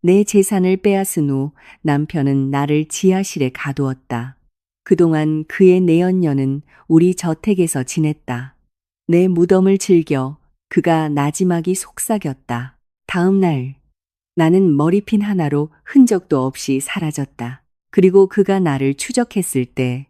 내 재산을 빼앗은 후 남편은 나를 지하실에 가두었다. 그동안 그의 내연녀는 우리 저택에서 지냈다. 내 무덤을 즐겨 그가 나지막이 속삭였다. 다음 날 나는 머리핀 하나로 흔적도 없이 사라졌다. 그리고 그가 나를 추적했을 때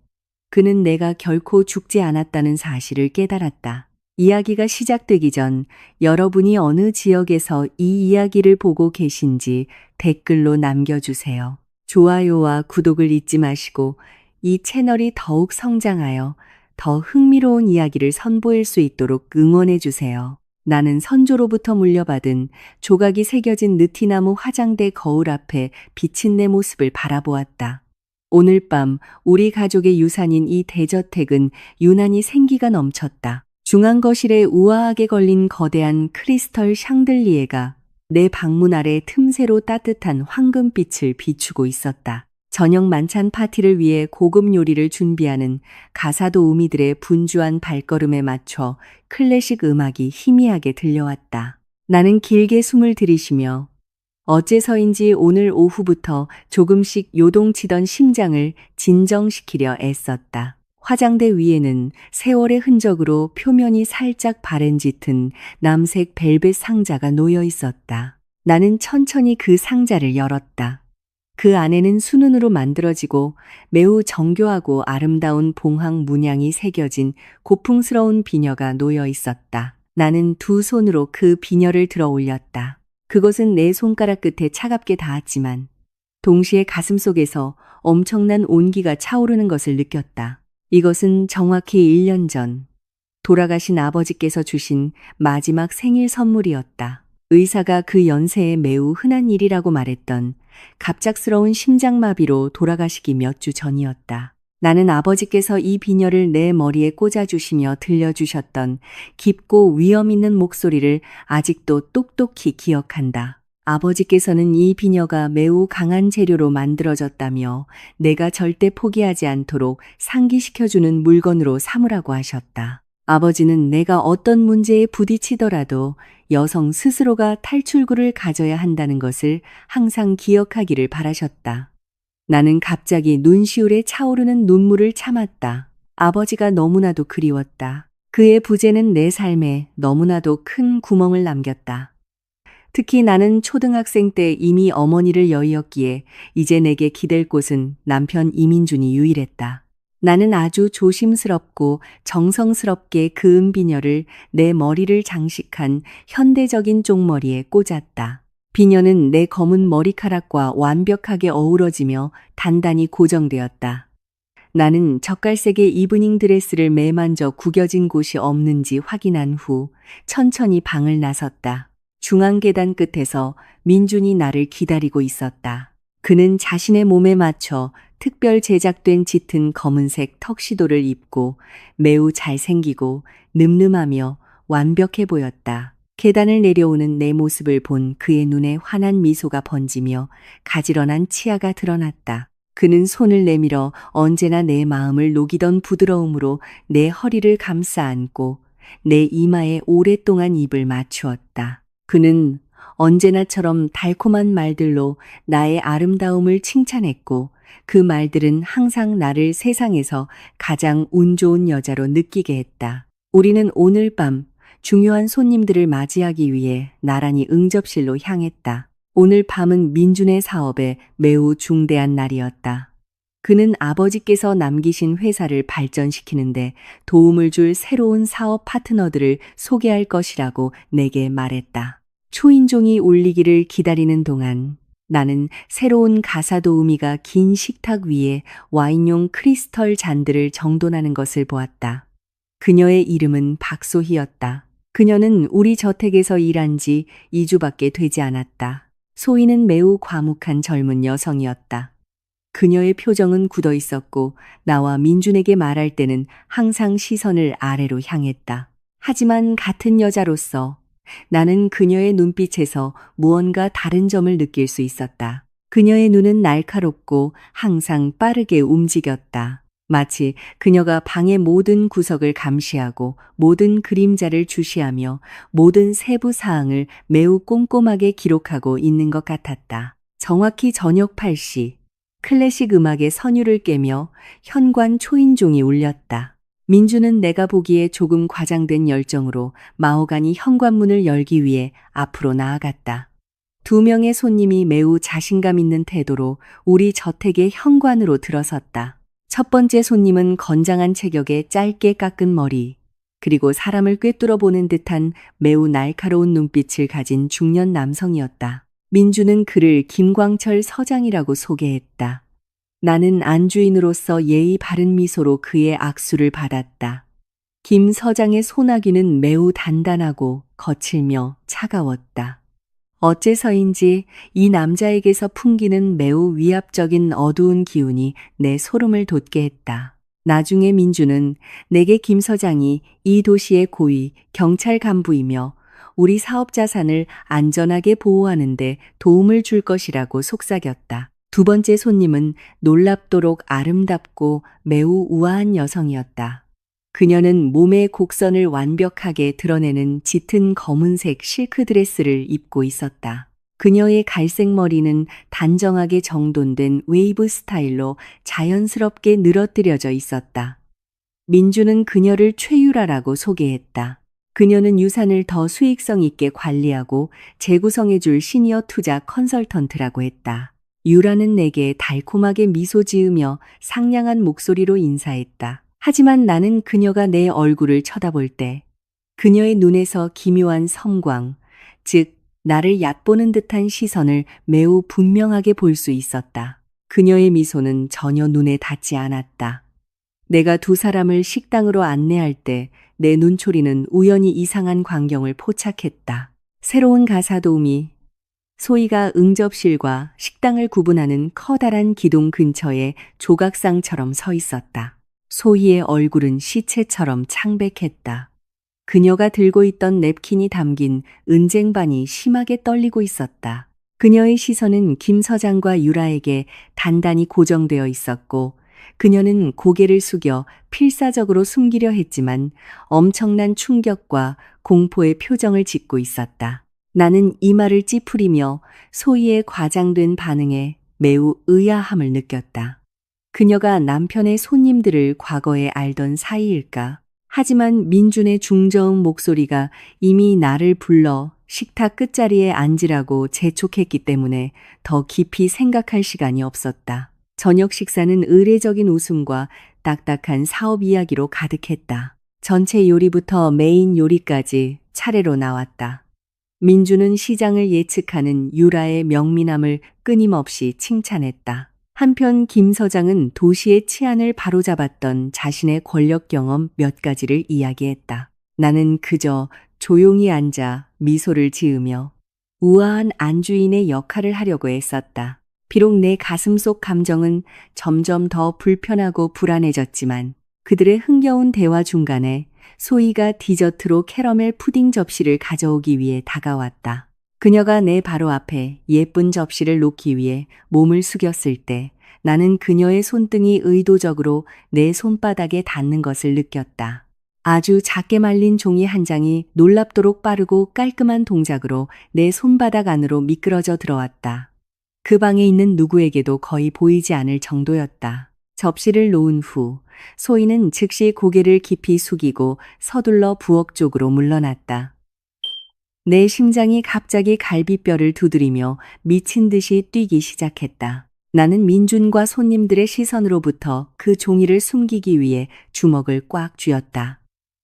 그는 내가 결코 죽지 않았다는 사실을 깨달았다. 이야기가 시작되기 전 여러분이 어느 지역에서 이 이야기를 보고 계신지 댓글로 남겨주세요. 좋아요와 구독을 잊지 마시고 이 채널이 더욱 성장하여 더 흥미로운 이야기를 선보일 수 있도록 응원해 주세요. 나는 선조로부터 물려받은 조각이 새겨진 느티나무 화장대 거울 앞에 비친 내 모습을 바라보았다. 오늘 밤 우리 가족의 유산인 이 대저택은 유난히 생기가 넘쳤다. 중앙 거실에 우아하게 걸린 거대한 크리스털 샹들리에가 내 방문 아래 틈새로 따뜻한 황금빛을 비추고 있었다. 저녁 만찬 파티를 위해 고급 요리를 준비하는 가사도 우미들의 분주한 발걸음에 맞춰 클래식 음악이 희미하게 들려왔다. 나는 길게 숨을 들이쉬며 어째서인지 오늘 오후부터 조금씩 요동치던 심장을 진정시키려 애썼다. 화장대 위에는 세월의 흔적으로 표면이 살짝 바랜 짙은 남색 벨벳 상자가 놓여 있었다. 나는 천천히 그 상자를 열었다. 그 안에는 순은으로 만들어지고 매우 정교하고 아름다운 봉황 문양이 새겨진 고풍스러운 비녀가 놓여 있었다. 나는 두 손으로 그 비녀를 들어 올렸다. 그것은 내 손가락 끝에 차갑게 닿았지만 동시에 가슴속에서 엄청난 온기가 차오르는 것을 느꼈다. 이것은 정확히 1년 전 돌아가신 아버지께서 주신 마지막 생일 선물이었다. 의사가 그 연세에 매우 흔한 일이라고 말했던 갑작스러운 심장마비로 돌아가시기 몇 주 전이었다. 나는 아버지께서 이 비녀를 내 머리에 꽂아주시며 들려주셨던 깊고 위험 있는 목소리를 아직도 똑똑히 기억한다. 아버지께서는 이 비녀가 매우 강한 재료로 만들어졌다며 내가 절대 포기하지 않도록 상기시켜주는 물건으로 삼으라고 하셨다. 아버지는 내가 어떤 문제에 부딪히더라도 여성 스스로가 탈출구를 가져야 한다는 것을 항상 기억하기를 바라셨다. 나는 갑자기 눈시울에 차오르는 눈물을 참았다. 아버지가 너무나도 그리웠다. 그의 부재는 내 삶에 너무나도 큰 구멍을 남겼다. 특히 나는 초등학생 때 이미 어머니를 여의었기에 이제 내게 기댈 곳은 남편 이민준이 유일했다. 나는 아주 조심스럽고 정성스럽게 그 은비녀를 내 머리를 장식한 현대적인 쪽머리에 꽂았다. 비녀는 내 검은 머리카락과 완벽하게 어우러지며 단단히 고정되었다. 나는 젓갈색의 이브닝 드레스를 매만져 구겨진 곳이 없는지 확인한 후 천천히 방을 나섰다. 중앙 계단 끝에서 민준이 나를 기다리고 있었다. 그는 자신의 몸에 맞춰 특별 제작된 짙은 검은색 턱시도를 입고 매우 잘생기고 늠름하며 완벽해 보였다. 계단을 내려오는 내 모습을 본 그의 눈에 환한 미소가 번지며 가지런한 치아가 드러났다. 그는 손을 내밀어 언제나 내 마음을 녹이던 부드러움으로 내 허리를 감싸 안고 내 이마에 오랫동안 입을 맞추었다. 그는 언제나처럼 달콤한 말들로 나의 아름다움을 칭찬했고 그 말들은 항상 나를 세상에서 가장 운 좋은 여자로 느끼게 했다. 우리는 오늘 밤 중요한 손님들을 맞이하기 위해 나란히 응접실로 향했다. 오늘 밤은 민준의 사업에 매우 중대한 날이었다. 그는 아버지께서 남기신 회사를 발전시키는데 도움을 줄 새로운 사업 파트너들을 소개할 것이라고 내게 말했다. 초인종이 울리기를 기다리는 동안 나는 새로운 가사도 우미가 긴 식탁 위에 와인용 크리스털 잔들을 정돈하는 것을 보았다. 그녀의 이름은 박소희였다. 그녀는 우리 저택에서 일한 지 2주밖에 되지 않았다. 소희는 매우 과묵한 젊은 여성이었다. 그녀의 표정은 굳어 있었고 나와 민준에게 말할 때는 항상 시선을 아래로 향했다. 하지만 같은 여자로서 나는 그녀의 눈빛에서 무언가 다른 점을 느낄 수 있었다. 그녀의 눈은 날카롭고 항상 빠르게 움직였다. 마치 그녀가 방의 모든 구석을 감시하고 모든 그림자를 주시하며 모든 세부 사항을 매우 꼼꼼하게 기록하고 있는 것 같았다. 정확히 저녁 8시 클래식 음악의 선율을 깨며 현관 초인종이 울렸다. 민주는 내가 보기에 조금 과장된 열정으로 마호가니 현관문을 열기 위해 앞으로 나아갔다. 2명의 손님이 매우 자신감 있는 태도로 우리 저택의 현관으로 들어섰다. 첫 번째 손님은 건장한 체격에 짧게 깎은 머리, 그리고 사람을 꿰뚫어 보는 듯한 매우 날카로운 눈빛을 가진 중년 남성이었다. 민주는 그를 김광철 서장이라고 소개했다. 나는 안주인으로서 예의 바른 미소로 그의 악수를 받았다. 김 서장의 소나귀는 매우 단단하고 거칠며 차가웠다. 어째서인지 이 남자에게서 풍기는 매우 위압적인 어두운 기운이 내 소름을 돋게 했다. 나중에 민주는 내게 김 서장이 이 도시의 고위 경찰 간부이며 우리 사업 자산을 안전하게 보호하는 데 도움을 줄 것이라고 속삭였다. 두 번째 손님은 놀랍도록 아름답고 매우 우아한 여성이었다. 그녀는 몸의 곡선을 완벽하게 드러내는 짙은 검은색 실크 드레스를 입고 있었다. 그녀의 갈색 머리는 단정하게 정돈된 웨이브 스타일로 자연스럽게 늘어뜨려져 있었다. 민주는 그녀를 최유라라고 소개했다. 그녀는 유산을 더 수익성 있게 관리하고 재구성해줄 시니어 투자 컨설턴트라고 했다. 유라는 내게 달콤하게 미소 지으며 상냥한 목소리로 인사했다. 하지만 나는 그녀가 내 얼굴을 쳐다볼 때 그녀의 눈에서 기묘한 섬광, 즉 나를 얕보는 듯한 시선을 매우 분명하게 볼 수 있었다. 그녀의 미소는 전혀 눈에 닿지 않았다. 내가 두 사람을 식당으로 안내할 때 내 눈초리는 우연히 이상한 광경을 포착했다. 새로운 가사 도우미 소희가 응접실과 식당을 구분하는 커다란 기둥 근처에 조각상처럼 서 있었다. 소희의 얼굴은 시체처럼 창백했다. 그녀가 들고 있던 냅킨이 담긴 은쟁반이 심하게 떨리고 있었다. 그녀의 시선은 김 서장과 유라에게 단단히 고정되어 있었고 그녀는 고개를 숙여 필사적으로 숨기려 했지만 엄청난 충격과 공포의 표정을 짓고 있었다. 나는 이마를 찌푸리며 소희의 과장된 반응에 매우 의아함을 느꼈다. 그녀가 남편의 손님들을 과거에 알던 사이일까? 하지만 민준의 중저음 목소리가 이미 나를 불러 식탁 끝자리에 앉으라고 재촉했기 때문에 더 깊이 생각할 시간이 없었다. 저녁 식사는 의례적인 웃음과 딱딱한 사업 이야기로 가득했다. 전체 요리부터 메인 요리까지 차례로 나왔다. 민주는 시장을 예측하는 유라의 명민함을 끊임없이 칭찬했다. 한편 김 서장은 도시의 치안을 바로잡았던 자신의 권력 경험 몇 가지를 이야기했다. 나는 그저 조용히 앉아 미소를 지으며 우아한 안주인의 역할을 하려고 애썼다. 비록 내 가슴 속 감정은 점점 더 불편하고 불안해졌지만 그들의 흥겨운 대화 중간에 소희가 디저트로 캐러멜 푸딩 접시를 가져오기 위해 다가왔다. 그녀가 내 바로 앞에 예쁜 접시를 놓기 위해 몸을 숙였을 때 나는 그녀의 손등이 의도적으로 내 손바닥에 닿는 것을 느꼈다. 아주 작게 말린 종이 한 장이 놀랍도록 빠르고 깔끔한 동작으로 내 손바닥 안으로 미끄러져 들어왔다. 그 방에 있는 누구에게도 거의 보이지 않을 정도였다. 접시를 놓은 후 소희는 즉시 고개를 깊이 숙이고 서둘러 부엌 쪽으로 물러났다. 내 심장이 갑자기 갈비뼈를 두드리며 미친 듯이 뛰기 시작했다. 나는 민준과 손님들의 시선으로부터 그 종이를 숨기기 위해 주먹을 꽉 쥐었다.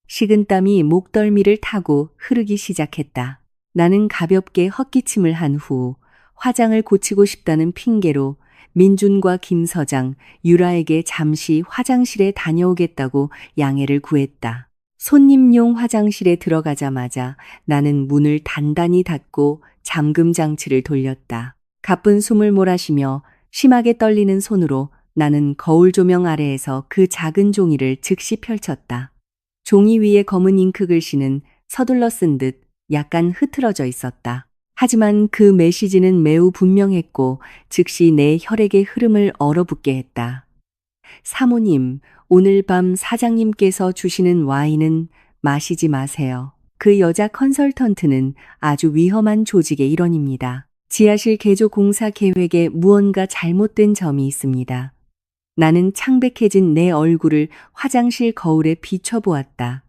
식은땀이 목덜미를 타고 흐르기 시작했다. 나는 가볍게 헛기침을 한 후 화장을 고치고 싶다는 핑계로 민준과 김 서장, 유라에게 잠시 화장실에 다녀오겠다고 양해를 구했다. 손님용 화장실에 들어가자마자 나는 문을 단단히 닫고 잠금 장치를 돌렸다. 가쁜 숨을 몰아쉬며 심하게 떨리는 손으로 나는 거울 조명 아래에서 그 작은 종이를 즉시 펼쳤다. 종이 위에 검은 잉크 글씨는 서둘러 쓴 듯 약간 흐트러져 있었다. 하지만 그 메시지는 매우 분명했고 즉시 내 혈액의 흐름을 얼어붙게 했다. 사모님, 오늘 밤 사장님께서 주시는 와인은 마시지 마세요. 그 여자 컨설턴트는 아주 위험한 조직의 일원입니다. 지하실 개조 공사 계획에 무언가 잘못된 점이 있습니다. 나는 창백해진 내 얼굴을 화장실 거울에 비춰보았다.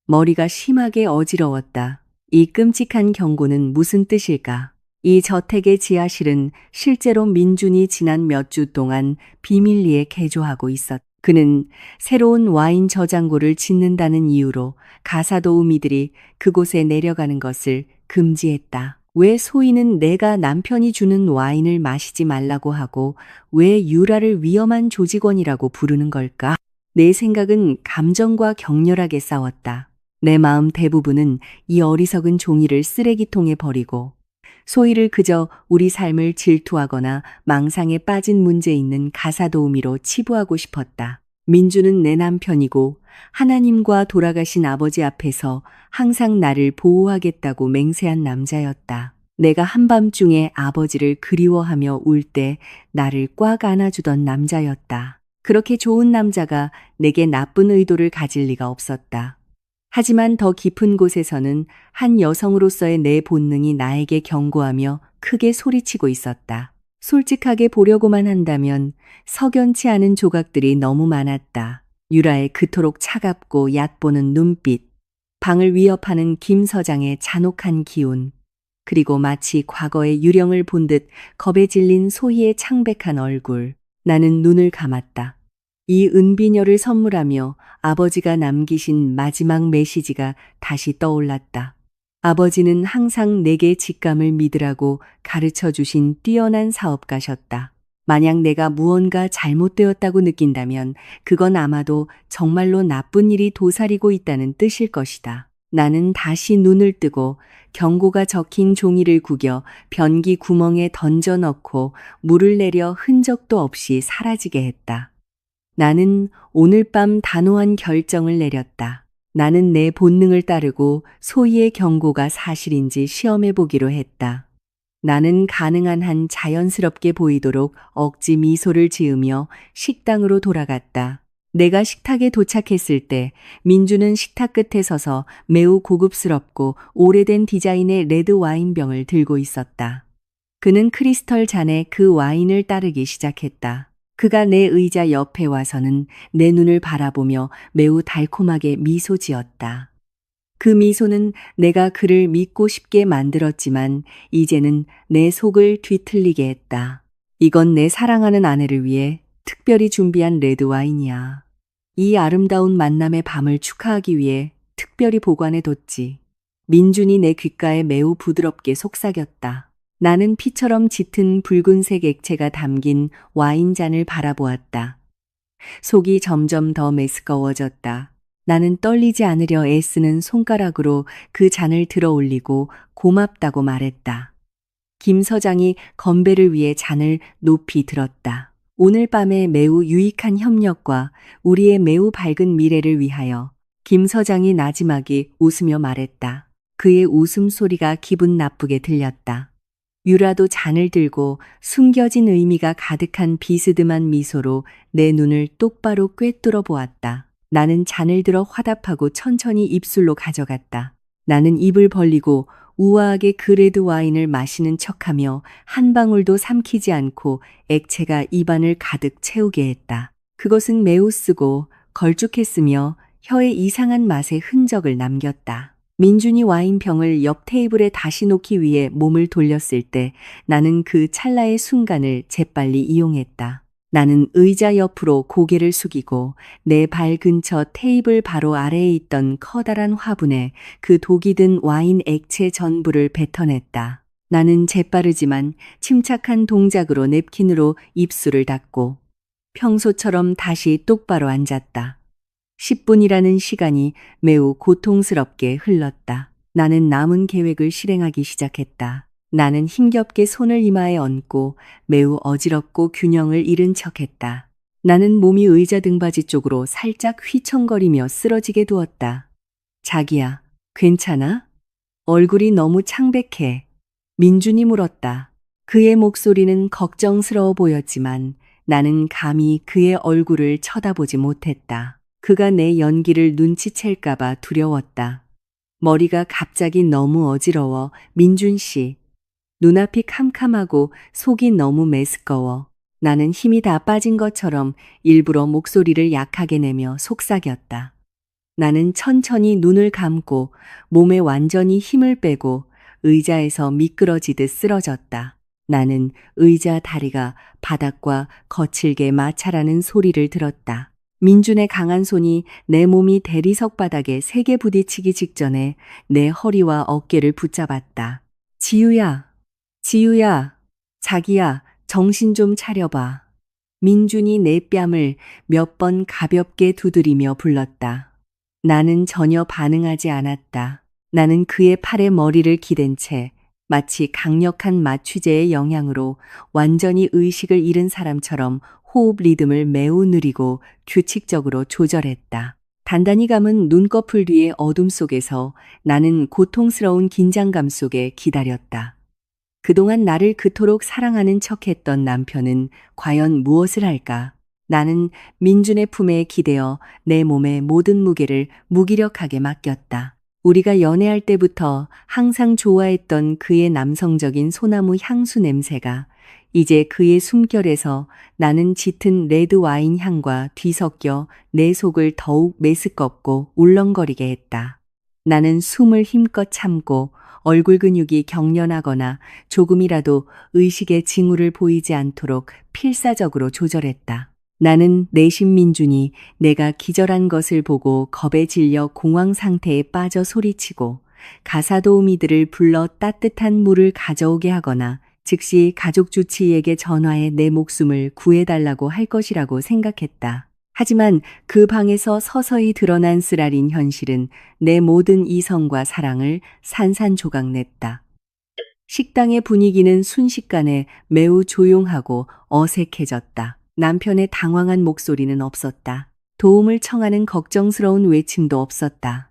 머리가 심하게 어지러웠다. 이 끔찍한 경고는 무슨 뜻일까? 이 저택의 지하실은 실제로 민준이 지난 몇 주 동안 비밀리에 개조하고 있었다. 그는 새로운 와인 저장고를 짓는다는 이유로 가사도우미들이 그곳에 내려가는 것을 금지했다. 왜 소희는 내가 남편이 주는 와인을 마시지 말라고 하고 왜 유라를 위험한 조직원이라고 부르는 걸까? 내 생각은 감정과 격렬하게 싸웠다. 내 마음 대부분은 이 어리석은 종이를 쓰레기통에 버리고 소희를 그저 우리 삶을 질투하거나 망상에 빠진 문제 있는 가사도우미로 치부하고 싶었다. 민주는 내 남편이고 하나님과 돌아가신 아버지 앞에서 항상 나를 보호하겠다고 맹세한 남자였다. 내가 한밤중에 아버지를 그리워하며 울 때 나를 꽉 안아주던 남자였다. 그렇게 좋은 남자가 내게 나쁜 의도를 가질 리가 없었다. 하지만 더 깊은 곳에서는 한 여성으로서의 내 본능이 나에게 경고하며 크게 소리치고 있었다. 솔직하게 보려고만 한다면 석연치 않은 조각들이 너무 많았다. 유라의 그토록 차갑고 얕보는 눈빛, 방을 위협하는 김 서장의 잔혹한 기운, 그리고 마치 과거의 유령을 본 듯 겁에 질린 소희의 창백한 얼굴. 나는 눈을 감았다. 이 은비녀를 선물하며 아버지가 남기신 마지막 메시지가 다시 떠올랐다. 아버지는 항상 내게 직감을 믿으라고 가르쳐 주신 뛰어난 사업가셨다. 만약 내가 무언가 잘못되었다고 느낀다면 그건 아마도 정말로 나쁜 일이 도사리고 있다는 뜻일 것이다. 나는 다시 눈을 뜨고 경고가 적힌 종이를 구겨 변기 구멍에 던져 넣고 물을 내려 흔적도 없이 사라지게 했다. 나는 오늘 밤 단호한 결정을 내렸다. 나는 내 본능을 따르고 소희의 경고가 사실인지 시험해 보기로 했다. 나는 가능한 한 자연스럽게 보이도록 억지 미소를 지으며 식당으로 돌아갔다. 내가 식탁에 도착했을 때 민주는 식탁 끝에 서서 매우 고급스럽고 오래된 디자인의 레드 와인병을 들고 있었다. 그는 크리스털 잔에 그 와인을 따르기 시작했다. 그가 내 의자 옆에 와서는 내 눈을 바라보며 매우 달콤하게 미소 지었다. 그 미소는 내가 그를 믿고 싶게 만들었지만 이제는 내 속을 뒤틀리게 했다. 이건 내 사랑하는 아내를 위해 특별히 준비한 레드 와인이야. 이 아름다운 만남의 밤을 축하하기 위해 특별히 보관해뒀지. 민준이 내 귓가에 매우 부드럽게 속삭였다. 나는 피처럼 짙은 붉은색 액체가 담긴 와인잔을 바라보았다. 속이 점점 더 메스꺼워졌다. 나는 떨리지 않으려 애쓰는 손가락으로 그 잔을 들어 올리고 고맙다고 말했다. 김 서장이 건배를 위해 잔을 높이 들었다. 오늘 밤의 매우 유익한 협력과 우리의 매우 밝은 미래를 위하여. 김 서장이 나지막이 웃으며 말했다. 그의 웃음소리가 기분 나쁘게 들렸다. 유라도 잔을 들고 숨겨진 의미가 가득한 비스듬한 미소로 내 눈을 똑바로 꿰뚫어 보았다. 나는 잔을 들어 화답하고 천천히 입술로 가져갔다. 나는 입을 벌리고 우아하게 그 레드 와인을 마시는 척하며 한 방울도 삼키지 않고 액체가 입안을 가득 채우게 했다. 그것은 매우 쓰고 걸쭉했으며 혀에 이상한 맛의 흔적을 남겼다. 민준이 와인병을 옆 테이블에 다시 놓기 위해 몸을 돌렸을 때 나는 그 찰나의 순간을 재빨리 이용했다. 나는 의자 옆으로 고개를 숙이고 내 발 근처 테이블 바로 아래에 있던 커다란 화분에 그 독이 든 와인 액체 전부를 뱉어냈다. 나는 재빠르지만 침착한 동작으로 냅킨으로 입술을 닫고 평소처럼 다시 똑바로 앉았다. 10분이라는 시간이 매우 고통스럽게 흘렀다. 나는 남은 계획을 실행하기 시작했다. 나는 힘겹게 손을 이마에 얹고 매우 어지럽고 균형을 잃은 척했다. 나는 몸이 의자 등받이 쪽으로 살짝 휘청거리며 쓰러지게 두었다. 자기야, 괜찮아? 얼굴이 너무 창백해. 민준이 물었다. 그의 목소리는 걱정스러워 보였지만 나는 감히 그의 얼굴을 쳐다보지 못했다. 그가 내 연기를 눈치챌까봐 두려웠다. 머리가 갑자기 너무 어지러워. 민준 씨, 눈앞이 캄캄하고 속이 너무 메스꺼워. 나는 힘이 다 빠진 것처럼 일부러 목소리를 약하게 내며 속삭였다. 나는 천천히 눈을 감고 몸에 완전히 힘을 빼고 의자에서 미끄러지듯 쓰러졌다. 나는 의자 다리가 바닥과 거칠게 마찰하는 소리를 들었다. 민준의 강한 손이 내 몸이 대리석 바닥에 세게 부딪히기 직전에 내 허리와 어깨를 붙잡았다. 지우야, 지우야, 자기야, 정신 좀 차려봐. 민준이 내 뺨을 몇 번 가볍게 두드리며 불렀다. 나는 전혀 반응하지 않았다. 나는 그의 팔에 머리를 기댄 채 마치 강력한 마취제의 영향으로 완전히 의식을 잃은 사람처럼 호흡 리듬을 매우 느리고 규칙적으로 조절했다. 단단히 감은 눈꺼풀 뒤의 어둠 속에서 나는 고통스러운 긴장감 속에 기다렸다. 그동안 나를 그토록 사랑하는 척했던 남편은 과연 무엇을 할까? 나는 민준의 품에 기대어 내 몸의 모든 무게를 무기력하게 맡겼다. 우리가 연애할 때부터 항상 좋아했던 그의 남성적인 소나무 향수 냄새가 이제 그의 숨결에서 나는 짙은 레드 와인 향과 뒤섞여 내 속을 더욱 메스껍고 울렁거리게 했다. 나는 숨을 힘껏 참고 얼굴 근육이 경련하거나 조금이라도 의식의 징후를 보이지 않도록 필사적으로 조절했다. 나는 내심 민준이 내가 기절한 것을 보고 겁에 질려 공황 상태에 빠져 소리치고 가사 도우미들을 불러 따뜻한 물을 가져오게 하거나 즉시 가족 주치의에게 전화해 내 목숨을 구해달라고 할 것이라고 생각했다. 하지만 그 방에서 서서히 드러난 쓰라린 현실은 내 모든 이성과 사랑을 산산조각 냈다. 식당의 분위기는 순식간에 매우 조용하고 어색해졌다. 남편의 당황한 목소리는 없었다. 도움을 청하는 걱정스러운 외침도 없었다.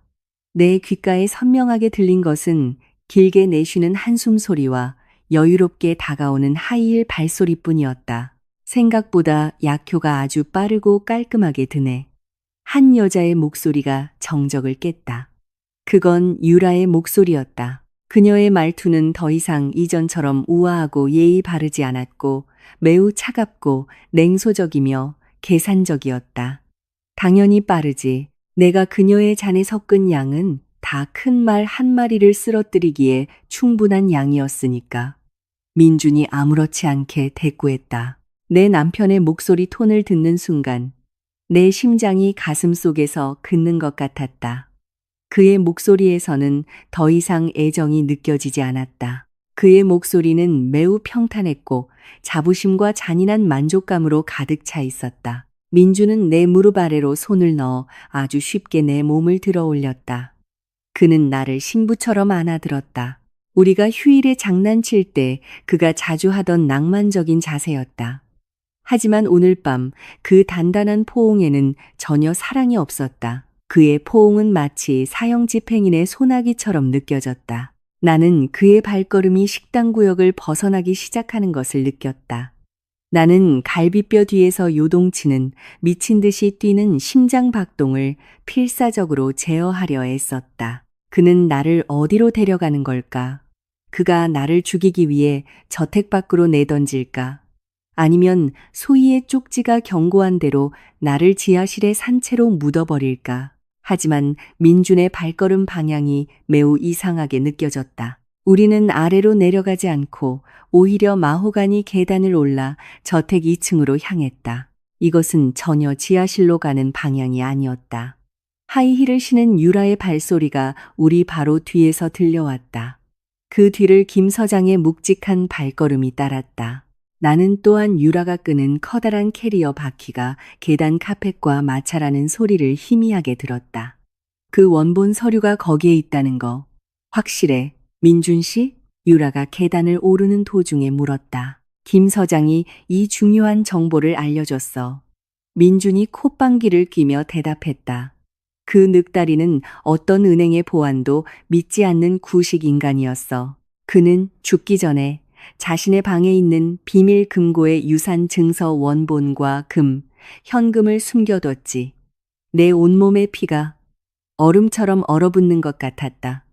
내 귓가에 선명하게 들린 것은 길게 내쉬는 한숨 소리와 여유롭게 다가오는 하이힐 발소리뿐이었다. 생각보다 약효가 아주 빠르고 깔끔하게 드네. 한 여자의 목소리가 정적을 깼다. 그건 유라의 목소리였다. 그녀의 말투는 더 이상 이전처럼 우아하고 예의 바르지 않았고 매우 차갑고 냉소적이며 계산적이었다. 당연히 빠르지. 내가 그녀의 잔에 섞은 양은 다 큰 말 한 마리를 쓰러뜨리기에 충분한 양이었으니까. 민준이 아무렇지 않게 대꾸했다. 내 남편의 목소리 톤을 듣는 순간 내 심장이 가슴 속에서 긋는 것 같았다. 그의 목소리에서는 더 이상 애정이 느껴지지 않았다. 그의 목소리는 매우 평탄했고 자부심과 잔인한 만족감으로 가득 차 있었다. 민주는 내 무릎 아래로 손을 넣어 아주 쉽게 내 몸을 들어 올렸다. 그는 나를 신부처럼 안아들었다. 우리가 휴일에 장난칠 때 그가 자주 하던 낭만적인 자세였다. 하지만 오늘 밤 그 단단한 포옹에는 전혀 사랑이 없었다. 그의 포옹은 마치 사형 집행인의 소나기처럼 느껴졌다. 나는 그의 발걸음이 식당 구역을 벗어나기 시작하는 것을 느꼈다. 나는 갈비뼈 뒤에서 요동치는 미친 듯이 뛰는 심장 박동을 필사적으로 제어하려 애썼다. 그는 나를 어디로 데려가는 걸까? 그가 나를 죽이기 위해 저택 밖으로 내던질까? 아니면 소희의 쪽지가 경고한 대로 나를 지하실에 산채로 묻어버릴까? 하지만 민준의 발걸음 방향이 매우 이상하게 느껴졌다. 우리는 아래로 내려가지 않고 오히려 마호가니 계단을 올라 저택 2층으로 향했다. 이것은 전혀 지하실로 가는 방향이 아니었다. 하이힐을 신은 유라의 발소리가 우리 바로 뒤에서 들려왔다. 그 뒤를 김 서장의 묵직한 발걸음이 따랐다. 나는 또한 유라가 끄는 커다란 캐리어 바퀴가 계단 카펫과 마찰하는 소리를 희미하게 들었다. 그 원본 서류가 거기에 있다는 거 확실해. 민준 씨? 유라가 계단을 오르는 도중에 물었다. 김 서장이 이 중요한 정보를 알려줬어. 민준이 콧방귀를 뀌며 대답했다. 그 늑다리는 어떤 은행의 보안도 믿지 않는 구식 인간이었어. 그는 죽기 전에 자신의 방에 있는 비밀 금고의 유산 증서 원본과 현금을 숨겨뒀지. 내 온몸의 피가 얼음처럼 얼어붙는 것 같았다.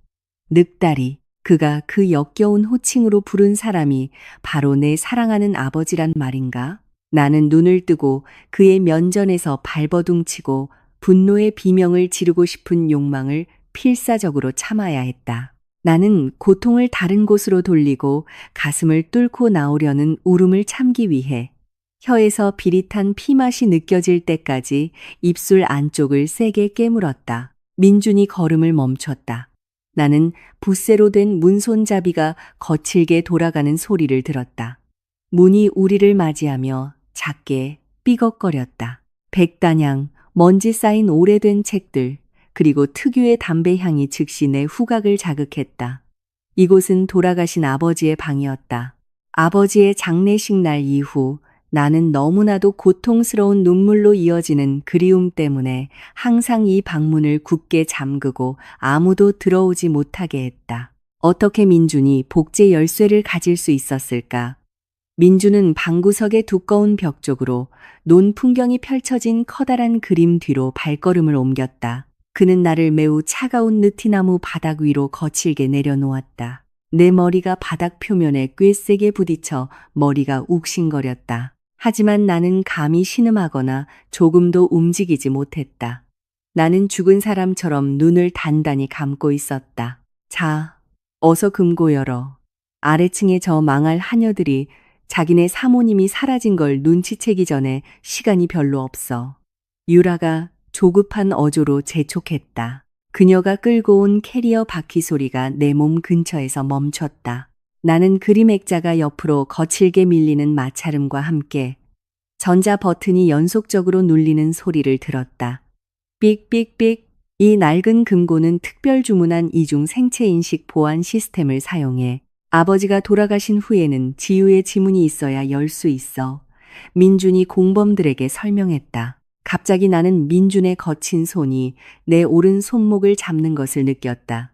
늑다리. 그가 그 역겨운 호칭으로 부른 사람이 바로 내 사랑하는 아버지란 말인가? 나는 눈을 뜨고 그의 면전에서 발버둥치고 분노의 비명을 지르고 싶은 욕망을 필사적으로 참아야 했다. 나는 고통을 다른 곳으로 돌리고 가슴을 뚫고 나오려는 울음을 참기 위해 혀에서 비릿한 피맛이 느껴질 때까지 입술 안쪽을 세게 깨물었다. 민준이 걸음을 멈췄다. 나는 붓새로 된 문손잡이가 거칠게 돌아가는 소리를 들었다. 문이 우리를 맞이하며 작게 삐걱거렸다. 백단향, 먼지 쌓인 오래된 책들, 그리고 특유의 담배 향이 즉시 내 후각을 자극했다. 이곳은 돌아가신 아버지의 방이었다. 아버지의 장례식 날 이후 나는 너무나도 고통스러운 눈물로 이어지는 그리움 때문에 항상 이 방문을 굳게 잠그고 아무도 들어오지 못하게 했다. 어떻게 민준이 복제 열쇠를 가질 수 있었을까? 민준은 방구석의 두꺼운 벽 쪽으로 논 풍경이 펼쳐진 커다란 그림 뒤로 발걸음을 옮겼다. 그는 나를 매우 차가운 느티나무 바닥 위로 거칠게 내려놓았다. 내 머리가 바닥 표면에 꽤 세게 부딪혀 머리가 욱신거렸다. 하지만 나는 감히 신음하거나 조금도 움직이지 못했다. 나는 죽은 사람처럼 눈을 단단히 감고 있었다. 자, 어서 금고 열어. 아래층의 저 망할 하녀들이 자기네 사모님이 사라진 걸 눈치채기 전에 시간이 별로 없어. 유라가 조급한 어조로 재촉했다. 그녀가 끌고 온 캐리어 바퀴 소리가 내 몸 근처에서 멈췄다. 나는 그림 액자가 옆으로 거칠게 밀리는 마찰음과 함께 전자 버튼이 연속적으로 눌리는 소리를 들었다. 삑삑삑. 이 낡은 금고는 특별 주문한 이중 생체 인식 보안 시스템을 사용해 아버지가 돌아가신 후에는 지우의 지문이 있어야 열 수 있어. 민준이 공범들에게 설명했다. 갑자기 나는 민준의 거친 손이 내 오른 손목을 잡는 것을 느꼈다.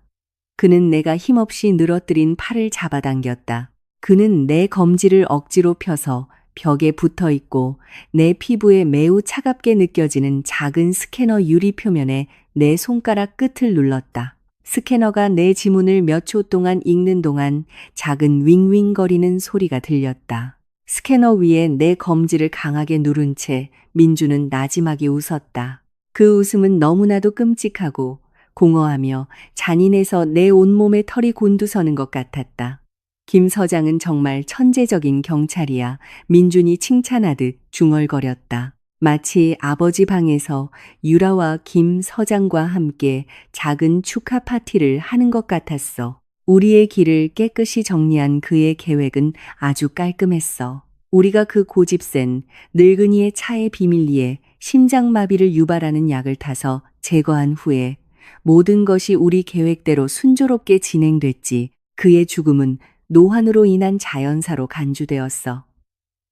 그는 내가 힘없이 늘어뜨린 팔을 잡아당겼다. 그는 내 검지를 억지로 펴서 벽에 붙어 있고 내 피부에 매우 차갑게 느껴지는 작은 스캐너 유리 표면에 내 손가락 끝을 눌렀다. 스캐너가 내 지문을 몇 초 동안 읽는 동안 작은 윙윙거리는 소리가 들렸다. 스캐너 위에 내 검지를 강하게 누른 채 민주는 나지막이 웃었다. 그 웃음은 너무나도 끔찍하고 공허하며 잔인해서 내 온몸에 털이 곤두서는 것 같았다. 김 서장은 정말 천재적인 경찰이야. 민준이 칭찬하듯 중얼거렸다. 마치 아버지 방에서 유라와 김 서장과 함께 작은 축하 파티를 하는 것 같았어. 우리의 길을 깨끗이 정리한 그의 계획은 아주 깔끔했어. 우리가 그 고집센 늙은이의 차의 비밀리에 심장마비를 유발하는 약을 타서 제거한 후에 모든 것이 우리 계획대로 순조롭게 진행됐지. 그의 죽음은 노환으로 인한 자연사로 간주되었어.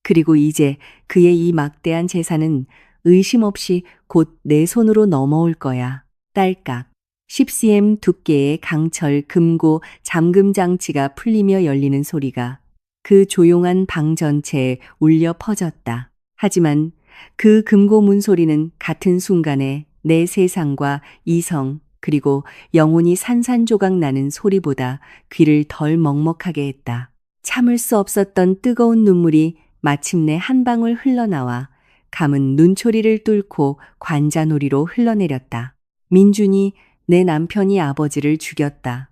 그리고 이제 그의 이 막대한 재산은 의심 없이 곧 내 손으로 넘어올 거야. 딸깍. 10cm 두께의 강철 금고 잠금 장치가 풀리며 열리는 소리가 그 조용한 방 전체에 울려 퍼졌다. 하지만 그 금고 문 소리는 같은 순간에 내 세상과 이성 그리고 영혼이 산산조각 나는 소리보다 귀를 덜 먹먹하게 했다. 참을 수 없었던 뜨거운 눈물이 마침내 한 방울 흘러나와 감은 눈초리를 뚫고 관자놀이로 흘러내렸다. 민준이 내 남편이 아버지를 죽였다.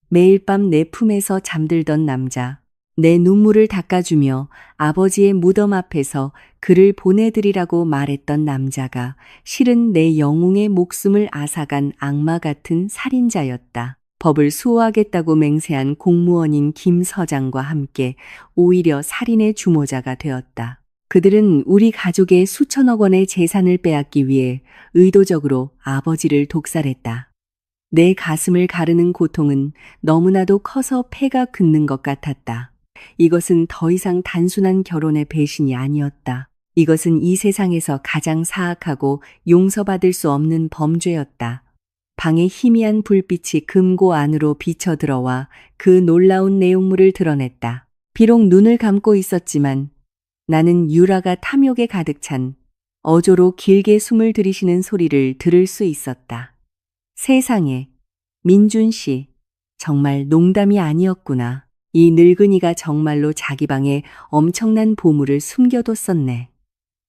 매일 밤 내 품에서 잠들던 남자. 내 눈물을 닦아주며 아버지의 무덤 앞에서 그를 보내드리라고 말했던 남자가 실은 내 영웅의 목숨을 앗아간 악마 같은 살인자였다. 법을 수호하겠다고 맹세한 공무원인 김 서장과 함께 오히려 살인의 주모자가 되었다. 그들은 우리 가족의 수천억 원의 재산을 빼앗기 위해 의도적으로 아버지를 독살했다. 내 가슴을 가르는 고통은 너무나도 커서 폐가 긋는 것 같았다. 이것은 더 이상 단순한 결혼의 배신이 아니었다. 이것은 이 세상에서 가장 사악하고 용서받을 수 없는 범죄였다. 방의 희미한 불빛이 금고 안으로 비쳐들어와 그 놀라운 내용물을 드러냈다. 비록 눈을 감고 있었지만 나는 유라가 탐욕에 가득 찬 어조로 길게 숨을 들이쉬는 소리를 들을 수 있었다. 세상에, 민준 씨, 정말 농담이 아니었구나. 이 늙은이가 정말로 자기 방에 엄청난 보물을 숨겨뒀었네.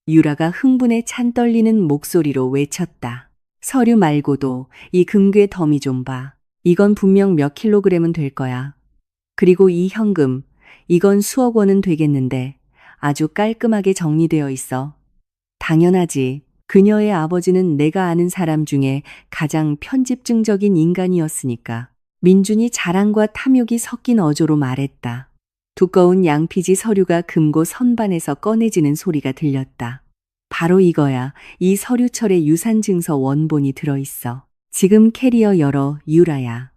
유라가 흥분에 찬 떨리는 목소리로 외쳤다. 서류 말고도 이 금괴 더미 좀 봐. 이건 분명 몇 킬로그램은 될 거야. 그리고 이 현금, 이건 수억 원은 되겠는데 아주 깔끔하게 정리되어 있어. 당연하지. 그녀의 아버지는 내가 아는 사람 중에 가장 편집증적인 인간이었으니까. 민준이 자랑과 탐욕이 섞인 어조로 말했다. 두꺼운 양피지 서류가 금고 선반에서 꺼내지는 소리가 들렸다. 바로 이거야. 이 서류철에 유산증서 원본이 들어있어. 지금 캐리어 열어, 유라야.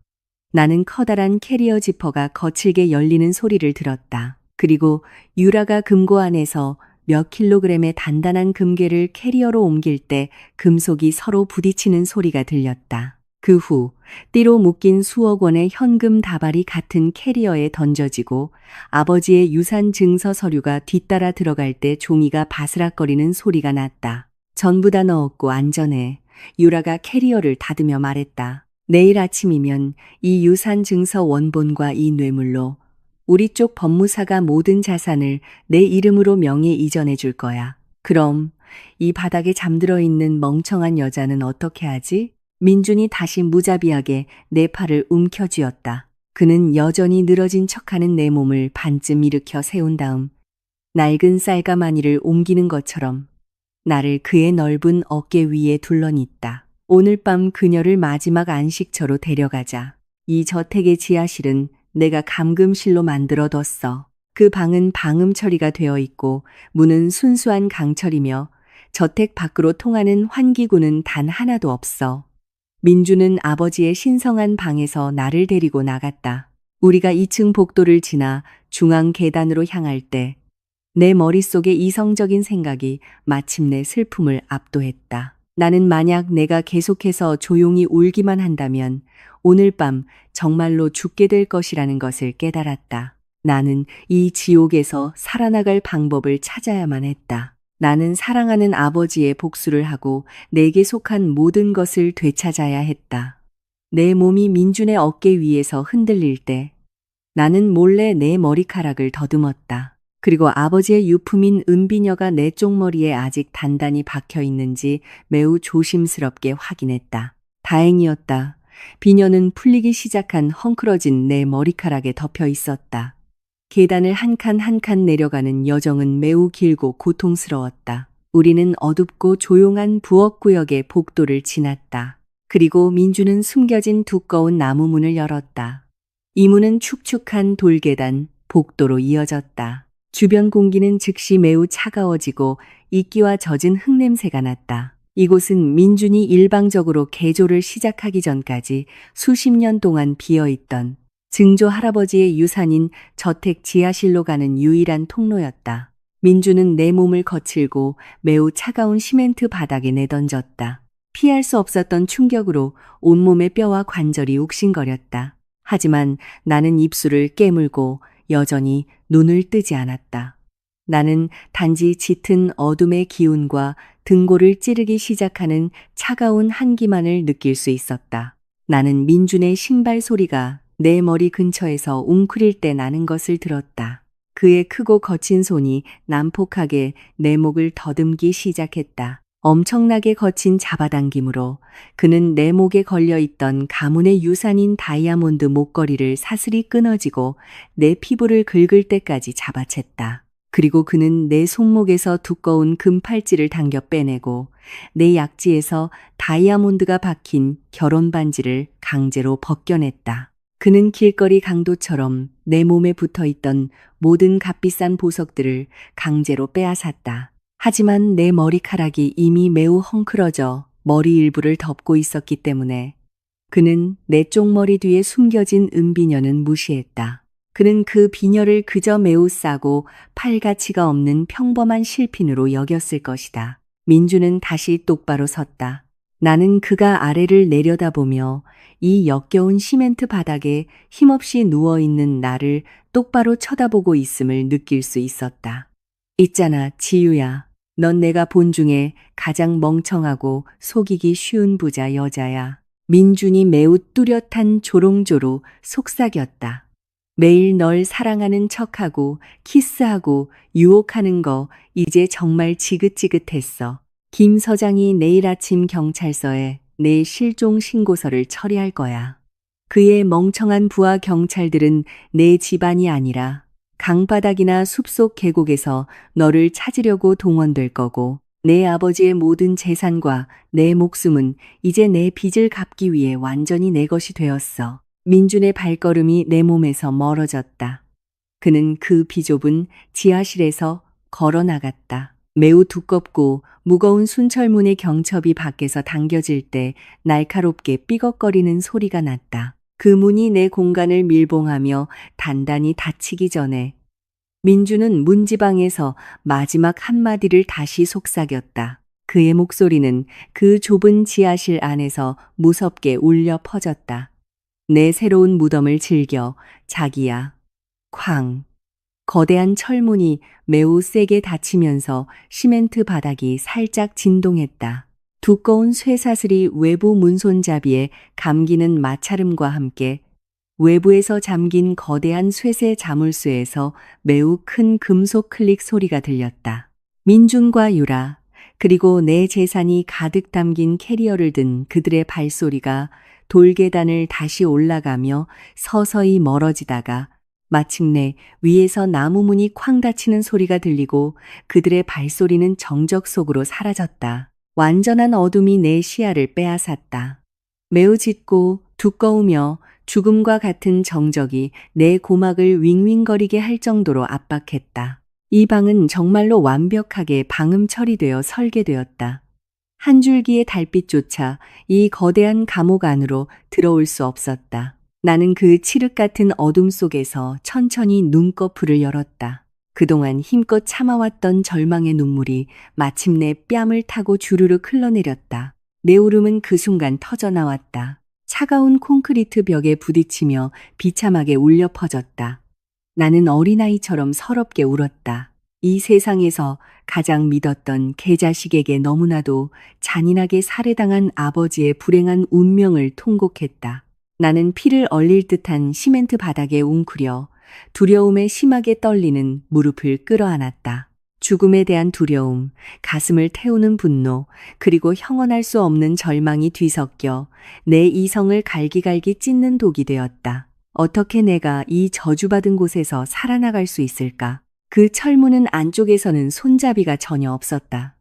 나는 커다란 캐리어 지퍼가 거칠게 열리는 소리를 들었다. 그리고 유라가 금고 안에서 몇 킬로그램의 단단한 금괴를 캐리어로 옮길 때 금속이 서로 부딪히는 소리가 들렸다. 그 후 띠로 묶인 수억 원의 현금 다발이 같은 캐리어에 던져지고 아버지의 유산 증서 서류가 뒤따라 들어갈 때 종이가 바스락거리는 소리가 났다. 전부 다 넣었고 안전해. 유라가 캐리어를 닫으며 말했다. 내일 아침이면 이 유산 증서 원본과 이 뇌물로 우리 쪽 법무사가 모든 자산을 내 이름으로 명예 이전해 줄 거야. 그럼 이 바닥에 잠들어 있는 멍청한 여자는 어떻게 하지? 민준이 다시 무자비하게 내 팔을 움켜쥐었다. 그는 여전히 늘어진 척하는 내 몸을 반쯤 일으켜 세운 다음 낡은 쌀가마니를 옮기는 것처럼 나를 그의 넓은 어깨 위에 둘러있다. 오늘 밤 그녀를 마지막 안식처로 데려가자. 이 저택의 지하실은 내가 감금실로 만들어뒀어. 그 방은 방음 처리가 되어 있고 문은 순수한 강철이며 저택 밖으로 통하는 환기구는 단 하나도 없어. 민주는 아버지의 신성한 방에서 나를 데리고 나갔다. 우리가 2층 복도를 지나 중앙 계단으로 향할 때 내 머릿속에 이성적인 생각이 마침내 슬픔을 압도했다. 나는 만약 내가 계속해서 조용히 울기만 한다면 오늘 밤 정말로 죽게 될 것이라는 것을 깨달았다. 나는 이 지옥에서 살아나갈 방법을 찾아야만 했다. 나는 사랑하는 아버지의 복수를 하고 내게 속한 모든 것을 되찾아야 했다. 내 몸이 민준의 어깨 위에서 흔들릴 때 나는 몰래 내 머리카락을 더듬었다. 그리고 아버지의 유품인 은비녀가 내 쪽머리에 아직 단단히 박혀 있는지 매우 조심스럽게 확인했다. 다행이었다. 비녀는 풀리기 시작한 헝클어진 내 머리카락에 덮여 있었다. 계단을 한 칸 한 칸 내려가는 여정은 매우 길고 고통스러웠다. 우리는 어둡고 조용한 부엌구역의 복도를 지났다. 그리고 민주는 숨겨진 두꺼운 나무 문을 열었다. 이 문은 축축한 돌계단, 복도로 이어졌다. 주변 공기는 즉시 매우 차가워지고 이끼와 젖은 흙냄새가 났다. 이곳은 민준이 일방적으로 개조를 시작하기 전까지 수십 년 동안 비어있던 증조 할아버지의 유산인 저택 지하실로 가는 유일한 통로였다. 민준은 내 몸을 거칠고 매우 차가운 시멘트 바닥에 내던졌다. 피할 수 없었던 충격으로 온몸의 뼈와 관절이 욱신거렸다. 하지만 나는 입술을 깨물고 여전히 눈을 뜨지 않았다. 나는 단지 짙은 어둠의 기운과 등골을 찌르기 시작하는 차가운 한기만을 느낄 수 있었다. 나는 민준의 신발 소리가 내 머리 근처에서 웅크릴 때 나는 것을 들었다. 그의 크고 거친 손이 난폭하게 내 목을 더듬기 시작했다. 엄청나게 거친 잡아당김으로 그는 내 목에 걸려있던 가문의 유산인 다이아몬드 목걸이를 사슬이 끊어지고 내 피부를 긁을 때까지 잡아챘다. 그리고 그는 내 손목에서 두꺼운 금팔찌를 당겨 빼내고 내 약지에서 다이아몬드가 박힌 결혼 반지를 강제로 벗겨냈다. 그는 길거리 강도처럼 내 몸에 붙어있던 모든 값비싼 보석들을 강제로 빼앗았다. 하지만 내 머리카락이 이미 매우 헝클어져 머리 일부를 덮고 있었기 때문에 그는 내 쪽머리 뒤에 숨겨진 은비녀는 무시했다. 그는 그 비녀를 그저 매우 싸고 팔가치가 없는 평범한 실핀으로 여겼을 것이다. 민주는 다시 똑바로 섰다. 나는 그가 아래를 내려다보며 이 역겨운 시멘트 바닥에 힘없이 누워있는 나를 똑바로 쳐다보고 있음을 느낄 수 있었다. 있잖아, 지유야. 넌 내가 본 중에 가장 멍청하고 속이기 쉬운 부자 여자야. 민준이 매우 뚜렷한 조롱조로 속삭였다. 매일 널 사랑하는 척하고 키스하고 유혹하는 거 이제 정말 지긋지긋했어. 김 서장이 내일 아침 경찰서에 내 실종 신고서를 처리할 거야. 그의 멍청한 부하 경찰들은 내 집안이 아니라 강바닥이나 숲속 계곡에서 너를 찾으려고 동원될 거고 내 아버지의 모든 재산과 내 목숨은 이제 내 빚을 갚기 위해 완전히 내 것이 되었어. 민준의 발걸음이 내 몸에서 멀어졌다. 그는 그 비좁은 지하실에서 걸어 나갔다. 매우 두껍고 무거운 순철문의 경첩이 밖에서 당겨질 때 날카롭게 삐걱거리는 소리가 났다. 그 문이 내 공간을 밀봉하며 단단히 닫히기 전에 민주는 문지방에서 마지막 한마디를 다시 속삭였다. 그의 목소리는 그 좁은 지하실 안에서 무섭게 울려 퍼졌다. 내 새로운 무덤을 즐겨, 자기야. 쾅. 거대한 철문이 매우 세게 닫히면서 시멘트 바닥이 살짝 진동했다. 두꺼운 쇠사슬이 외부 문손잡이에 감기는 마찰음과 함께 외부에서 잠긴 거대한 쇠쇠 자물쇠에서 매우 큰 금속 클릭 소리가 들렸다. 민준과 유라, 그리고 내 재산이 가득 담긴 캐리어를 든 그들의 발소리가 돌계단을 다시 올라가며 서서히 멀어지다가 마침내 위에서 나무 문이 쾅 닫히는 소리가 들리고 그들의 발소리는 정적 속으로 사라졌다. 완전한 어둠이 내 시야를 빼앗았다. 매우 짙고 두꺼우며 죽음과 같은 정적이 내 고막을 윙윙거리게 할 정도로 압박했다. 이 방은 정말로 완벽하게 방음 처리되어 설계되었다. 한 줄기의 달빛조차 이 거대한 감옥 안으로 들어올 수 없었다. 나는 그 칠흑 같은 어둠 속에서 천천히 눈꺼풀을 열었다. 그동안 힘껏 참아왔던 절망의 눈물이 마침내 뺨을 타고 주르륵 흘러내렸다. 내 울음은 그 순간 터져나왔다. 차가운 콘크리트 벽에 부딪히며 비참하게 울려 퍼졌다. 나는 어린아이처럼 서럽게 울었다. 이 세상에서 가장 믿었던 개자식에게 너무나도 잔인하게 살해당한 아버지의 불행한 운명을 통곡했다. 나는 피를 얼릴 듯한 시멘트 바닥에 웅크려 두려움에 심하게 떨리는 무릎을 끌어안았다. 죽음에 대한 두려움, 가슴을 태우는 분노, 그리고 형언할 수 없는 절망이 뒤섞여 내 이성을 갈기갈기 찢는 독이 되었다. 어떻게 내가 이 저주받은 곳에서 살아나갈 수 있을까? 그 철문은 안쪽에서는 손잡이가 전혀 없었다.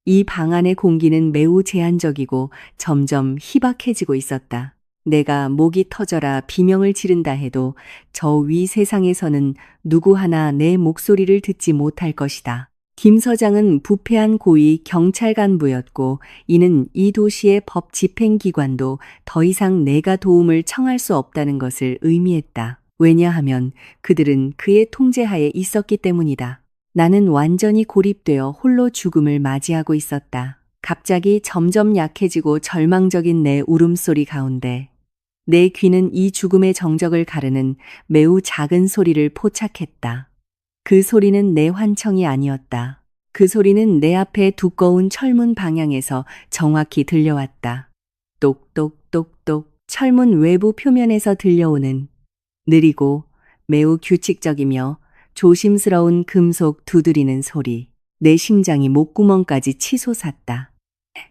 이 방 안의 공기는 매우 제한적이고 점점 희박해지고 있었다. 내가 목이 터져라 비명을 지른다 해도 저 위 세상에서는 누구 하나 내 목소리를 듣지 못할 것이다. 김 서장은 부패한 고위 경찰 간부였고 이는 이 도시의 법 집행기관도 더 이상 내가 도움을 청할 수 없다는 것을 의미했다. 왜냐하면 그들은 그의 통제하에 있었기 때문이다. 나는 완전히 고립되어 홀로 죽음을 맞이하고 있었다. 갑자기 점점 약해지고 절망적인 내 울음소리 가운데 내 귀는 이 죽음의 정적을 가르는 매우 작은 소리를 포착했다. 그 소리는 내 환청이 아니었다. 그 소리는 내 앞에 두꺼운 철문 방향에서 정확히 들려왔다. 똑똑똑똑 철문 외부 표면에서 들려오는 느리고 매우 규칙적이며 조심스러운 금속 두드리는 소리. 내 심장이 목구멍까지 치솟았다.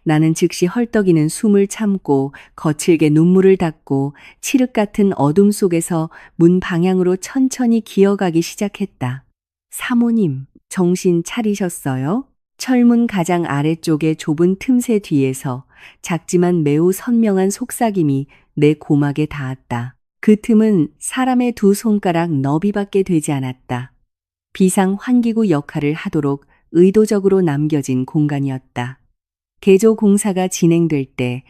나는 즉시 헐떡이는 숨을 참고 거칠게 눈물을 닦고 칠흑 같은 어둠 속에서 문 방향으로 천천히 기어가기 시작했다. 사모님, 정신 차리셨어요? 철문 가장 아래쪽의 좁은 틈새 뒤에서 작지만 매우 선명한 속삭임이 내 고막에 닿았다. 그 틈은 사람의 두 손가락 너비밖에 되지 않았다. 비상 환기구 역할을 하도록 의도적으로 남겨진 공간이었다. 개조 공사가 진행될 때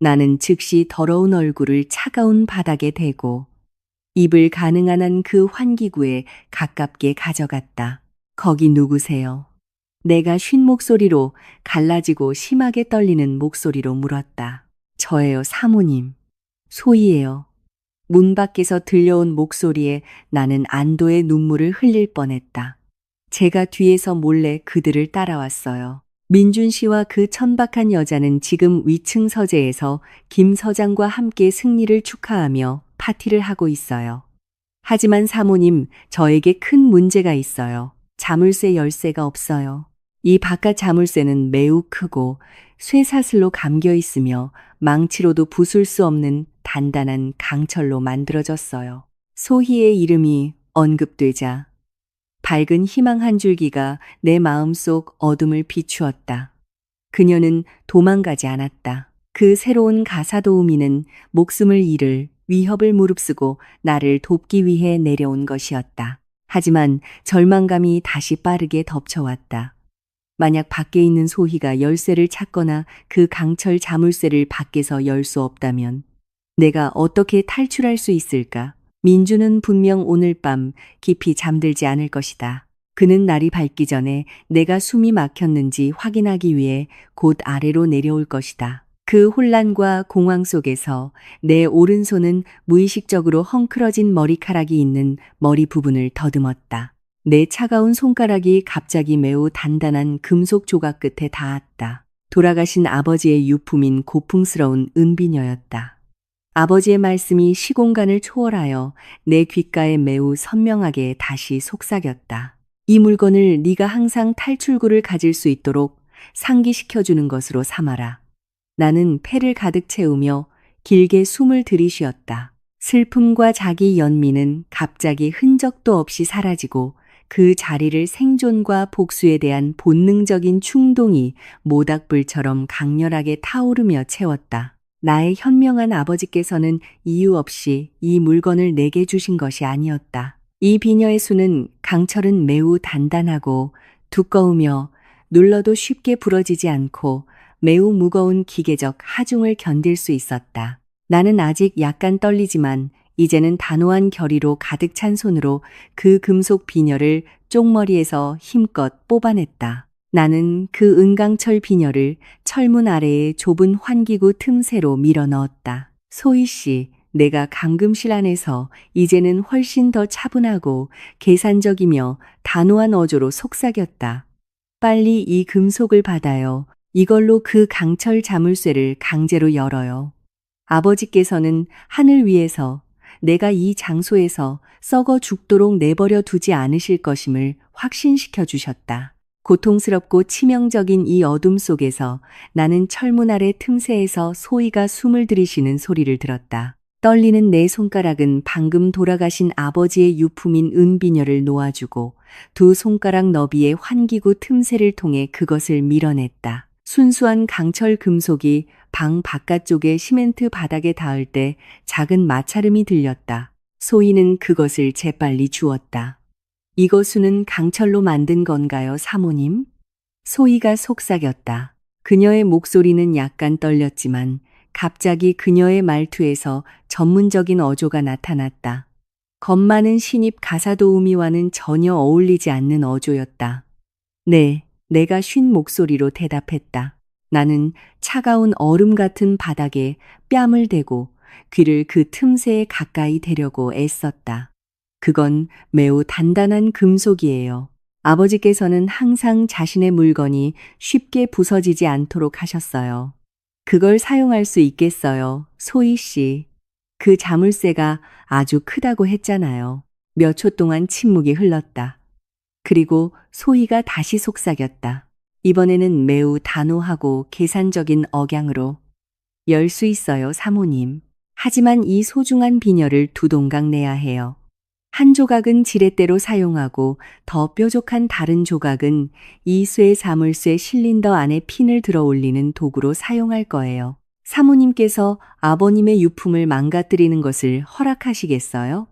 나는 즉시 더러운 얼굴을 차가운 바닥에 대고 입을 가능한 한 그 환기구에 가깝게 가져갔다. 거기 누구세요? 내가 쉰 목소리로 갈라지고 심하게 떨리는 목소리로 물었다. 저예요, 사모님. 소희예요. 문 밖에서 들려온 목소리에 나는 안도의 눈물을 흘릴 뻔했다. 제가 뒤에서 몰래 그들을 따라왔어요. 민준 씨와 그 천박한 여자는 지금 위층 서재에서 김 서장과 함께 승리를 축하하며 파티를 하고 있어요. 하지만 사모님, 저에게 큰 문제가 있어요. 자물쇠 열쇠가 없어요. 이 바깥 자물쇠는 매우 크고 쇠사슬로 감겨 있으며 망치로도 부술 수 없는 단단한 강철로 만들어졌어요. 소희의 이름이 언급되자 밝은 희망 한 줄기가 내 마음속 어둠을 비추었다. 그녀는 도망가지 않았다. 그 새로운 가사 도우미는 목숨을 잃을 위협을 무릅쓰고 나를 돕기 위해 내려온 것이었다. 하지만 절망감이 다시 빠르게 덮쳐왔다. 만약 밖에 있는 소희가 열쇠를 찾거나 그 강철 자물쇠를 밖에서 열 수 없다면 내가 어떻게 탈출할 수 있을까? 민주는 분명 오늘 밤 깊이 잠들지 않을 것이다. 그는 날이 밝기 전에 내가 숨이 막혔는지 확인하기 위해 곧 아래로 내려올 것이다. 그 혼란과 공황 속에서 내 오른손은 무의식적으로 헝클어진 머리카락이 있는 머리 부분을 더듬었다. 내 차가운 손가락이 갑자기 매우 단단한 금속 조각 끝에 닿았다. 돌아가신 아버지의 유품인 고풍스러운 은비녀였다. 아버지의 말씀이 시공간을 초월하여 내 귓가에 매우 선명하게 다시 속삭였다. 이 물건을 네가 항상 탈출구를 가질 수 있도록 상기시켜주는 것으로 삼아라. 나는 폐를 가득 채우며 길게 숨을 들이쉬었다. 슬픔과 자기 연민은 갑자기 흔적도 없이 사라지고 그 자리를 생존과 복수에 대한 본능적인 충동이 모닥불처럼 강렬하게 타오르며 채웠다. 나의 현명한 아버지께서는 이유 없이 이 물건을 내게 주신 것이 아니었다. 이 비녀의 수는 강철은 매우 단단하고 두꺼우며 눌러도 쉽게 부러지지 않고 매우 무거운 기계적 하중을 견딜 수 있었다. 나는 아직 약간 떨리지만 이제는 단호한 결의로 가득 찬 손으로 그 금속 비녀를 쪽머리에서 힘껏 뽑아냈다. 나는 그 은강철 비녀를 철문 아래의 좁은 환기구 틈새로 밀어 넣었다. 소희 씨, 내가 감금실 안에서 이제는 훨씬 더 차분하고 계산적이며 단호한 어조로 속삭였다. 빨리 이 금속을 받아요. 이걸로 그 강철 자물쇠를 강제로 열어요. 아버지께서는 하늘 위에서 내가 이 장소에서 썩어 죽도록 내버려 두지 않으실 것임을 확신시켜 주셨다. 고통스럽고 치명적인 이 어둠 속에서 나는 철문 아래 틈새에서 소희가 숨을 들이쉬는 소리를 들었다. 떨리는 내 손가락은 방금 돌아가신 아버지의 유품인 은비녀를 놓아주고 두 손가락 너비의 환기구 틈새를 통해 그것을 밀어냈다. 순수한 강철 금속이 방 바깥쪽의 시멘트 바닥에 닿을 때 작은 마찰음이 들렸다. 소희는 그것을 재빨리 주었다. 이것은 강철로 만든 건가요, 사모님? 소희가 속삭였다. 그녀의 목소리는 약간 떨렸지만 갑자기 그녀의 말투에서 전문적인 어조가 나타났다. 겁 많은 신입 가사 도우미와는 전혀 어울리지 않는 어조였다. 네, 내가 쉰 목소리로 대답했다. 나는 차가운 얼음 같은 바닥에 뺨을 대고 귀를 그 틈새에 가까이 대려고 애썼다. 그건 매우 단단한 금속이에요. 아버지께서는 항상 자신의 물건이 쉽게 부서지지 않도록 하셨어요. 그걸 사용할 수 있겠어요, 소희 씨. 그 자물쇠가 아주 크다고 했잖아요. 몇 초 동안 침묵이 흘렀다. 그리고 소희가 다시 속삭였다. 이번에는 매우 단호하고 계산적인 억양으로 열 수 있어요, 사모님. 하지만 이 소중한 비녀를 두 동강 내야 해요. 한 조각은 지렛대로 사용하고 더 뾰족한 다른 조각은 이 쇠 자물쇠 실린더 안에 핀을 들어 올리는 도구로 사용할 거예요. 사모님께서 아버님의 유품을 망가뜨리는 것을 허락하시겠어요?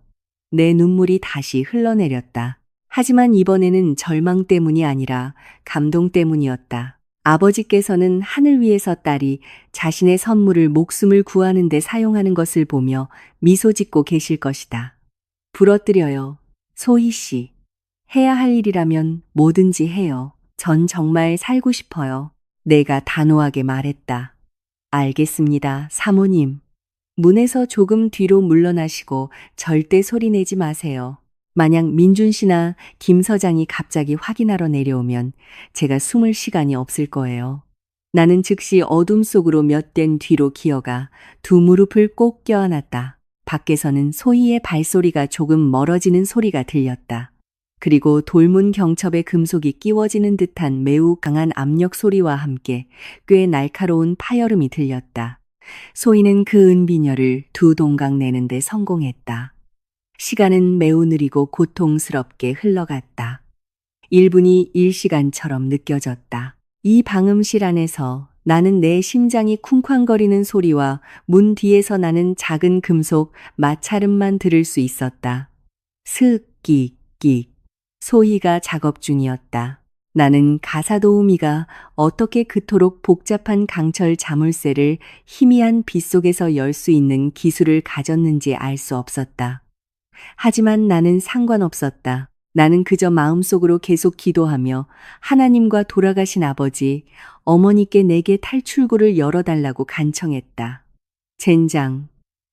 내 눈물이 다시 흘러내렸다. 하지만 이번에는 절망 때문이 아니라 감동 때문이었다. 아버지께서는 하늘 위에서 딸이 자신의 선물을 목숨을 구하는 데 사용하는 것을 보며 미소 짓고 계실 것이다. 부러뜨려요. 소희 씨. 해야 할 일이라면 뭐든지 해요. 전 정말 살고 싶어요. 내가 단호하게 말했다. 알겠습니다, 사모님. 문에서 조금 뒤로 물러나시고 절대 소리 내지 마세요. 만약 민준 씨나 김 서장이 갑자기 확인하러 내려오면 제가 숨을 시간이 없을 거예요. 나는 즉시 어둠 속으로 몇 뗀 뒤로 기어가 두 무릎을 꼭 껴안았다. 밖에서는 소희의 발소리가 조금 멀어지는 소리가 들렸다. 그리고 돌문 경첩에 금속이 끼워지는 듯한 매우 강한 압력 소리와 함께 꽤 날카로운 파열음이 들렸다. 소희는 그 은비녀를 두 동강 내는데 성공했다. 시간은 매우 느리고 고통스럽게 흘러갔다. 1분이 1시간처럼 느껴졌다. 이 방음실 안에서 나는 내 심장이 쿵쾅거리는 소리와 문 뒤에서 나는 작은 금속 마찰음만 들을 수 있었다. 슥,끽,끽. 소희가 작업 중이었다. 나는 가사도우미가 어떻게 그토록 복잡한 강철 자물쇠를 희미한 빛 속에서 열 수 있는 기술을 가졌는지 알 수 없었다. 하지만 나는 상관없었다. 나는 그저 마음속으로 계속 기도하며 하나님과 돌아가신 아버지, 어머니께 내게 탈출구를 열어달라고 간청했다. 젠장.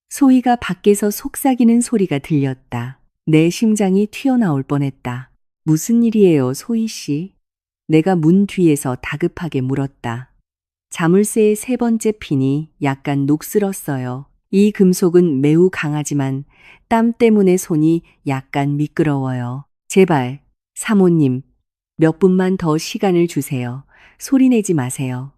소희가 밖에서 속삭이는 소리가 들렸다. 내 심장이 튀어나올 뻔했다. 무슨 일이에요, 소희 씨? 내가 문 뒤에서 다급하게 물었다. 자물쇠의 세 번째 핀이 약간 녹슬었어요. 이 금속은 매우 강하지만 땀 때문에 손이 약간 미끄러워요. 제발, 사모님, 몇 분만 더 시간을 주세요. 소리내지 마세요.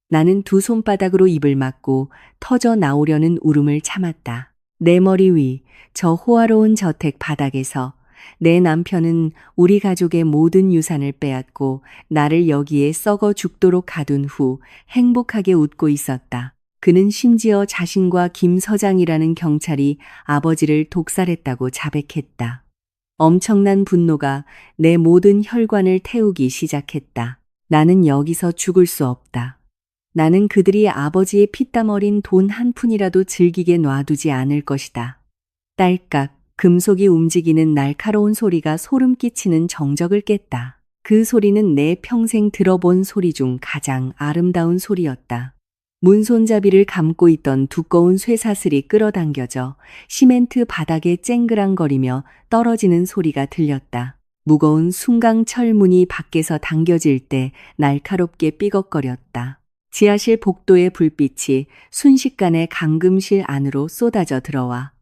나는 두 손바닥으로 입을 막고 터져 나오려는 울음을 참았다. 내 머리 위, 저 호화로운 저택 바닥에서 내 남편은 우리 가족의 모든 유산을 빼앗고 나를 여기에 썩어 죽도록 가둔 후 행복하게 웃고 있었다. 그는 심지어 자신과 김 서장이라는 경찰이 아버지를 독살했다고 자백했다. 엄청난 분노가 내 모든 혈관을 태우기 시작했다. 나는 여기서 죽을 수 없다. 나는 그들이 아버지의 피땀 어린 돈 한 푼이라도 즐기게 놔두지 않을 것이다. 딸깍, 금속이 움직이는 날카로운 소리가 소름 끼치는 정적을 깼다. 그 소리는 내 평생 들어본 소리 중 가장 아름다운 소리였다. 문손잡이를 감고 있던 두꺼운 쇠사슬이 끌어당겨져 시멘트 바닥에 쨍그랑거리며 떨어지는 소리가 들렸다. 무거운 순강 철문이 밖에서 당겨질 때 날카롭게 삐걱거렸다. 지하실 복도의 불빛이 순식간에 감금실 안으로 쏟아져 들어와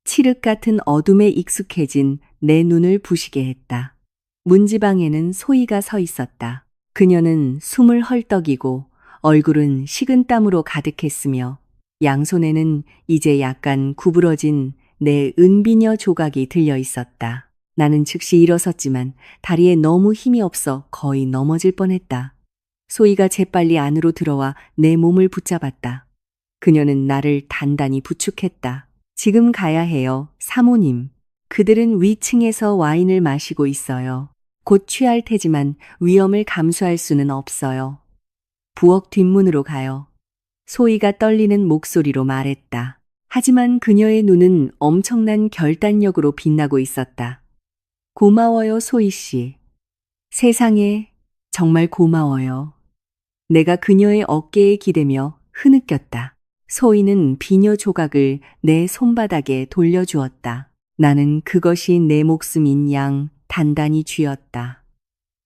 칠흑 같은 어둠에 익숙해진 내 눈을 부시게 했다. 문지방에는 소희가 서 있었다. 그녀는 숨을 헐떡이고 얼굴은 식은 땀으로 가득했으며 양손에는 이제 약간 구부러진 내 은비녀 조각이 들려 있었다. 나는 즉시 일어섰지만 다리에 너무 힘이 없어 거의 넘어질 뻔했다. 소희가 재빨리 안으로 들어와 내 몸을 붙잡았다. 그녀는 나를 단단히 부축했다. 지금 가야 해요, 사모님. 그들은 위층에서 와인을 마시고 있어요. 곧 취할 테지만 위험을 감수할 수는 없어요. 부엌 뒷문으로 가요. 소희가 떨리는 목소리로 말했다. 하지만 그녀의 눈은 엄청난 결단력으로 빛나고 있었다. 고마워요, 소희 씨. 세상에 정말 고마워요. 내가 그녀의 어깨에 기대며 흐느꼈다. 소희는 비녀 조각을 내 손바닥에 돌려주었다. 나는 그것이 내 목숨인 양 단단히 쥐었다.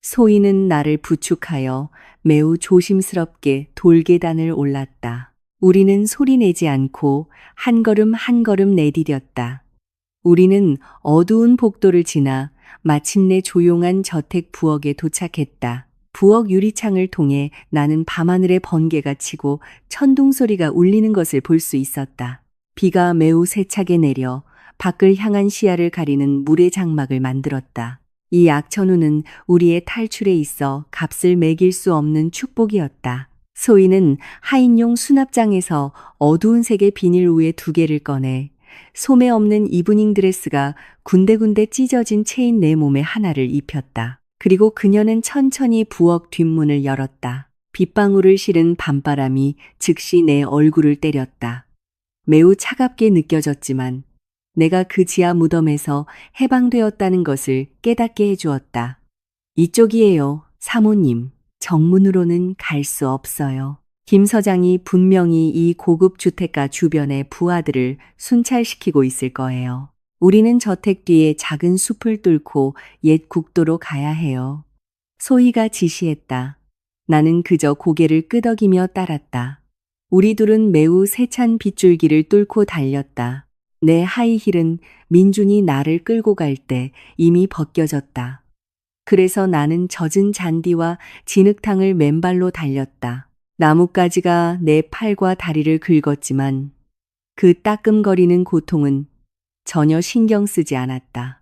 소희는 나를 부축하여 매우 조심스럽게 돌계단을 올랐다. 우리는 소리내지 않고 한 걸음 한 걸음 내디뎠다. 우리는 어두운 복도를 지나 마침내 조용한 저택 부엌에 도착했다. 부엌 유리창을 통해 나는 밤하늘의 번개가 치고 천둥 소리가 울리는 것을 볼 수 있었다. 비가 매우 세차게 내려 밖을 향한 시야를 가리는 물의 장막을 만들었다. 이 악천후는 우리의 탈출에 있어 값을 매길 수 없는 축복이었다. 소희는 하인용 수납장에서 어두운 색의 비닐 우에 두 개를 꺼내 소매 없는 이브닝 드레스가 군데군데 찢어진 채인 내 몸에 하나를 입혔다. 그리고 그녀는 천천히 부엌 뒷문을 열었다. 빗방울을 실은 밤바람이 즉시 내 얼굴을 때렸다. 매우 차갑게 느껴졌지만 내가 그 지하 무덤에서 해방되었다는 것을 깨닫게 해주었다. 이쪽이에요, 사모님. 정문으로는 갈 수 없어요. 김 서장이 분명히 이 고급 주택가 주변의 부하들을 순찰시키고 있을 거예요. 우리는 저택 뒤에 작은 숲을 뚫고 옛 국도로 가야 해요. 소희가 지시했다. 나는 그저 고개를 끄덕이며 따랐다. 우리 둘은 매우 세찬 빗줄기를 뚫고 달렸다. 내 하이힐은 민준이 나를 끌고 갈 때 이미 벗겨졌다. 그래서 나는 젖은 잔디와 진흙탕을 맨발로 달렸다. 나뭇가지가 내 팔과 다리를 긁었지만 그 따끔거리는 고통은 전혀 신경 쓰지 않았다.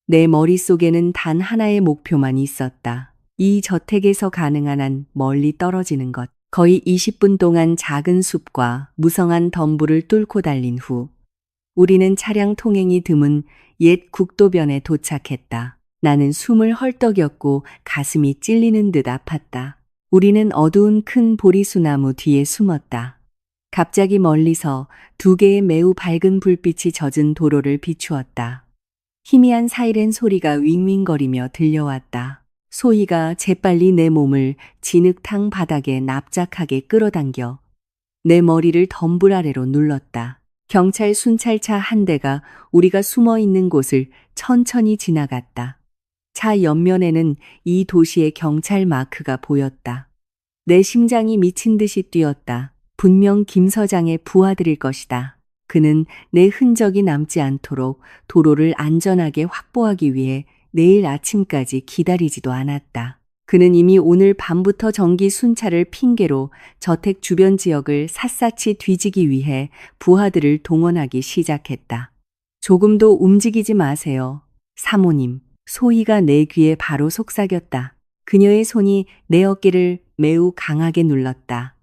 내 머릿속에는 단 하나의 목표만 있었다. 이 저택에서 가능한 한 멀리 떨어지는 것. 거의 20분 동안 작은 숲과 무성한 덤불을 뚫고 달린 후 우리는 차량 통행이 드문 옛 국도변에 도착했다. 나는 숨을 헐떡였고 가슴이 찔리는 듯 아팠다. 우리는 어두운 큰 보리수나무 뒤에 숨었다. 갑자기 멀리서 두 개의 매우 밝은 불빛이 젖은 도로를 비추었다. 희미한 사이렌 소리가 윙윙거리며 들려왔다. 소희가 재빨리 내 몸을 진흙탕 바닥에 납작하게 끌어당겨 내 머리를 덤불 아래로 눌렀다. 경찰 순찰차 한 대가 우리가 숨어 있는 곳을 천천히 지나갔다. 차 옆면에는 이 도시의 경찰 마크가 보였다. 내 심장이 미친 듯이 뛰었다. 분명 김 서장의 부하들일 것이다. 그는 내 흔적이 남지 않도록 도로를 안전하게 확보하기 위해 내일 아침까지 기다리지도 않았다. 그는 이미 오늘 밤부터 정기 순찰을 핑계로 저택 주변 지역을 샅샅이 뒤지기 위해 부하들을 동원하기 시작했다. 조금도 움직이지 마세요. 사모님. 소희가 내 귀에 바로 속삭였다. 그녀의 손이 내 어깨를 매우 강하게 눌렀다.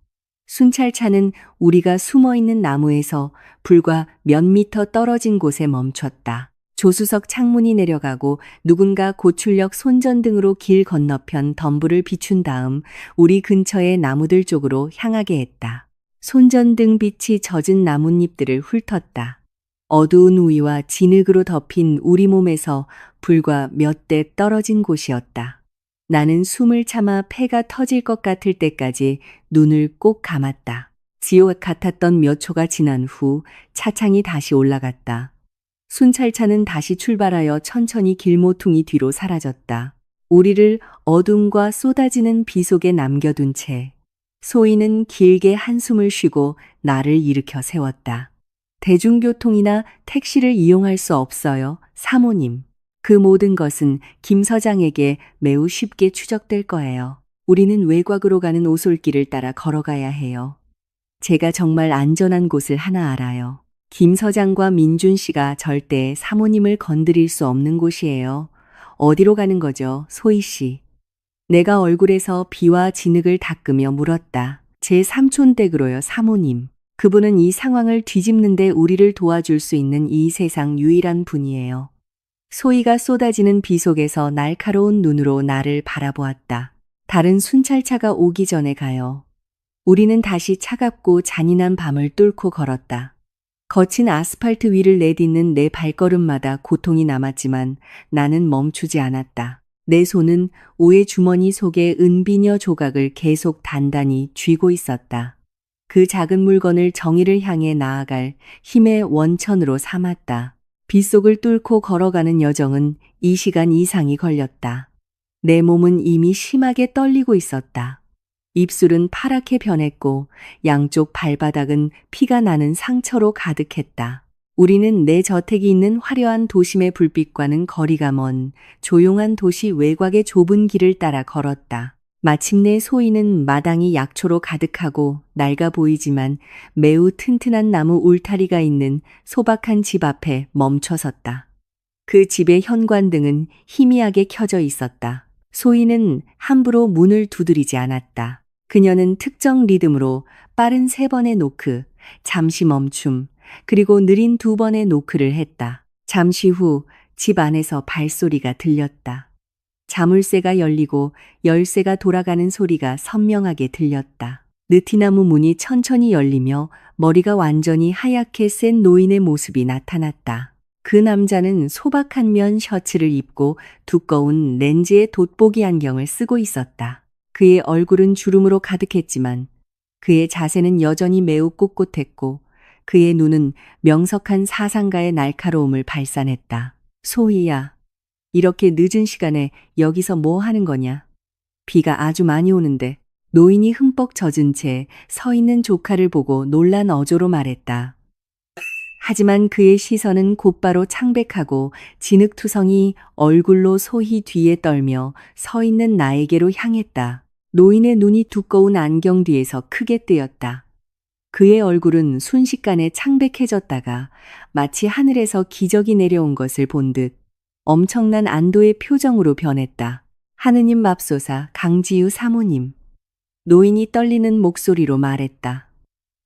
순찰차는 우리가 숨어있는 나무에서 불과 몇 미터 떨어진 곳에 멈췄다. 조수석 창문이 내려가고 누군가 고출력 손전등으로 길 건너편 덤불을 비춘 다음 우리 근처의 나무들 쪽으로 향하게 했다. 손전등 빛이 젖은 나뭇잎들을 훑었다. 어두운 우위와 진흙으로 덮인 우리 몸에서 불과 몇 대 떨어진 곳이었다. 나는 숨을 참아 폐가 터질 것 같을 때까지 눈을 꼭 감았다. 지옥 같았던 몇 초가 지난 후 차창이 다시 올라갔다. 순찰차는 다시 출발하여 천천히 길모퉁이 뒤로 사라졌다. 우리를 어둠과 쏟아지는 비 속에 남겨둔 채 소희는 길게 한숨을 쉬고 나를 일으켜 세웠다. 대중교통이나 택시를 이용할 수 없어요, 사모님. 그 모든 것은 김 서장에게 매우 쉽게 추적될 거예요. 우리는 외곽으로 가는 오솔길을 따라 걸어가야 해요. 제가 정말 안전한 곳을 하나 알아요. 김 서장과 민준 씨가 절대 사모님을 건드릴 수 없는 곳이에요. 어디로 가는 거죠, 소희 씨? 내가 얼굴에서 비와 진흙을 닦으며 물었다. 제 삼촌 댁으로요, 사모님. 그분은 이 상황을 뒤집는데 우리를 도와줄 수 있는 이 세상 유일한 분이에요. 소희가 쏟아지는 비 속에서 날카로운 눈으로 나를 바라보았다. 다른 순찰차가 오기 전에 가요. 우리는 다시 차갑고 잔인한 밤을 뚫고 걸었다. 거친 아스팔트 위를 내딛는 내 발걸음마다 고통이 남았지만 나는 멈추지 않았다. 내 손은 우의 주머니 속의 은비녀 조각을 계속 단단히 쥐고 있었다. 그 작은 물건을 정의를 향해 나아갈 힘의 원천으로 삼았다. 빗속을 뚫고 걸어가는 여정은 2시간 이상이 걸렸다. 내 몸은 이미 심하게 떨리고 있었다. 입술은 파랗게 변했고 양쪽 발바닥은 피가 나는 상처로 가득했다. 우리는 내 저택이 있는 화려한 도심의 불빛과는 거리가 먼 조용한 도시 외곽의 좁은 길을 따라 걸었다. 마침내 소희는 마당이 약초로 가득하고 낡아 보이지만 매우 튼튼한 나무 울타리가 있는 소박한 집 앞에 멈춰섰다. 그 집의 현관등은 희미하게 켜져 있었다. 소희는 함부로 문을 두드리지 않았다. 그녀는 특정 리듬으로 빠른 3번의 노크, 잠시 멈춤, 그리고 느린 2번의 노크를 했다. 잠시 후 집 안에서 발소리가 들렸다. 자물쇠가 열리고 열쇠가 돌아가는 소리가 선명하게 들렸다. 느티나무 문이 천천히 열리며 머리가 완전히 하얗게 센 노인의 모습이 나타났다. 그 남자는 소박한 면 셔츠를 입고 두꺼운 렌즈의 돋보기 안경을 쓰고 있었다. 그의 얼굴은 주름으로 가득했지만 그의 자세는 여전히 매우 꼿꼿했고 그의 눈은 명석한 사상가의 날카로움을 발산했다. 소희야, 이렇게 늦은 시간에 여기서 뭐 하는 거냐? 비가 아주 많이 오는데. 노인이 흠뻑 젖은 채 서 있는 조카를 보고 놀란 어조로 말했다. 하지만 그의 시선은 곧바로 창백하고 진흙투성이 얼굴로 소희 뒤에 떨며 서 있는 나에게로 향했다. 노인의 눈이 두꺼운 안경 뒤에서 크게 뜨였다. 그의 얼굴은 순식간에 창백해졌다가 마치 하늘에서 기적이 내려온 것을 본 듯 엄청난 안도의 표정으로 변했다. 하느님 맙소사 강지유 사모님. 노인이 떨리는 목소리로 말했다.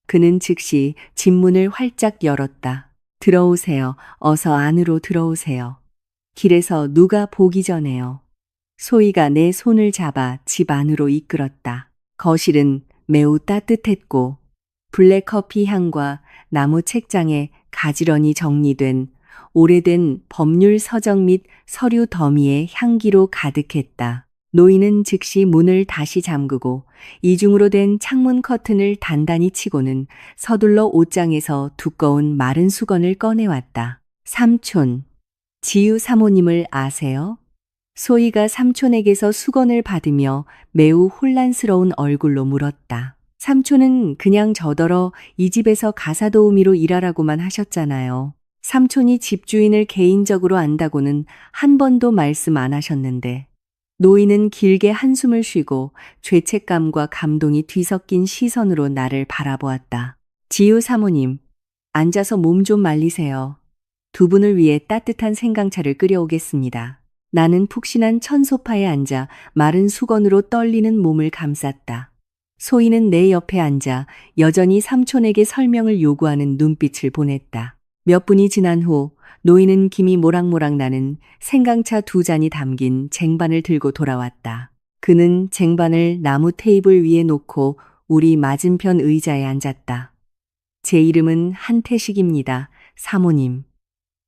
그는 즉시 집문을 활짝 열었다. 들어오세요. 어서 안으로 들어오세요. 길에서 누가 보기 전에요. 소희가 내 손을 잡아 집 안으로 이끌었다. 거실은 매우 따뜻했고 블랙커피 향과 나무 책장에 가지런히 정리된 오래된 법률 서적 및 서류 더미의 향기로 가득했다. 노인은 즉시 문을 다시 잠그고 이중으로 된 창문 커튼을 단단히 치고는 서둘러 옷장에서 두꺼운 마른 수건을 꺼내왔다. 삼촌, 지유 사모님을 아세요? 소희가 삼촌에게서 수건을 받으며 매우 혼란스러운 얼굴로 물었다. 삼촌은 그냥 저더러 이 집에서 가사도우미로 일하라고만 하셨잖아요. 삼촌이 집주인을 개인적으로 안다고는 한 번도 말씀 안 하셨는데. 노인은 길게 한숨을 쉬고 죄책감과 감동이 뒤섞인 시선으로 나를 바라보았다. 지유 사모님, 앉아서 몸 좀 말리세요. 두 분을 위해 따뜻한 생강차를 끓여오겠습니다. 나는 푹신한 천 소파에 앉아 마른 수건으로 떨리는 몸을 감쌌다. 소희는 내 옆에 앉아 여전히 삼촌에게 설명을 요구하는 눈빛을 보냈다. 몇 분이 지난 후 노인은 김이 모락모락 나는 생강차 2잔이 담긴 쟁반을 들고 돌아왔다. 그는 쟁반을 나무 테이블 위에 놓고 우리 맞은편 의자에 앉았다. 제 이름은 한태식입니다, 사모님.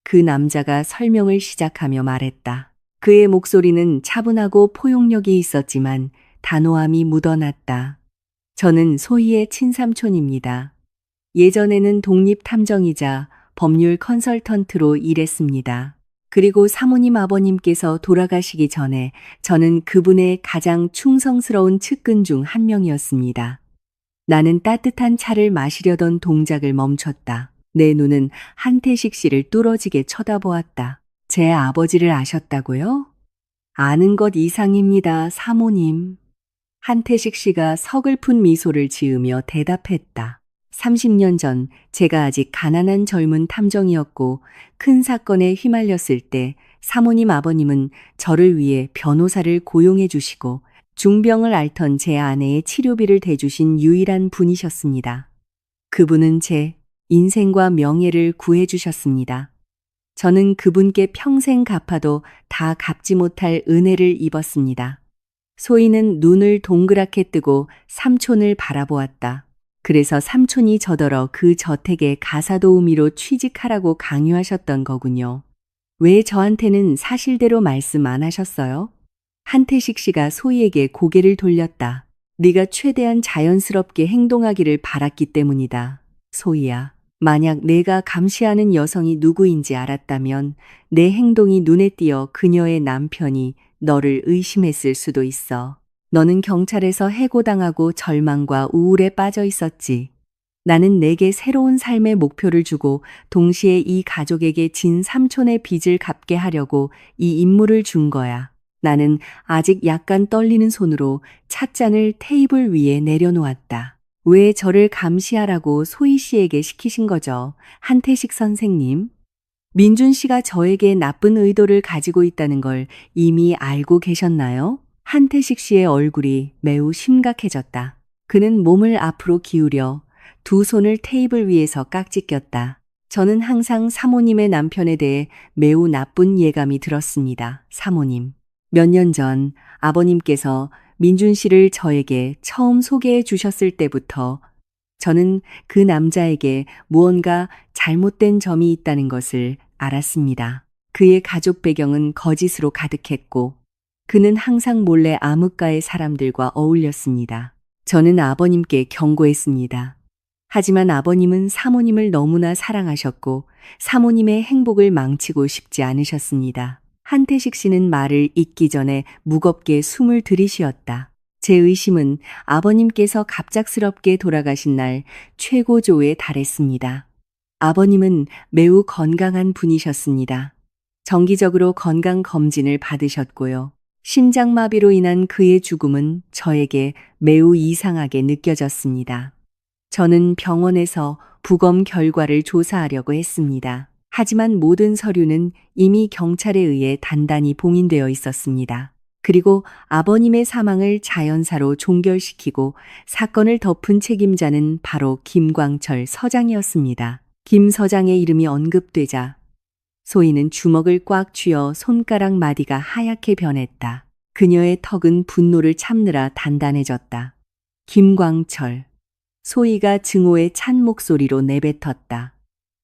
그 남자가 설명을 시작하며 말했다. 그의 목소리는 차분하고 포용력이 있었지만 단호함이 묻어났다. 저는 소희의 친삼촌입니다. 예전에는 독립탐정이자 법률 컨설턴트로 일했습니다. 그리고 사모님 아버님께서 돌아가시기 전에 저는 그분의 가장 충성스러운 측근 중 한 명이었습니다. 나는 따뜻한 차를 마시려던 동작을 멈췄다. 내 눈은 한태식 씨를 뚫어지게 쳐다보았다. 제 아버지를 아셨다고요? 아는 것 이상입니다, 사모님. 한태식 씨가 서글픈 미소를 지으며 대답했다. 30년 전 제가 아직 가난한 젊은 탐정이었고 큰 사건에 휘말렸을 때 사모님 아버님은 저를 위해 변호사를 고용해 주시고 중병을 앓던 제 아내의 치료비를 대주신 유일한 분이셨습니다. 그분은 제 인생과 명예를 구해 주셨습니다. 저는 그분께 평생 갚아도 다 갚지 못할 은혜를 입었습니다. 소희는 눈을 동그랗게 뜨고 삼촌을 바라보았다. 그래서 삼촌이 저더러 그 저택에 가사도우미로 취직하라고 강요하셨던 거군요. 왜 저한테는 사실대로 말씀 안 하셨어요? 한태식 씨가 소희에게 고개를 돌렸다. 네가 최대한 자연스럽게 행동하기를 바랐기 때문이다. 소희야, 만약 내가 감시하는 여성이 누구인지 알았다면 내 행동이 눈에 띄어 그녀의 남편이 너를 의심했을 수도 있어. 너는 경찰에서 해고당하고 절망과 우울에 빠져 있었지. 나는 내게 새로운 삶의 목표를 주고 동시에 이 가족에게 진 삼촌의 빚을 갚게 하려고 이 임무를 준 거야. 나는 아직 약간 떨리는 손으로 찻잔을 테이블 위에 내려놓았다. 왜 저를 감시하라고 소희 씨에게 시키신 거죠? 한태식 선생님. 민준 씨가 저에게 나쁜 의도를 가지고 있다는 걸 이미 알고 계셨나요? 한태식 씨의 얼굴이 매우 심각해졌다. 그는 몸을 앞으로 기울여 두 손을 테이블 위에서 깍지 꼈다. 저는 항상 사모님의 남편에 대해 매우 나쁜 예감이 들었습니다. 사모님. 몇 년 전 아버님께서 민준 씨를 저에게 처음 소개해 주셨을 때부터 저는 그 남자에게 무언가 잘못된 점이 있다는 것을 알았습니다. 그의 가족 배경은 거짓으로 가득했고 그는 항상 몰래 암흑가의 사람들과 어울렸습니다. 저는 아버님께 경고했습니다. 하지만 아버님은 사모님을 너무나 사랑하셨고 사모님의 행복을 망치고 싶지 않으셨습니다. 한태식 씨는 말을 잇기 전에 무겁게 숨을 들이쉬었다. 제 의심은 아버님께서 갑작스럽게 돌아가신 날 최고조에 달했습니다. 아버님은 매우 건강한 분이셨습니다. 정기적으로 건강 검진을 받으셨고요. 심장마비로 인한 그의 죽음은 저에게 매우 이상하게 느껴졌습니다. 저는 병원에서 부검 결과를 조사하려고 했습니다. 하지만 모든 서류는 이미 경찰에 의해 단단히 봉인되어 있었습니다. 그리고 아버님의 사망을 자연사로 종결시키고 사건을 덮은 책임자는 바로 김광철 서장이었습니다. 김 서장의 이름이 언급되자 소희는 주먹을 꽉 쥐어 손가락 마디가 하얗게 변했다. 그녀의 턱은 분노를 참느라 단단해졌다. 김광철. 소희가 증오의 찬 목소리로 내뱉었다.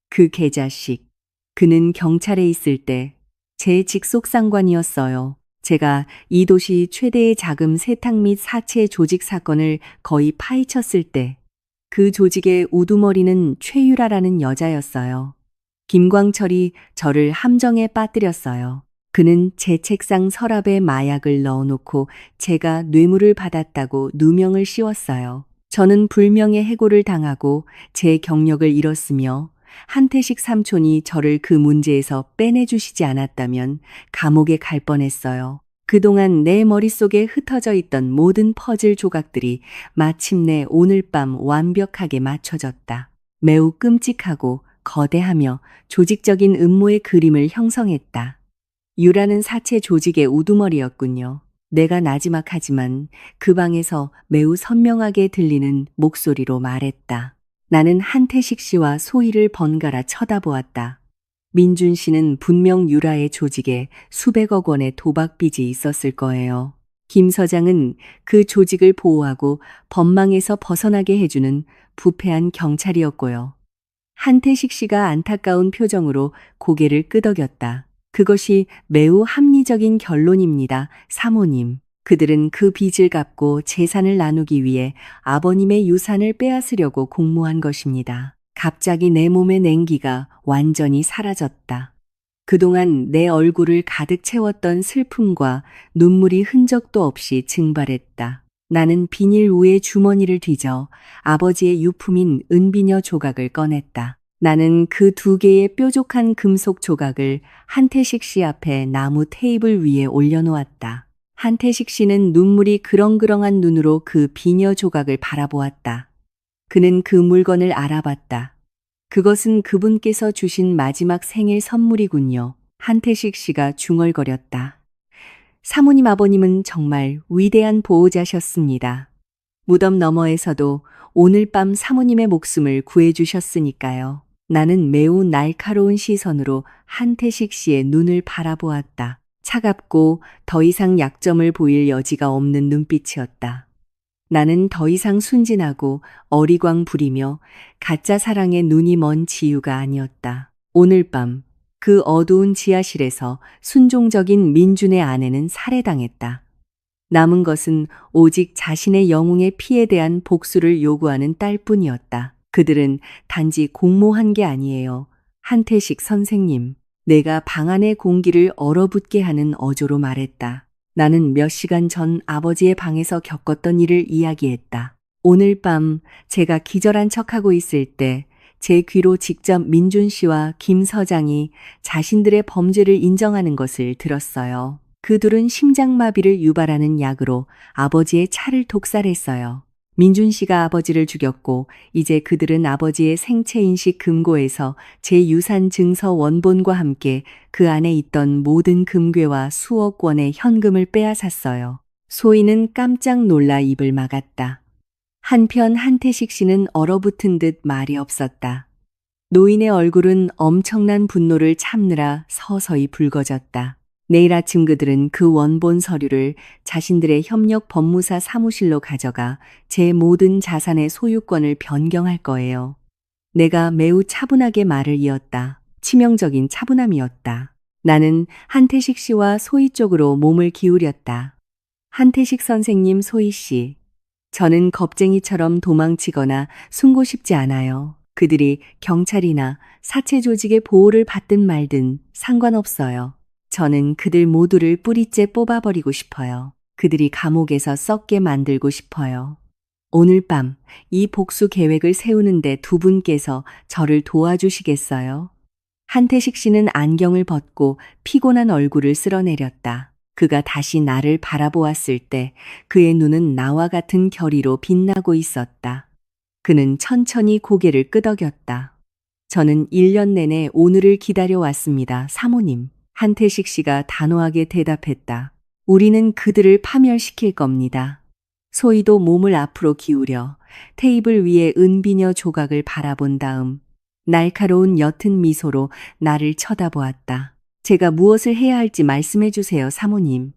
그 개자식. 그는 경찰에 있을 때 제 직속 상관이었어요. 제가 이 도시 최대의 자금 세탁 및 사채 조직 사건을 거의 파헤쳤을 때 그 조직의 우두머리는 최유라라는 여자였어요. 김광철이 저를 함정에 빠뜨렸어요. 그는 제 책상 서랍에 마약을 넣어놓고 제가 뇌물을 받았다고 누명을 씌웠어요. 저는 불명예 해고를 당하고 제 경력을 잃었으며 한태식 삼촌이 저를 그 문제에서 빼내주시지 않았다면 감옥에 갈 뻔했어요. 그동안 내 머릿속에 흩어져 있던 모든 퍼즐 조각들이 마침내 오늘 밤 완벽하게 맞춰졌다. 매우 끔찍하고 거대하며 조직적인 음모의 그림을 형성했다. 유라는 사채 조직의 우두머리였군요. 내가 나지막하지만 그 방에서 매우 선명하게 들리는 목소리로 말했다. 나는 한태식 씨와 소희를 번갈아 쳐다보았다. 민준 씨는 분명 유라의 조직에 수백억 원의 도박빚이 있었을 거예요. 김 서장은 그 조직을 보호하고 법망에서 벗어나게 해주는 부패한 경찰이었고요. 한태식 씨가 안타까운 표정으로 고개를 끄덕였다. 그것이 매우 합리적인 결론입니다, 사모님. 그들은 그 빚을 갚고 재산을 나누기 위해 아버님의 유산을 빼앗으려고 공모한 것입니다. 갑자기 내 몸의 냉기가 완전히 사라졌다. 그동안 내 얼굴을 가득 채웠던 슬픔과 눈물이 흔적도 없이 증발했다. 나는 비닐 위에 주머니를 뒤져 아버지의 유품인 은비녀 조각을 꺼냈다. 나는 그 2개의 뾰족한 금속 조각을 한태식 씨 앞에 나무 테이블 위에 올려놓았다. 한태식 씨는 눈물이 그렁그렁한 눈으로 그 비녀 조각을 바라보았다. 그는 그 물건을 알아봤다. 그것은 그분께서 주신 마지막 생일 선물이군요. 한태식 씨가 중얼거렸다. 사모님 아버님은 정말 위대한 보호자셨습니다. 무덤 너머에서도 오늘 밤 사모님의 목숨을 구해주셨으니까요. 나는 매우 날카로운 시선으로 한태식 씨의 눈을 바라보았다. 차갑고 더 이상 약점을 보일 여지가 없는 눈빛이었다. 나는 더 이상 순진하고 어리광 부리며 가짜 사랑에 눈이 먼 지유가 아니었다. 오늘 밤 그 어두운 지하실에서 순종적인 민준의 아내는 살해당했다. 남은 것은 오직 자신의 영웅의 피에 대한 복수를 요구하는 딸뿐이었다. 그들은 단지 공모한 게 아니에요. 한태식 선생님, 내가 방 안의 공기를 얼어붙게 하는 어조로 말했다. 나는 몇 시간 전 아버지의 방에서 겪었던 일을 이야기했다. 오늘 밤 제가 기절한 척하고 있을 때 제 귀로 직접 민준 씨와 김 서장이 자신들의 범죄를 인정하는 것을 들었어요. 그 둘은 심장마비를 유발하는 약으로 아버지의 차를 독살했어요. 민준 씨가 아버지를 죽였고 이제 그들은 아버지의 생체인식 금고에서 제 유산 증서 원본과 함께 그 안에 있던 모든 금괴와 수억 원의 현금을 빼앗았어요. 소희는 깜짝 놀라 입을 막았다. 한편 한태식 씨는 얼어붙은 듯 말이 없었다. 노인의 얼굴은 엄청난 분노를 참느라 서서히 붉어졌다. 내일 아침 그들은 그 원본 서류를 자신들의 협력 법무사 사무실로 가져가 제 모든 자산의 소유권을 변경할 거예요. 내가 매우 차분하게 말을 이었다. 치명적인 차분함이었다. 나는 한태식 씨와 소희 쪽으로 몸을 기울였다. 한태식 선생님, 소희 씨. 저는 겁쟁이처럼 도망치거나 숨고 싶지 않아요. 그들이 경찰이나 사채 조직의 보호를 받든 말든 상관없어요. 저는 그들 모두를 뿌리째 뽑아버리고 싶어요. 그들이 감옥에서 썩게 만들고 싶어요. 오늘 밤 이 복수 계획을 세우는데 두 분께서 저를 도와주시겠어요? 한태식 씨는 안경을 벗고 피곤한 얼굴을 쓸어내렸다. 그가 다시 나를 바라보았을 때 그의 눈은 나와 같은 결의로 빛나고 있었다. 그는 천천히 고개를 끄덕였다. 저는 1년 내내 오늘을 기다려왔습니다, 사모님. 한태식 씨가 단호하게 대답했다. 우리는 그들을 파멸시킬 겁니다. 소희도 몸을 앞으로 기울여 테이블 위에 은비녀 조각을 바라본 다음 날카로운 옅은 미소로 나를 쳐다보았다. 제가 무엇을 해야 할지 말씀해 주세요, 사모님.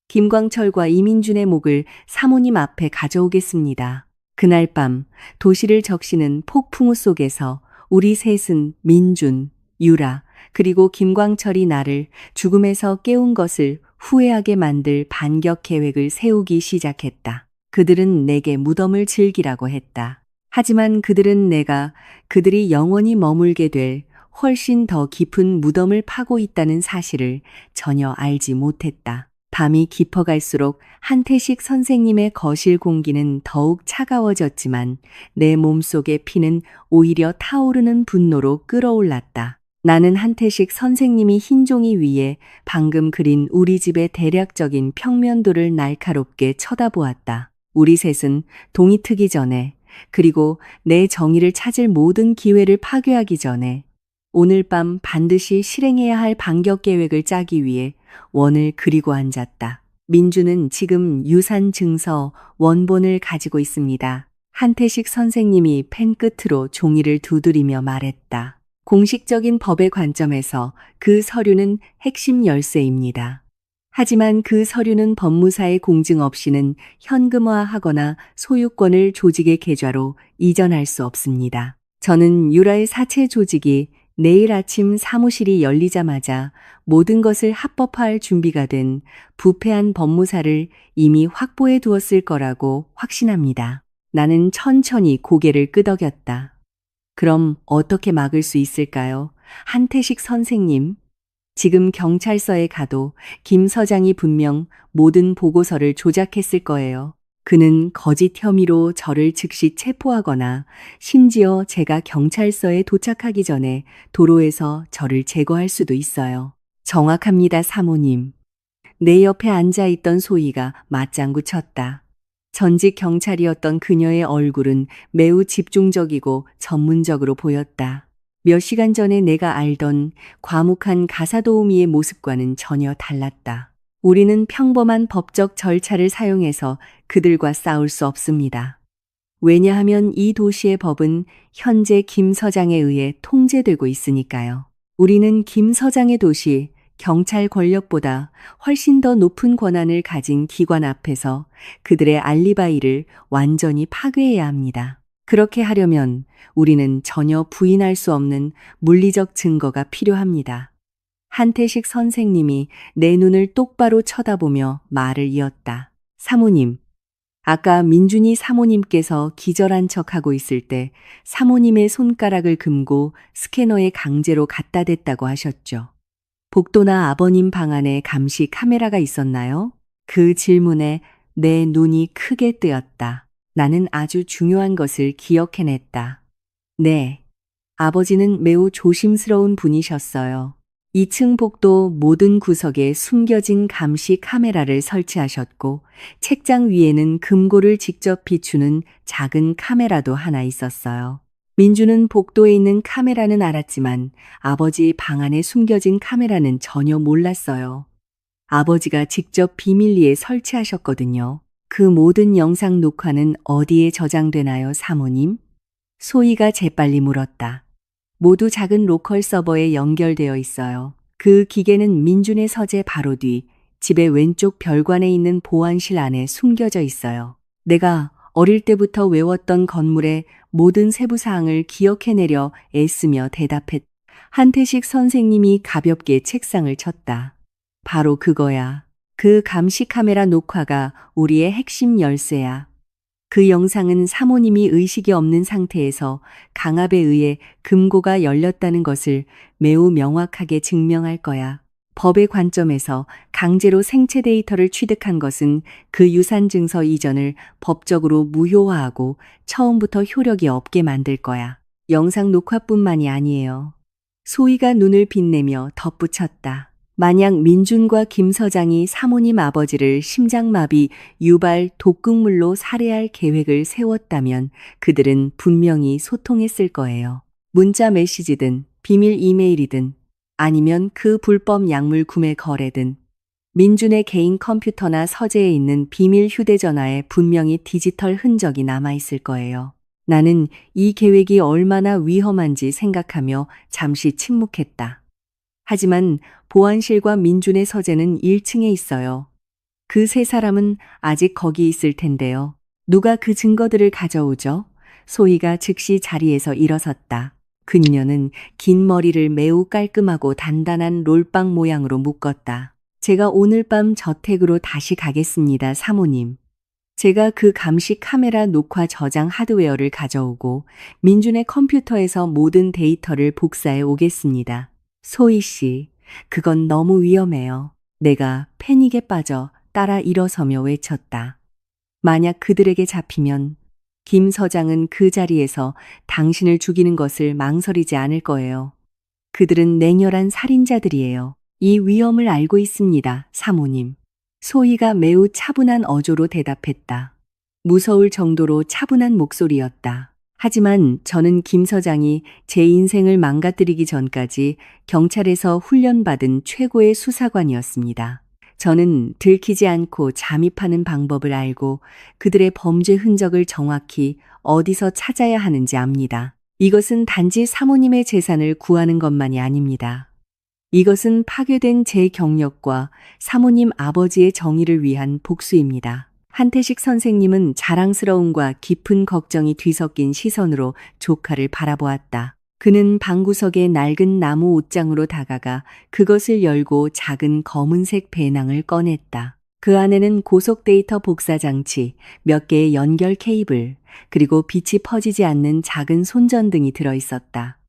김광철과 이민준의 목을 사모님 앞에 가져오겠습니다. 그날 밤 도시를 적시는 폭풍우 속에서 우리 셋은 민준, 유라, 그리고 김광철이 나를 죽음에서 깨운 것을 후회하게 만들 반격 계획을 세우기 시작했다. 그들은 내게 무덤을 즐기라고 했다. 하지만 그들은 내가 그들이 영원히 머물게 될 훨씬 더 깊은 무덤을 파고 있다는 사실을 전혀 알지 못했다. 밤이 깊어갈수록 한태식 선생님의 거실 공기는 더욱 차가워졌지만 내 몸속의 피는 오히려 타오르는 분노로 끓어올랐다. 나는 한태식 선생님이 흰 종이 위에 방금 그린 우리 집의 대략적인 평면도를 날카롭게 쳐다보았다. 우리 셋은 동이 트기 전에, 그리고 내 정의를 찾을 모든 기회를 파괴하기 전에 오늘 밤 반드시 실행해야 할 반격 계획을 짜기 위해 원을 그리고 앉았다. 민주는 지금 유산 증서 원본을 가지고 있습니다. 한태식 선생님이 펜 끝으로 종이를 두드리며 말했다. 공식적인 법의 관점에서 그 서류는 핵심 열쇠입니다. 하지만 그 서류는 법무사의 공증 없이는 현금화하거나 소유권을 조직의 계좌로 이전할 수 없습니다. 저는 유라의 사채 조직이 내일 아침 사무실이 열리자마자 모든 것을 합법화할 준비가 된 부패한 법무사를 이미 확보해 두었을 거라고 확신합니다. 나는 천천히 고개를 끄덕였다. 그럼 어떻게 막을 수 있을까요? 한태식 선생님. 지금 경찰서에 가도 김 서장이 분명 모든 보고서를 조작했을 거예요. 그는 거짓 혐의로 저를 즉시 체포하거나 심지어 제가 경찰서에 도착하기 전에 도로에서 저를 제거할 수도 있어요. 정확합니다, 사모님. 내 옆에 앉아있던 소희가 맞장구 쳤다. 전직 경찰이었던 그녀의 얼굴은 매우 집중적이고 전문적으로 보였다. 몇 시간 전에 내가 알던 과묵한 가사도우미의 모습과는 전혀 달랐다. 우리는 평범한 법적 절차를 사용해서 그들과 싸울 수 없습니다. 왜냐하면 이 도시의 법은 현재 김 서장에 의해 통제되고 있으니까요. 우리는 김 서장의 도시, 경찰 권력보다 훨씬 더 높은 권한을 가진 기관 앞에서 그들의 알리바이를 완전히 파괴해야 합니다. 그렇게 하려면 우리는 전혀 부인할 수 없는 물리적 증거가 필요합니다. 한태식 선생님이 내 눈을 똑바로 쳐다보며 말을 이었다. 사모님, 아까 민준이 사모님께서 기절한 척하고 있을 때 사모님의 손가락을 금고 스캐너에 강제로 갖다 댔다고 하셨죠. 복도나 아버님 방 안에 감시 카메라가 있었나요? 그 질문에 내 눈이 크게 뜨였다. 나는 아주 중요한 것을 기억해냈다. 네, 아버지는 매우 조심스러운 분이셨어요. 2층 복도 모든 구석에 숨겨진 감시 카메라를 설치하셨고 책장 위에는 금고를 직접 비추는 작은 카메라도 하나 있었어요. 민주는 복도에 있는 카메라는 알았지만 아버지 방 안에 숨겨진 카메라는 전혀 몰랐어요. 아버지가 직접 비밀리에 설치하셨거든요. 그 모든 영상 녹화는 어디에 저장되나요, 사모님? 소희가 재빨리 물었다. 모두 작은 로컬 서버에 연결되어 있어요. 그 기계는 민준의 서재 바로 뒤 집의 왼쪽 별관에 있는 보안실 안에 숨겨져 있어요. 내가 어릴 때부터 외웠던 건물의 모든 세부사항을 기억해내려 애쓰며 대답했. 한태식 선생님이 가볍게 책상을 쳤다. 바로 그거야. 그 감시 카메라 녹화가 우리의 핵심 열쇠야. 그 영상은 사모님이 의식이 없는 상태에서 강압에 의해 금고가 열렸다는 것을 매우 명확하게 증명할 거야. 법의 관점에서 강제로 생체 데이터를 취득한 것은 그 유산 증서 이전을 법적으로 무효화하고 처음부터 효력이 없게 만들 거야. 영상 녹화뿐만이 아니에요. 소희가 눈을 빛내며 덧붙였다. 만약 민준과 김 서장이 사모님 아버지를 심장마비 유발 독극물로 살해할 계획을 세웠다면 그들은 분명히 소통했을 거예요. 문자 메시지든 비밀 이메일이든 아니면 그 불법 약물 구매 거래든 민준의 개인 컴퓨터나 서재에 있는 비밀 휴대전화에 분명히 디지털 흔적이 남아있을 거예요. 나는 이 계획이 얼마나 위험한지 생각하며 잠시 침묵했다. 하지만 보안실과 민준의 서재는 1층에 있어요. 그 세 사람은 아직 거기 있을 텐데요. 누가 그 증거들을 가져오죠? 소희가 즉시 자리에서 일어섰다. 그녀는 긴 머리를 매우 깔끔하고 단단한 롤빵 모양으로 묶었다. 제가 오늘 밤 저택으로 다시 가겠습니다, 사모님. 제가 그 감시 카메라 녹화 저장 하드웨어를 가져오고 민준의 컴퓨터에서 모든 데이터를 복사해 오겠습니다. 소희 씨, 그건 너무 위험해요. 내가 패닉에 빠져 따라 일어서며 외쳤다. 만약 그들에게 잡히면 김 서장은 그 자리에서 당신을 죽이는 것을 망설이지 않을 거예요. 그들은 냉혈한 살인자들이에요. 이 위험을 알고 있습니다, 사모님. 소희가 매우 차분한 어조로 대답했다. 무서울 정도로 차분한 목소리였다. 하지만 저는 김 서장이 제 인생을 망가뜨리기 전까지 경찰에서 훈련받은 최고의 수사관이었습니다. 저는 들키지 않고 잠입하는 방법을 알고 그들의 범죄 흔적을 정확히 어디서 찾아야 하는지 압니다. 이것은 단지 사모님의 재산을 구하는 것만이 아닙니다. 이것은 파괴된 제 경력과 사모님 아버지의 정의를 위한 복수입니다. 한태식 선생님은 자랑스러움과 깊은 걱정이 뒤섞인 시선으로 조카를 바라보았다. 그는 방구석의 낡은 나무 옷장으로 다가가 그것을 열고 작은 검은색 배낭을 꺼냈다. 그 안에는 고속 데이터 복사 장치, 몇 개의 연결 케이블, 그리고 빛이 퍼지지 않는 작은 손전등이 들어있었다.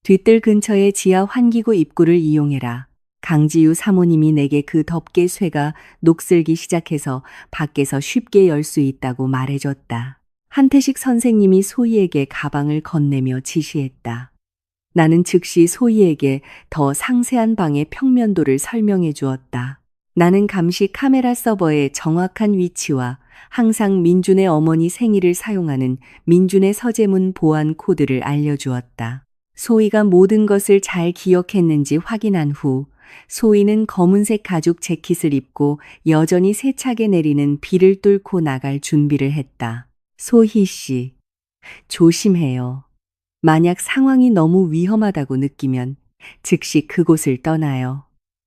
뒤뜰 근처의 지하 환기구 입구를 이용해라. 강지유 사모님이 내게 그 덮개 쇠가 녹슬기 시작해서 밖에서 쉽게 열 수 있다고 말해줬다. 한태식 선생님이 소희에게 가방을 건네며 지시했다. 나는 즉시 소희에게 더 상세한 방의 평면도를 설명해 주었다. 나는 감시 카메라 서버의 정확한 위치와 항상 민준의 어머니 생일을 사용하는 민준의 서재문 보안 코드를 알려주었다. 소희가 모든 것을 잘 기억했는지 확인한 후 소희는 검은색 가죽 재킷을 입고 여전히 세차게 내리는 비를 뚫고 나갈 준비를 했다. 소희 씨, 조심해요. 만약 상황이 너무 위험하다고 느끼면 즉시 그곳을 떠나요.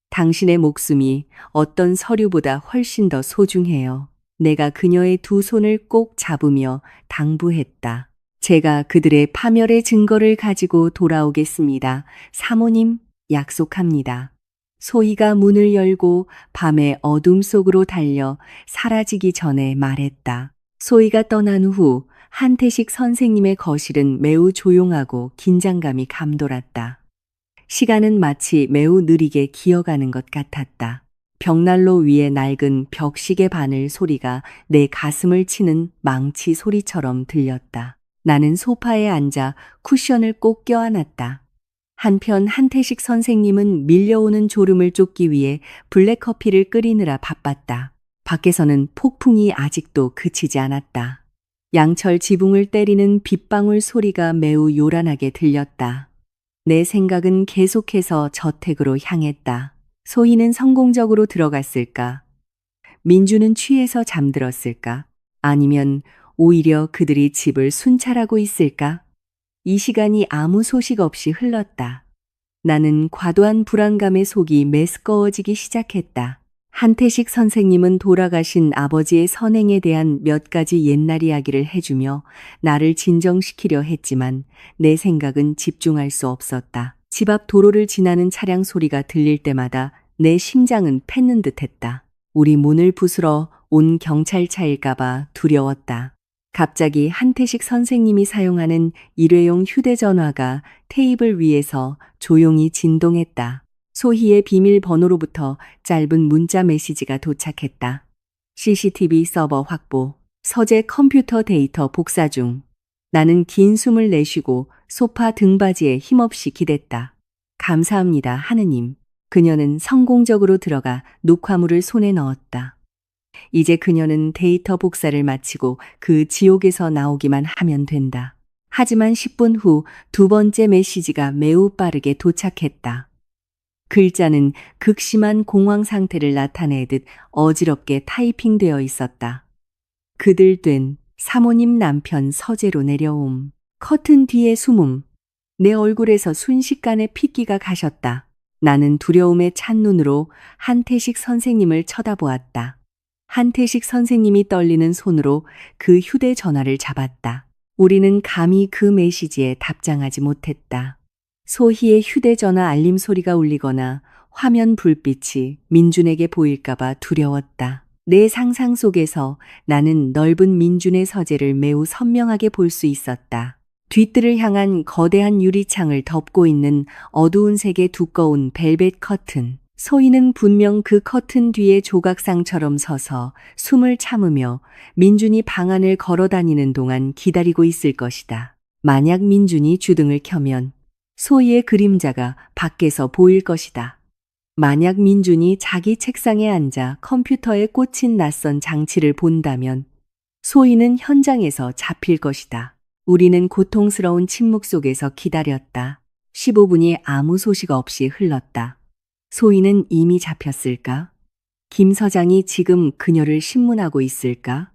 당신의 목숨이 어떤 서류보다 훨씬 더 소중해요. 내가 그녀의 두 손을 꼭 잡으며 당부했다. 제가 그들의 파멸의 증거를 가지고 돌아오겠습니다. 사모님, 약속합니다. 소희가 문을 열고 밤의 어둠 속으로 달려 사라지기 전에 말했다. 소희가 떠난 후 한태식 선생님의 거실은 매우 조용하고 긴장감이 감돌았다. 시간은 마치 매우 느리게 기어가는 것 같았다. 벽난로 위에 낡은 벽시계 바늘 소리가 내 가슴을 치는 망치 소리처럼 들렸다. 나는 소파에 앉아 쿠션을 꼭 껴안았다. 한편 한태식 선생님은 밀려오는 졸음을 쫓기 위해 블랙커피를 끓이느라 바빴다. 밖에서는 폭풍이 아직도 그치지 않았다. 양철 지붕을 때리는 빗방울 소리가 매우 요란하게 들렸다. 내 생각은 계속해서 저택으로 향했다. 소희는 성공적으로 들어갔을까? 민주는 취해서 잠들었을까? 아니면 오히려 그들이 집을 순찰하고 있을까? 이 시간이 아무 소식 없이 흘렀다. 나는 과도한 불안감에 속이 메스꺼워지기 시작했다. 한태식 선생님은 돌아가신 아버지의 선행에 대한 몇 가지 옛날 이야기를 해주며 나를 진정시키려 했지만 내 생각은 집중할 수 없었다. 집 앞 도로를 지나는 차량 소리가 들릴 때마다 내 심장은 팼는 듯했다. 우리 문을 부수러 온 경찰차일까봐 두려웠다. 갑자기 한태식 선생님이 사용하는 일회용 휴대전화가 테이블 위에서 조용히 진동했다. 소희의 비밀번호로부터 짧은 문자 메시지가 도착했다. CCTV 서버 확보, 서재 컴퓨터 데이터 복사 중. 나는 긴 숨을 내쉬고 소파 등받이에 힘없이 기댔다. 감사합니다, 하느님. 그녀는 성공적으로 들어가 녹화물을 손에 넣었다. 이제 그녀는 데이터 복사를 마치고 그 지옥에서 나오기만 하면 된다. 하지만 10분 후 두 번째 메시지가 매우 빠르게 도착했다. 글자는 극심한 공황 상태를 나타내듯 어지럽게 타이핑되어 있었다. 그들 된 사모님 남편 서재로 내려옴. 커튼 뒤에 숨음. 내 얼굴에서 순식간에 핏기가 가셨다. 나는 두려움에 찬 눈으로 한태식 선생님을 쳐다보았다. 한태식 선생님이 떨리는 손으로 그 휴대전화를 잡았다. 우리는 감히 그 메시지에 답장하지 못했다. 소희의 휴대전화 알림 소리가 울리거나 화면 불빛이 민준에게 보일까봐 두려웠다. 내 상상 속에서 나는 넓은 민준의 서재를 매우 선명하게 볼 수 있었다. 뒷뜰을 향한 거대한 유리창을 덮고 있는 어두운 색의 두꺼운 벨벳 커튼. 소희는 분명 그 커튼 뒤에 조각상처럼 서서 숨을 참으며 민준이 방 안을 걸어 다니는 동안 기다리고 있을 것이다. 만약 민준이 주등을 켜면 소희의 그림자가 밖에서 보일 것이다. 만약 민준이 자기 책상에 앉아 컴퓨터에 꽂힌 낯선 장치를 본다면 소희는 현장에서 잡힐 것이다. 우리는 고통스러운 침묵 속에서 기다렸다. 15분이 아무 소식 없이 흘렀다. 소희는 이미 잡혔을까? 김 서장이 지금 그녀를 신문하고 있을까?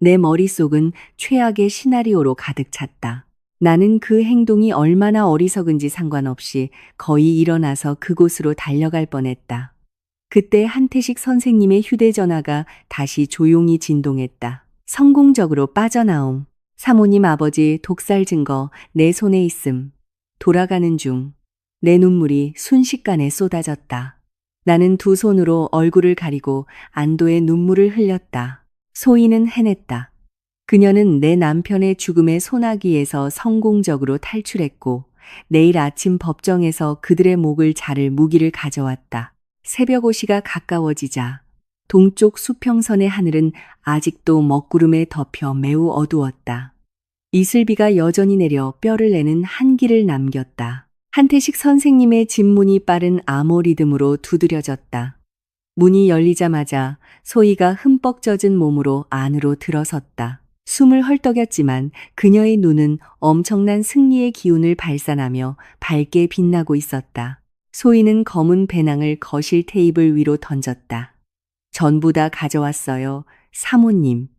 내 머릿속은 최악의 시나리오로 가득 찼다. 나는 그 행동이 얼마나 어리석은지 상관없이 거의 일어나서 그곳으로 달려갈 뻔했다. 그때 한태식 선생님의 휴대전화가 다시 조용히 진동했다. 성공적으로 빠져나옴. 사모님 아버지 독살 증거 내 손에 있음. 돌아가는 중. 내 눈물이 순식간에 쏟아졌다. 나는 두 손으로 얼굴을 가리고 안도의 눈물을 흘렸다. 소희는 해냈다. 그녀는 내 남편의 죽음의 소나기에서 성공적으로 탈출했고 내일 아침 법정에서 그들의 목을 자를 무기를 가져왔다. 새벽 5시가 가까워지자 동쪽 수평선의 하늘은 아직도 먹구름에 덮여 매우 어두웠다. 이슬비가 여전히 내려 뼈를 내는 한기를 남겼다. 한태식 선생님의 집문이 빠른 암호 리듬으로 두드려졌다. 문이 열리자마자 소희가 흠뻑 젖은 몸으로 안으로 들어섰다. 숨을 헐떡였지만 그녀의 눈은 엄청난 승리의 기운을 발산하며 밝게 빛나고 있었다. 소희는 검은 배낭을 거실 테이블 위로 던졌다. 전부 다 가져왔어요, 사모님.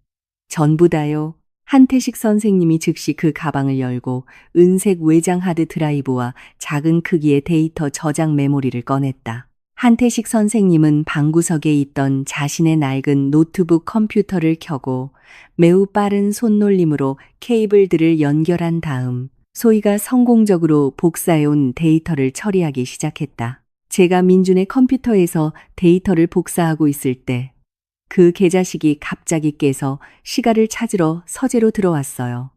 전부 다요. 한태식 선생님이 즉시 그 가방을 열고 은색 외장 하드 드라이브와 작은 크기의 데이터 저장 메모리를 꺼냈다. 한태식 선생님은 방구석에 있던 자신의 낡은 노트북 컴퓨터를 켜고 매우 빠른 손놀림으로 케이블들을 연결한 다음 소희가 성공적으로 복사해온 데이터를 처리하기 시작했다. 제가 민준의 컴퓨터에서 데이터를 복사하고 있을 때 그 계좌식이 갑자기 깨서 시가를 찾으러 서재로 들어왔어요.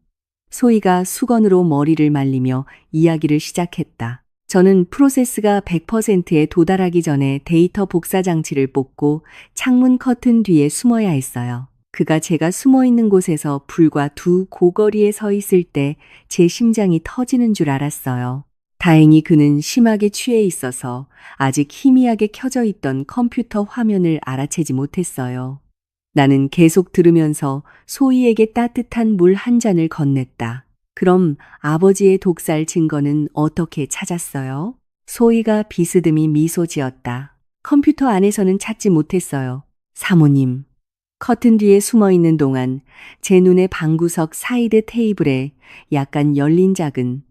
소희가 수건으로 머리를 말리며 이야기를 시작했다. 저는 프로세스가 100%에 도달하기 전에 데이터 복사 장치를 뽑고 창문 커튼 뒤에 숨어야 했어요. 그가 제가 숨어 있는 곳에서 불과 두 고거리에 서 있을 때 제 심장이 터지는 줄 알았어요. 다행히 그는 심하게 취해 있어서 아직 희미하게 켜져 있던 컴퓨터 화면을 알아채지 못했어요. 나는 계속 들으면서 소희에게 따뜻한 물 한 잔을 건넸다. 그럼 아버지의 독살 증거는 어떻게 찾았어요? 소희가 비스듬히 미소 지었다. 컴퓨터 안에서는 찾지 못했어요. 사모님. 커튼 뒤에 숨어 있는 동안 제 눈에 방구석 사이드 테이블에 약간 열린 작은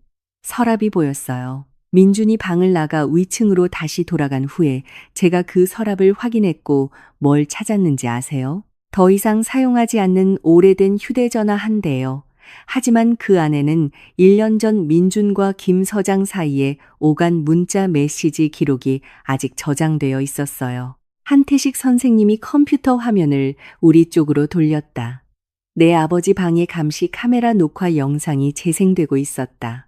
서랍이 보였어요. 민준이 방을 나가 위층으로 다시 돌아간 후에 제가 그 서랍을 확인했고 뭘 찾았는지 아세요? 더 이상 사용하지 않는 오래된 휴대전화 한 대요. 하지만 그 안에는 1년 전 민준과 김 서장 사이에 오간 문자 메시지 기록이 아직 저장되어 있었어요. 한태식 선생님이 컴퓨터 화면을 우리 쪽으로 돌렸다. 내 아버지 방의 감시 카메라 녹화 영상이 재생되고 있었다.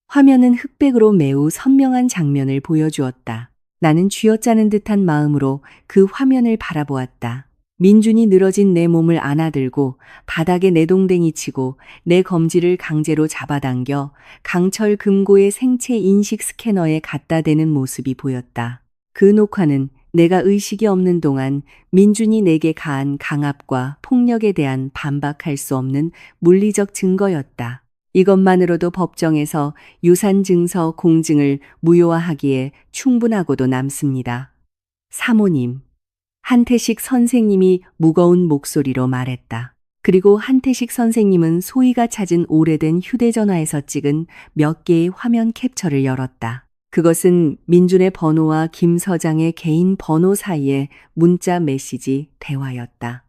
화면은 흑백으로 매우 선명한 장면을 보여주었다. 나는 쥐어짜는 듯한 마음으로 그 화면을 바라보았다. 민준이 늘어진 내 몸을 안아들고 바닥에 내동댕이 치고 내 검지를 강제로 잡아당겨 강철 금고의 생체 인식 스캐너에 갖다 대는 모습이 보였다. 그 녹화는 내가 의식이 없는 동안 민준이 내게 가한 강압과 폭력에 대한 반박할 수 없는 물리적 증거였다. 이것만으로도 법정에서 유산증서 공증을 무효화하기에 충분하고도 남습니다. 사모님. 한태식 선생님이 무거운 목소리로 말했다. 그리고 한태식 선생님은 소희가 찾은 오래된 휴대전화에서 찍은 몇 개의 화면 캡처를 열었다. 그것은 민준의 번호와 김 서장의 개인 번호 사이의 문자 메시지 대화였다.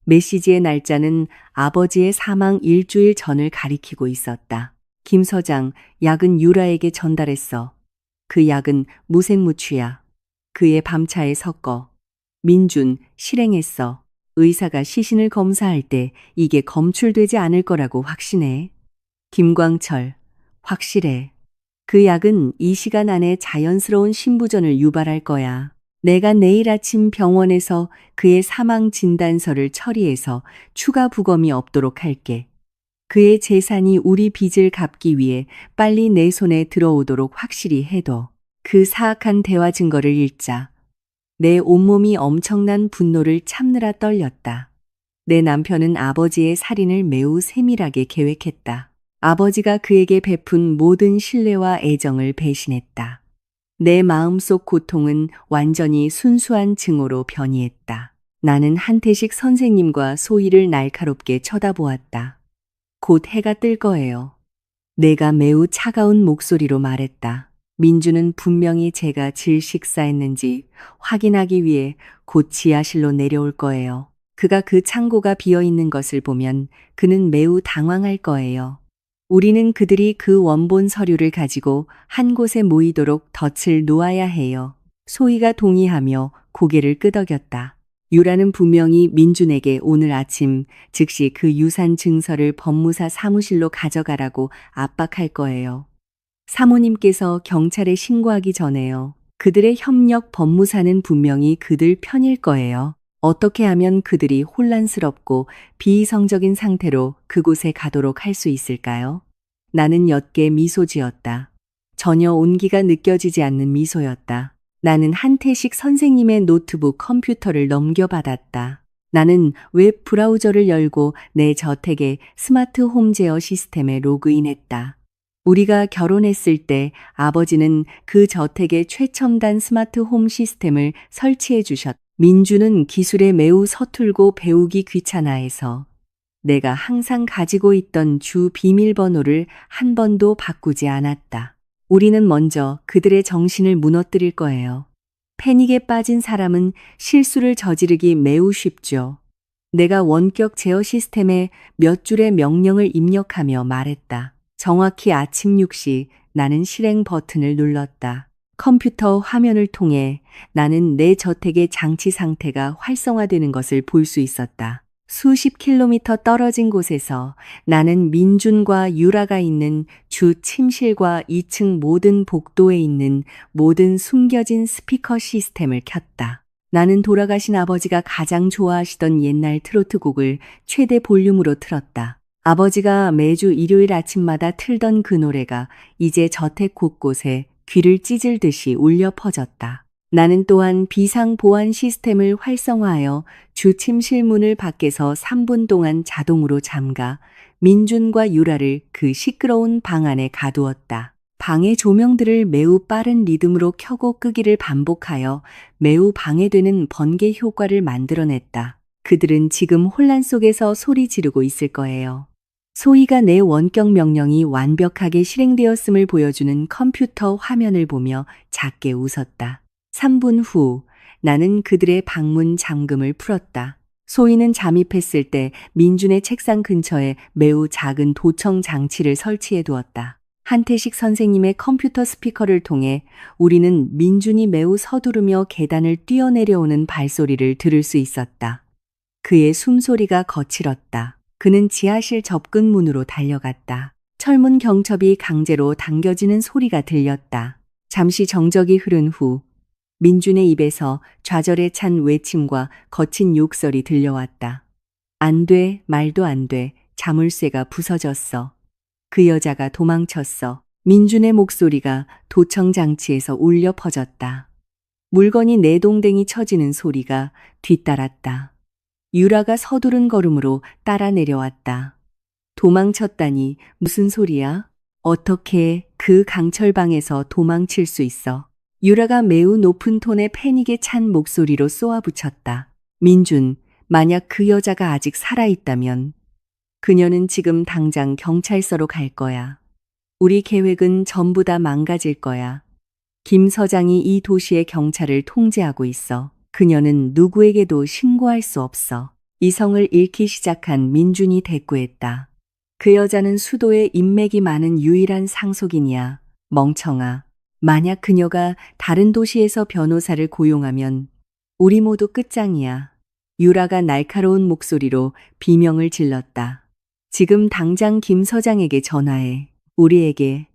메시지의 날짜는 아버지의 사망 일주일 전을 가리키고 있었다. 김 서장, 약은 유라에게 전달했어. 그 약은 무색무취야. 그의 밤차에 섞어. 민준, 실행했어. 의사가 시신을 검사할 때 이게 검출되지 않을 거라고 확신해. 김광철, 확실해. 그 약은 이 시간 안에 자연스러운 신부전을 유발할 거야. 내가 내일 아침 병원에서 그의 사망 진단서를 처리해서 추가 부검이 없도록 할게. 그의 재산이 우리 빚을 갚기 위해 빨리 내 손에 들어오도록 확실히 해둬. 그 사악한 대화 증거를 읽자. 내 온몸이 엄청난 분노를 참느라 떨렸다. 내 남편은 아버지의 살인을 매우 세밀하게 계획했다. 아버지가 그에게 베푼 모든 신뢰와 애정을 배신했다. 내 마음속 고통은 완전히 순수한 증오로 변이했다. 나는 한태식 선생님과 소희를 날카롭게 쳐다보았다. 곧 해가 뜰 거예요. 내가 매우 차가운 목소리로 말했다. 민주는 분명히 제가 질식사했는지 확인하기 위해 곧 지하실로 내려올 거예요. 그가 그 창고가 비어 있는 것을 보면 그는 매우 당황할 거예요. 우리는 그들이 그 원본 서류를 가지고 한 곳에 모이도록 덫을 놓아야 해요. 소희가 동의하며 고개를 끄덕였다. 유라는 분명히 민준에게 오늘 아침 즉시 그 유산 증서를 법무사 사무실로 가져가라고 압박할 거예요. 사모님께서 경찰에 신고하기 전에요. 그들의 협력 법무사는 분명히 그들 편일 거예요. 어떻게 하면 그들이 혼란스럽고 비이성적인 상태로 그곳에 가도록 할 수 있을까요? 나는 옅게 미소 지었다. 전혀 온기가 느껴지지 않는 미소였다. 나는 한태식 선생님의 노트북 컴퓨터를 넘겨받았다. 나는 웹 브라우저를 열고 내 저택의 스마트 홈 제어 시스템에 로그인했다. 우리가 결혼했을 때 아버지는 그 저택의 최첨단 스마트 홈 시스템을 설치해 주셨다. 민주는 기술에 매우 서툴고 배우기 귀찮아해서 내가 항상 가지고 있던 주 비밀번호를 한 번도 바꾸지 않았다. 우리는 먼저 그들의 정신을 무너뜨릴 거예요. 패닉에 빠진 사람은 실수를 저지르기 매우 쉽죠. 내가 원격 제어 시스템에 몇 줄의 명령을 입력하며 말했다. 정확히 아침 6시 나는 실행 버튼을 눌렀다. 컴퓨터 화면을 통해 나는 내 저택의 장치 상태가 활성화되는 것을 볼 수 있었다. 수십 킬로미터 떨어진 곳에서 나는 민준과 유라가 있는 주 침실과 2층 모든 복도에 있는 모든 숨겨진 스피커 시스템을 켰다. 나는 돌아가신 아버지가 가장 좋아하시던 옛날 트로트 곡을 최대 볼륨으로 틀었다. 아버지가 매주 일요일 아침마다 틀던 그 노래가 이제 저택 곳곳에 귀를 찢을듯이 울려 퍼졌다. 나는 또한 비상 보안 시스템을 활성화하여 주 침실 문을 밖에서 3분 동안 자동으로 잠가 민준과 유라를 그 시끄러운 방 안에 가두었다. 방의 조명들을 매우 빠른 리듬으로 켜고 끄기를 반복하여 매우 방해되는 번개 효과를 만들어냈다. 그들은 지금 혼란 속에서 소리 지르고 있을 거예요. 소희가 내 원격 명령이 완벽하게 실행되었음을 보여주는 컴퓨터 화면을 보며 작게 웃었다. 3분 후 나는 그들의 방문 잠금을 풀었다. 소희는 잠입했을 때 민준의 책상 근처에 매우 작은 도청 장치를 설치해 두었다. 한태식 선생님의 컴퓨터 스피커를 통해 우리는 민준이 매우 서두르며 계단을 뛰어내려오는 발소리를 들을 수 있었다. 그의 숨소리가 거칠었다. 그는 지하실 접근 문으로 달려갔다. 철문 경첩이 강제로 당겨지는 소리가 들렸다. 잠시 정적이 흐른 후 민준의 입에서 좌절에 찬 외침과 거친 욕설이 들려왔다. 안 돼, 말도 안 돼. 자물쇠가 부서졌어. 그 여자가 도망쳤어. 민준의 목소리가 도청 장치에서 울려 퍼졌다. 물건이 내동댕이 쳐지는 소리가 뒤따랐다. 유라가 서두른 걸음으로 따라 내려왔다. 도망쳤다니 무슨 소리야? 어떻게 그 강철방에서 도망칠 수 있어? 유라가 매우 높은 톤의 패닉에 찬 목소리로 쏘아붙였다. 민준, 만약 그 여자가 아직 살아있다면 그녀는 지금 당장 경찰서로 갈 거야. 우리 계획은 전부 다 망가질 거야. 김 서장이 이 도시의 경찰을 통제하고 있어. 그녀는 누구에게도 신고할 수 없어. 이성을 잃기 시작한 민준이 대꾸했다. 그 여자는 수도에 인맥이 많은 유일한 상속인이야. 멍청아. 만약 그녀가 다른 도시에서 변호사를 고용하면 우리 모두 끝장이야. 유라가 날카로운 목소리로 비명을 질렀다. 지금 당장 김 서장에게 전화해. 우리에게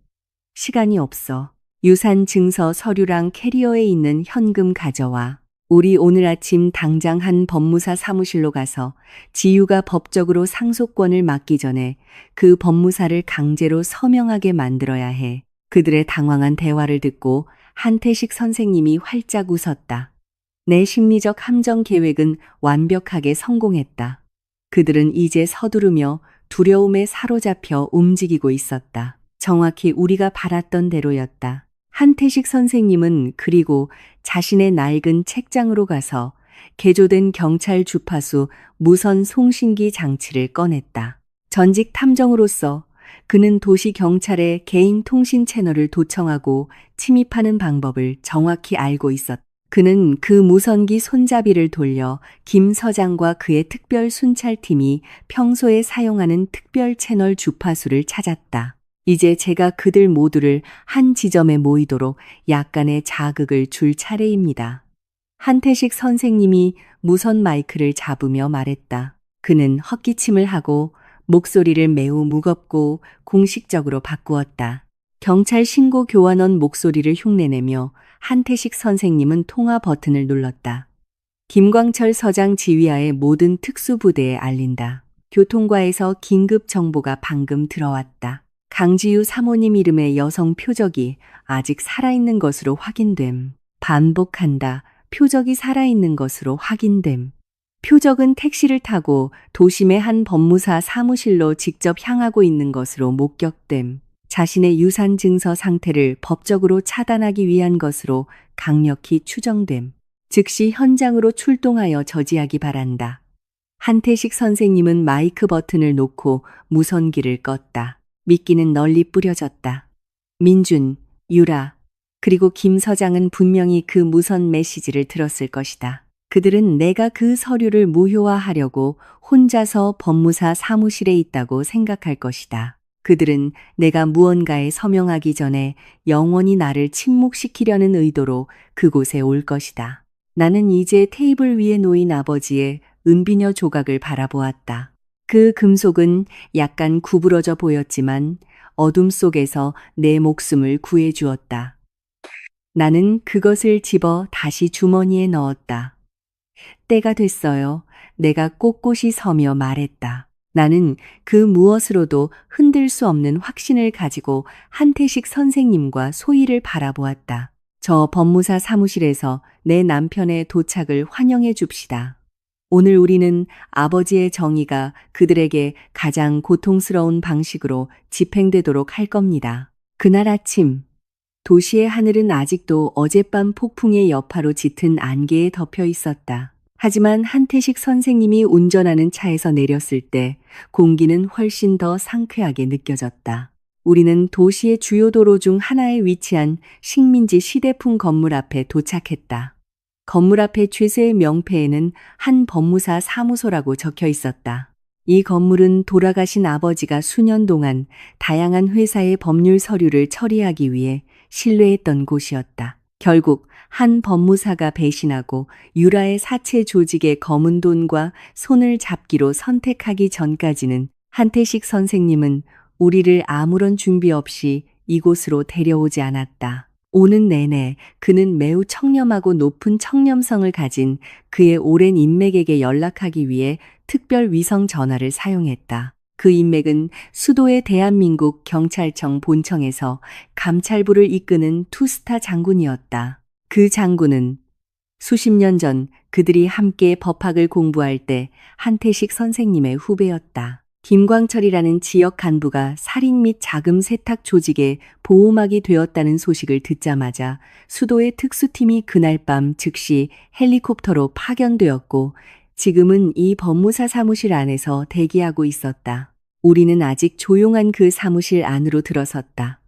시간이 없어. 유산 증서 서류랑 캐리어에 있는 현금 가져와. 우리 오늘 아침 당장 한 법무사 사무실로 가서 지유가 법적으로 상속권을 맡기 전에 그 법무사를 강제로 서명하게 만들어야 해. 그들의 당황한 대화를 듣고 한태식 선생님이 활짝 웃었다. 내 심리적 함정 계획은 완벽하게 성공했다. 그들은 이제 서두르며 두려움에 사로잡혀 움직이고 있었다. 정확히 우리가 바랐던 대로였다. 한태식 선생님은 그리고 자신의 낡은 책장으로 가서 개조된 경찰 주파수 무선 송신기 장치를 꺼냈다. 전직 탐정으로서 그는 도시 경찰의 개인 통신 채널을 도청하고 침입하는 방법을 정확히 알고 있었다. 그는 그 무선기 손잡이를 돌려 김 서장과 그의 특별 순찰팀이 평소에 사용하는 특별 채널 주파수를 찾았다. 이제 제가 그들 모두를 한 지점에 모이도록 약간의 자극을 줄 차례입니다. 한태식 선생님이 무선 마이크를 잡으며 말했다. 그는 헛기침을 하고 목소리를 매우 무겁고 공식적으로 바꾸었다. 경찰 신고 교환원 목소리를 흉내내며 한태식 선생님은 통화 버튼을 눌렀다. 김광철 서장 지휘하의 모든 특수부대에 알린다. 교통과에서 긴급 정보가 방금 들어왔다. 강지유 사모님 이름의 여성 표적이 아직 살아있는 것으로 확인됨. 반복한다. 표적이 살아있는 것으로 확인됨. 표적은 택시를 타고 도심의 한 법무사 사무실로 직접 향하고 있는 것으로 목격됨. 자신의 유산 증서 상태를 법적으로 차단하기 위한 것으로 강력히 추정됨. 즉시 현장으로 출동하여 저지하기 바란다. 한태식 선생님은 마이크 버튼을 놓고 무선기를 껐다. 미끼는 널리 뿌려졌다. 민준, 유라, 그리고 김 서장은 분명히 그 무선 메시지를 들었을 것이다. 그들은 내가 그 서류를 무효화하려고 혼자서 법무사 사무실에 있다고 생각할 것이다. 그들은 내가 무언가에 서명하기 전에 영원히 나를 침묵시키려는 의도로 그곳에 올 것이다. 나는 이제 테이블 위에 놓인 아버지의 은비녀 조각을 바라보았다. 그 금속은 약간 구부러져 보였지만 어둠 속에서 내 목숨을 구해주었다. 나는 그것을 집어 다시 주머니에 넣었다. 때가 됐어요. 내가 꼿꼿이 서며 말했다. 나는 그 무엇으로도 흔들 수 없는 확신을 가지고 한태식 선생님과 소희를 바라보았다. 저 법무사 사무실에서 내 남편의 도착을 환영해 줍시다. 오늘 우리는 아버지의 정의가 그들에게 가장 고통스러운 방식으로 집행되도록 할 겁니다. 그날 아침, 도시의 하늘은 아직도 어젯밤 폭풍의 여파로 짙은 안개에 덮여 있었다. 하지만 한태식 선생님이 운전하는 차에서 내렸을 때 공기는 훨씬 더 상쾌하게 느껴졌다. 우리는 도시의 주요 도로 중 하나에 위치한 식민지 시대풍 건물 앞에 도착했다. 건물 앞의 최세의 명패에는 한 법무사 사무소라고 적혀 있었다. 이 건물은 돌아가신 아버지가 수년 동안 다양한 회사의 법률 서류를 처리하기 위해 신뢰했던 곳이었다. 결국 한 법무사가 배신하고 유라의 사채 조직의 검은 돈과 손을 잡기로 선택하기 전까지는 한태식 선생님은 우리를 아무런 준비 없이 이곳으로 데려오지 않았다. 오는 내내 그는 매우 청렴하고 높은 청렴성을 가진 그의 오랜 인맥에게 연락하기 위해 특별 위성 전화를 사용했다. 그 인맥은 수도의 대한민국 경찰청 본청에서 감찰부를 이끄는 투스타 장군이었다. 그 장군은 수십 년 전 그들이 함께 법학을 공부할 때 한태식 선생님의 후배였다. 김광철이라는 지역 간부가 살인 및 자금 세탁 조직의 보호막이 되었다는 소식을 듣자마자 수도의 특수팀이 그날 밤 즉시 헬리콥터로 파견되었고 지금은 이 법무사 사무실 안에서 대기하고 있었다. 우리는 아직 조용한 그 사무실 안으로 들어섰다.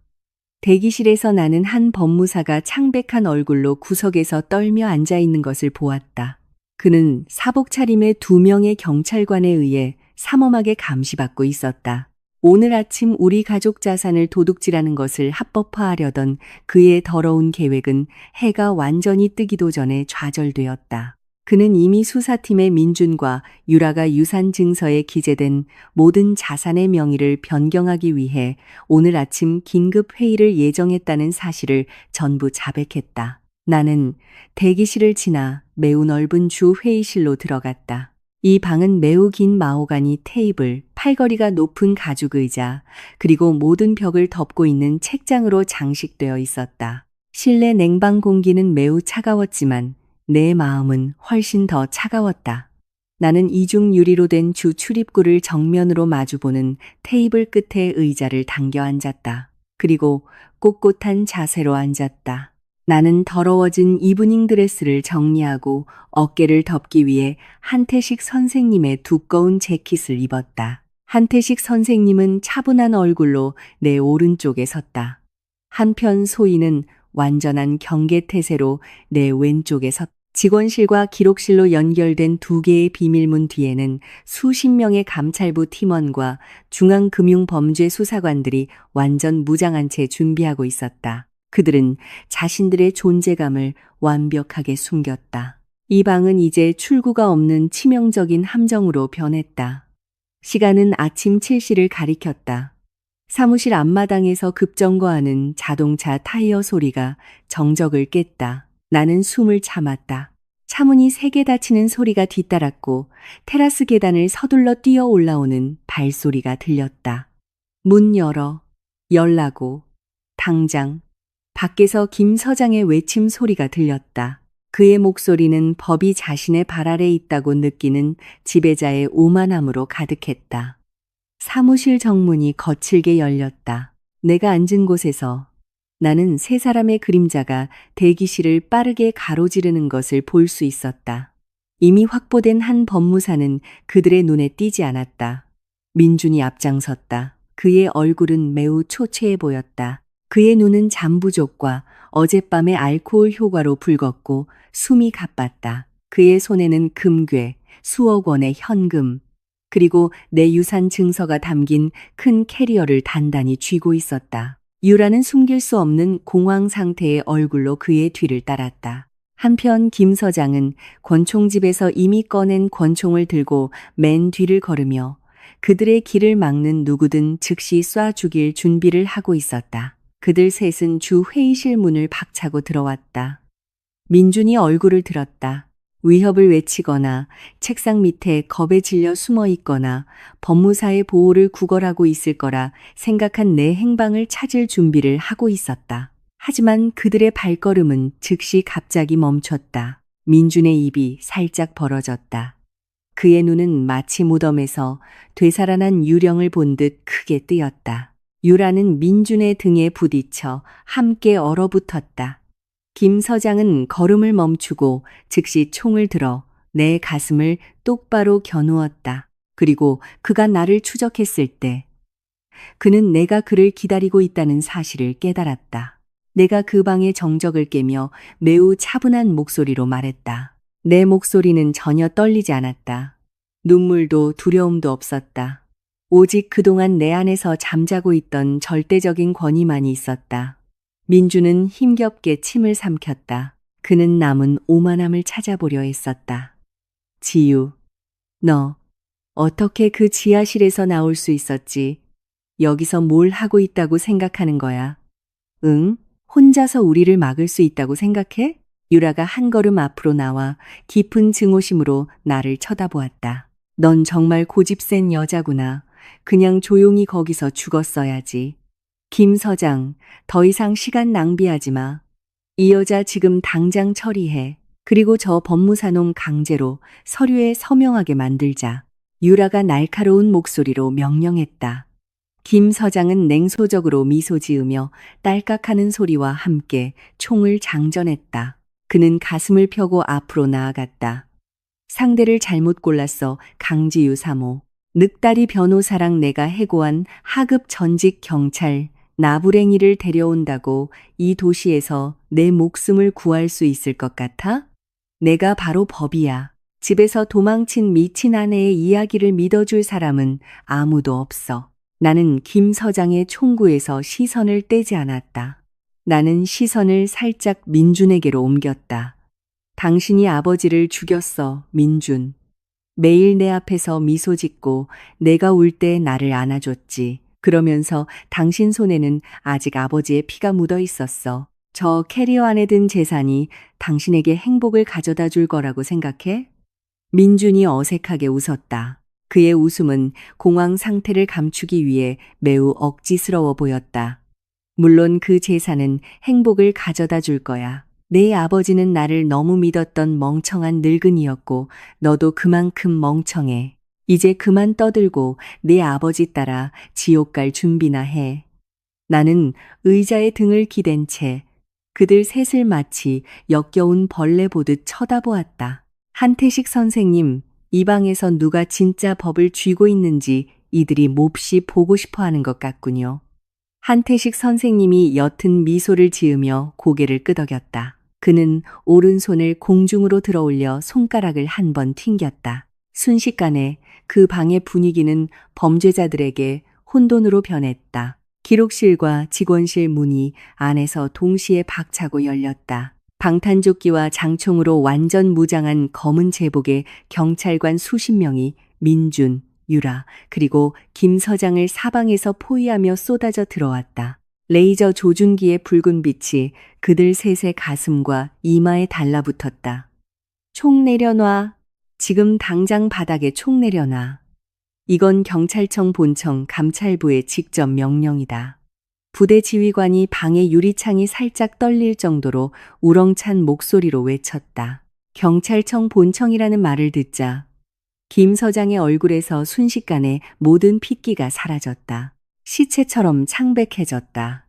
대기실에서 나는 한 법무사가 창백한 얼굴로 구석에서 떨며 앉아 있는 것을 보았다. 그는 사복 차림의 2명의 경찰관에 의해 삼엄하게 감시받고 있었다. 오늘 아침 우리 가족 자산을 도둑질하는 것을 합법화하려던 그의 더러운 계획은 해가 완전히 뜨기도 전에 좌절되었다. 그는 이미 수사팀의 민준과 유라가 유산 증서에 기재된 모든 자산의 명의를 변경하기 위해 오늘 아침 긴급 회의를 예정했다는 사실을 전부 자백했다. 나는 대기실을 지나 매우 넓은 주 회의실로 들어갔다. 이 방은 매우 긴 마호가니 테이블, 팔걸이가 높은 가죽 의자, 그리고 모든 벽을 덮고 있는 책장으로 장식되어 있었다. 실내 냉방 공기는 매우 차가웠지만 내 마음은 훨씬 더 차가웠다. 나는 이중 유리로 된 주 출입구를 정면으로 마주보는 테이블 끝에 의자를 당겨 앉았다. 그리고 꼿꼿한 자세로 앉았다. 나는 더러워진 이브닝 드레스를 정리하고 어깨를 덮기 위해 한태식 선생님의 두꺼운 재킷을 입었다. 한태식 선생님은 차분한 얼굴로 내 오른쪽에 섰다. 한편 소희는 완전한 경계태세로 내 왼쪽에 섰다. 직원실과 기록실로 연결된 2개의 비밀문 뒤에는 수십 명의 감찰부 팀원과 중앙금융범죄수사관들이 완전 무장한 채 준비하고 있었다. 그들은 자신들의 존재감을 완벽하게 숨겼다. 이 방은 이제 출구가 없는 치명적인 함정으로 변했다. 시간은 아침 7시를 가리켰다. 사무실 앞마당에서 급정거하는 자동차 타이어 소리가 정적을 깼다. 나는 숨을 참았다. 차문이 3개 닫히는 소리가 뒤따랐고 테라스 계단을 서둘러 뛰어 올라오는 발소리가 들렸다. 문 열라고. 당장. 밖에서 김 서장의 외침 소리가 들렸다. 그의 목소리는 법이 자신의 발 아래 있다고 느끼는 지배자의 오만함으로 가득했다. 사무실 정문이 거칠게 열렸다. 내가 앉은 곳에서 나는 3사람의 그림자가 대기실을 빠르게 가로지르는 것을 볼 수 있었다. 이미 확보된 한 법무사는 그들의 눈에 띄지 않았다. 민준이 앞장섰다. 그의 얼굴은 매우 초췌해 보였다. 그의 눈은 잠부족과 어젯밤의 알코올 효과로 붉었고 숨이 가빴다. 그의 손에는 금괴, 수억 원의 현금, 그리고 내 유산 증서가 담긴 큰 캐리어를 단단히 쥐고 있었다. 유라는 숨길 수 없는 공황 상태의 얼굴로 그의 뒤를 따랐다. 한편 김 서장은 권총집에서 이미 꺼낸 권총을 들고 맨 뒤를 걸으며 그들의 길을 막는 누구든 즉시 쏴 죽일 준비를 하고 있었다. 그들 셋은 주 회의실 문을 박차고 들어왔다. 민준이 얼굴을 들었다. 위협을 외치거나 책상 밑에 겁에 질려 숨어 있거나 법무사의 보호를 구걸하고 있을 거라 생각한 내 행방을 찾을 준비를 하고 있었다. 하지만 그들의 발걸음은 즉시 갑자기 멈췄다. 민준의 입이 살짝 벌어졌다. 그의 눈은 마치 무덤에서 되살아난 유령을 본 듯 크게 뜨였다. 유라는 민준의 등에 부딪혀 함께 얼어붙었다. 김 서장은 걸음을 멈추고 즉시 총을 들어 내 가슴을 똑바로 겨누었다. 그리고 그가 나를 추적했을 때 그는 내가 그를 기다리고 있다는 사실을 깨달았다. 내가 그 방의 정적을 깨며 매우 차분한 목소리로 말했다. 내 목소리는 전혀 떨리지 않았다. 눈물도 두려움도 없었다. 오직 그동안 내 안에서 잠자고 있던 절대적인 권위만이 있었다. 민주는 힘겹게 침을 삼켰다. 그는 남은 오만함을 찾아보려 했었다. 지유, 너 어떻게 그 지하실에서 나올 수 있었지? 여기서 뭘 하고 있다고 생각하는 거야? 응? 혼자서 우리를 막을 수 있다고 생각해? 유라가 한 걸음 앞으로 나와 깊은 증오심으로 나를 쳐다보았다. 넌 정말 고집센 여자구나. 그냥 조용히 거기서 죽었어야지. 김 서장, 더 이상 시간 낭비하지 마. 이 여자 지금 당장 처리해. 그리고 저 법무사놈 강제로 서류에 서명하게 만들자. 유라가 날카로운 목소리로 명령했다. 김 서장은 냉소적으로 미소 지으며 딸깍하는 소리와 함께 총을 장전했다. 그는 가슴을 펴고 앞으로 나아갔다. 상대를 잘못 골랐어, 강지유 사모. 늑다리 변호사랑 내가 해고한 하급 전직 경찰 나부랭이를 데려온다고 이 도시에서 내 목숨을 구할 수 있을 것 같아? 내가 바로 법이야. 집에서 도망친 미친 아내의 이야기를 믿어줄 사람은 아무도 없어. 나는 김 서장의 총구에서 시선을 떼지 않았다. 나는 시선을 살짝 민준에게로 옮겼다. 당신이 아버지를 죽였어, 민준. 매일 내 앞에서 미소 짓고 내가 울 때 나를 안아줬지. 그러면서 당신 손에는 아직 아버지의 피가 묻어 있었어. 저 캐리어 안에 든 재산이 당신에게 행복을 가져다 줄 거라고 생각해? 민준이 어색하게 웃었다. 그의 웃음은 공황 상태를 감추기 위해 매우 억지스러워 보였다. 물론 그 재산은 행복을 가져다 줄 거야. 내 아버지는 나를 너무 믿었던 멍청한 늙은이였고 너도 그만큼 멍청해. 이제 그만 떠들고 내 아버지 따라 지옥 갈 준비나 해. 나는 의자에 등을 기댄 채 그들 셋을 마치 역겨운 벌레 보듯 쳐다보았다. 한태식 선생님, 이 방에서 누가 진짜 법을 쥐고 있는지 이들이 몹시 보고 싶어 하는 것 같군요. 한태식 선생님이 옅은 미소를 지으며 고개를 끄덕였다. 그는 오른손을 공중으로 들어올려 손가락을 한 번 튕겼다. 순식간에 그 방의 분위기는 범죄자들에게 혼돈으로 변했다. 기록실과 직원실 문이 안에서 동시에 박차고 열렸다. 방탄조끼와 장총으로 완전 무장한 검은 제복의 경찰관 수십 명이 민준, 유라, 그리고 김 서장을 사방에서 포위하며 쏟아져 들어왔다. 레이저 조준기의 붉은 빛이 그들 셋의 가슴과 이마에 달라붙었다. 총 내려놔. 지금 당장 바닥에 총 내려놔. 이건 경찰청 본청 감찰부의 직접 명령이다. 부대 지휘관이 방의 유리창이 살짝 떨릴 정도로 우렁찬 목소리로 외쳤다. 경찰청 본청이라는 말을 듣자 김 서장의 얼굴에서 순식간에 모든 핏기가 사라졌다. 시체처럼 창백해졌다.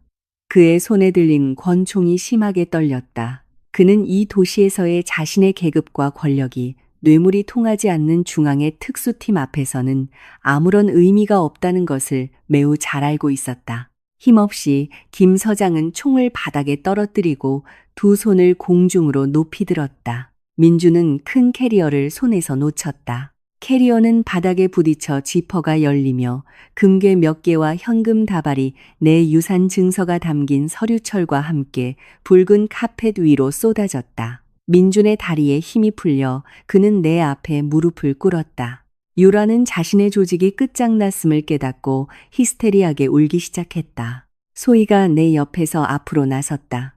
그의 손에 들린 권총이 심하게 떨렸다. 그는 이 도시에서의 자신의 계급과 권력이 뇌물이 통하지 않는 중앙의 특수팀 앞에서는 아무런 의미가 없다는 것을 매우 잘 알고 있었다. 힘없이 김 서장은 총을 바닥에 떨어뜨리고 두 손을 공중으로 높이 들었다. 민주는 큰 캐리어를 손에서 놓쳤다. 캐리어는 바닥에 부딪혀 지퍼가 열리며 금괴 몇 개와 현금 다발이 내 유산 증서가 담긴 서류철과 함께 붉은 카펫 위로 쏟아졌다. 민준의 다리에 힘이 풀려 그는 내 앞에 무릎을 꿇었다. 유라는 자신의 조직이 끝장났음을 깨닫고 히스테리하게 울기 시작했다. 소희가 내 옆에서 앞으로 나섰다.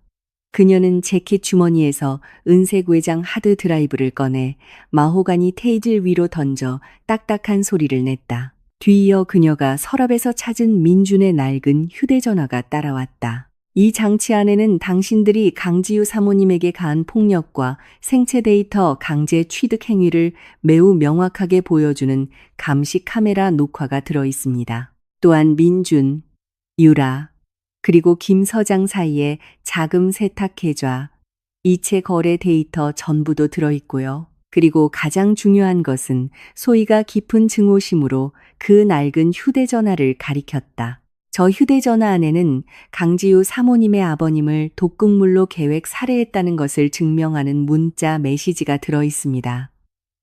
그녀는 재킷 주머니에서 은색 외장 하드 드라이브를 꺼내 마호가니 테이블 위로 던져 딱딱한 소리를 냈다. 뒤이어 그녀가 서랍에서 찾은 민준의 낡은 휴대전화가 따라왔다. 이 장치 안에는 당신들이 강지유 사모님에게 가한 폭력과 생체 데이터 강제 취득 행위를 매우 명확하게 보여주는 감시 카메라 녹화가 들어 있습니다. 또한 민준, 유라, 그리고 김 서장 사이에 자금 세탁 계좌, 이체 거래 데이터 전부도 들어 있고요. 그리고 가장 중요한 것은 소희가 깊은 증오심으로 그 낡은 휴대전화를 가리켰다. 저 휴대전화 안에는 강지유 사모님의 아버님을 독극물로 계획 살해했다는 것을 증명하는 문자 메시지가 들어 있습니다.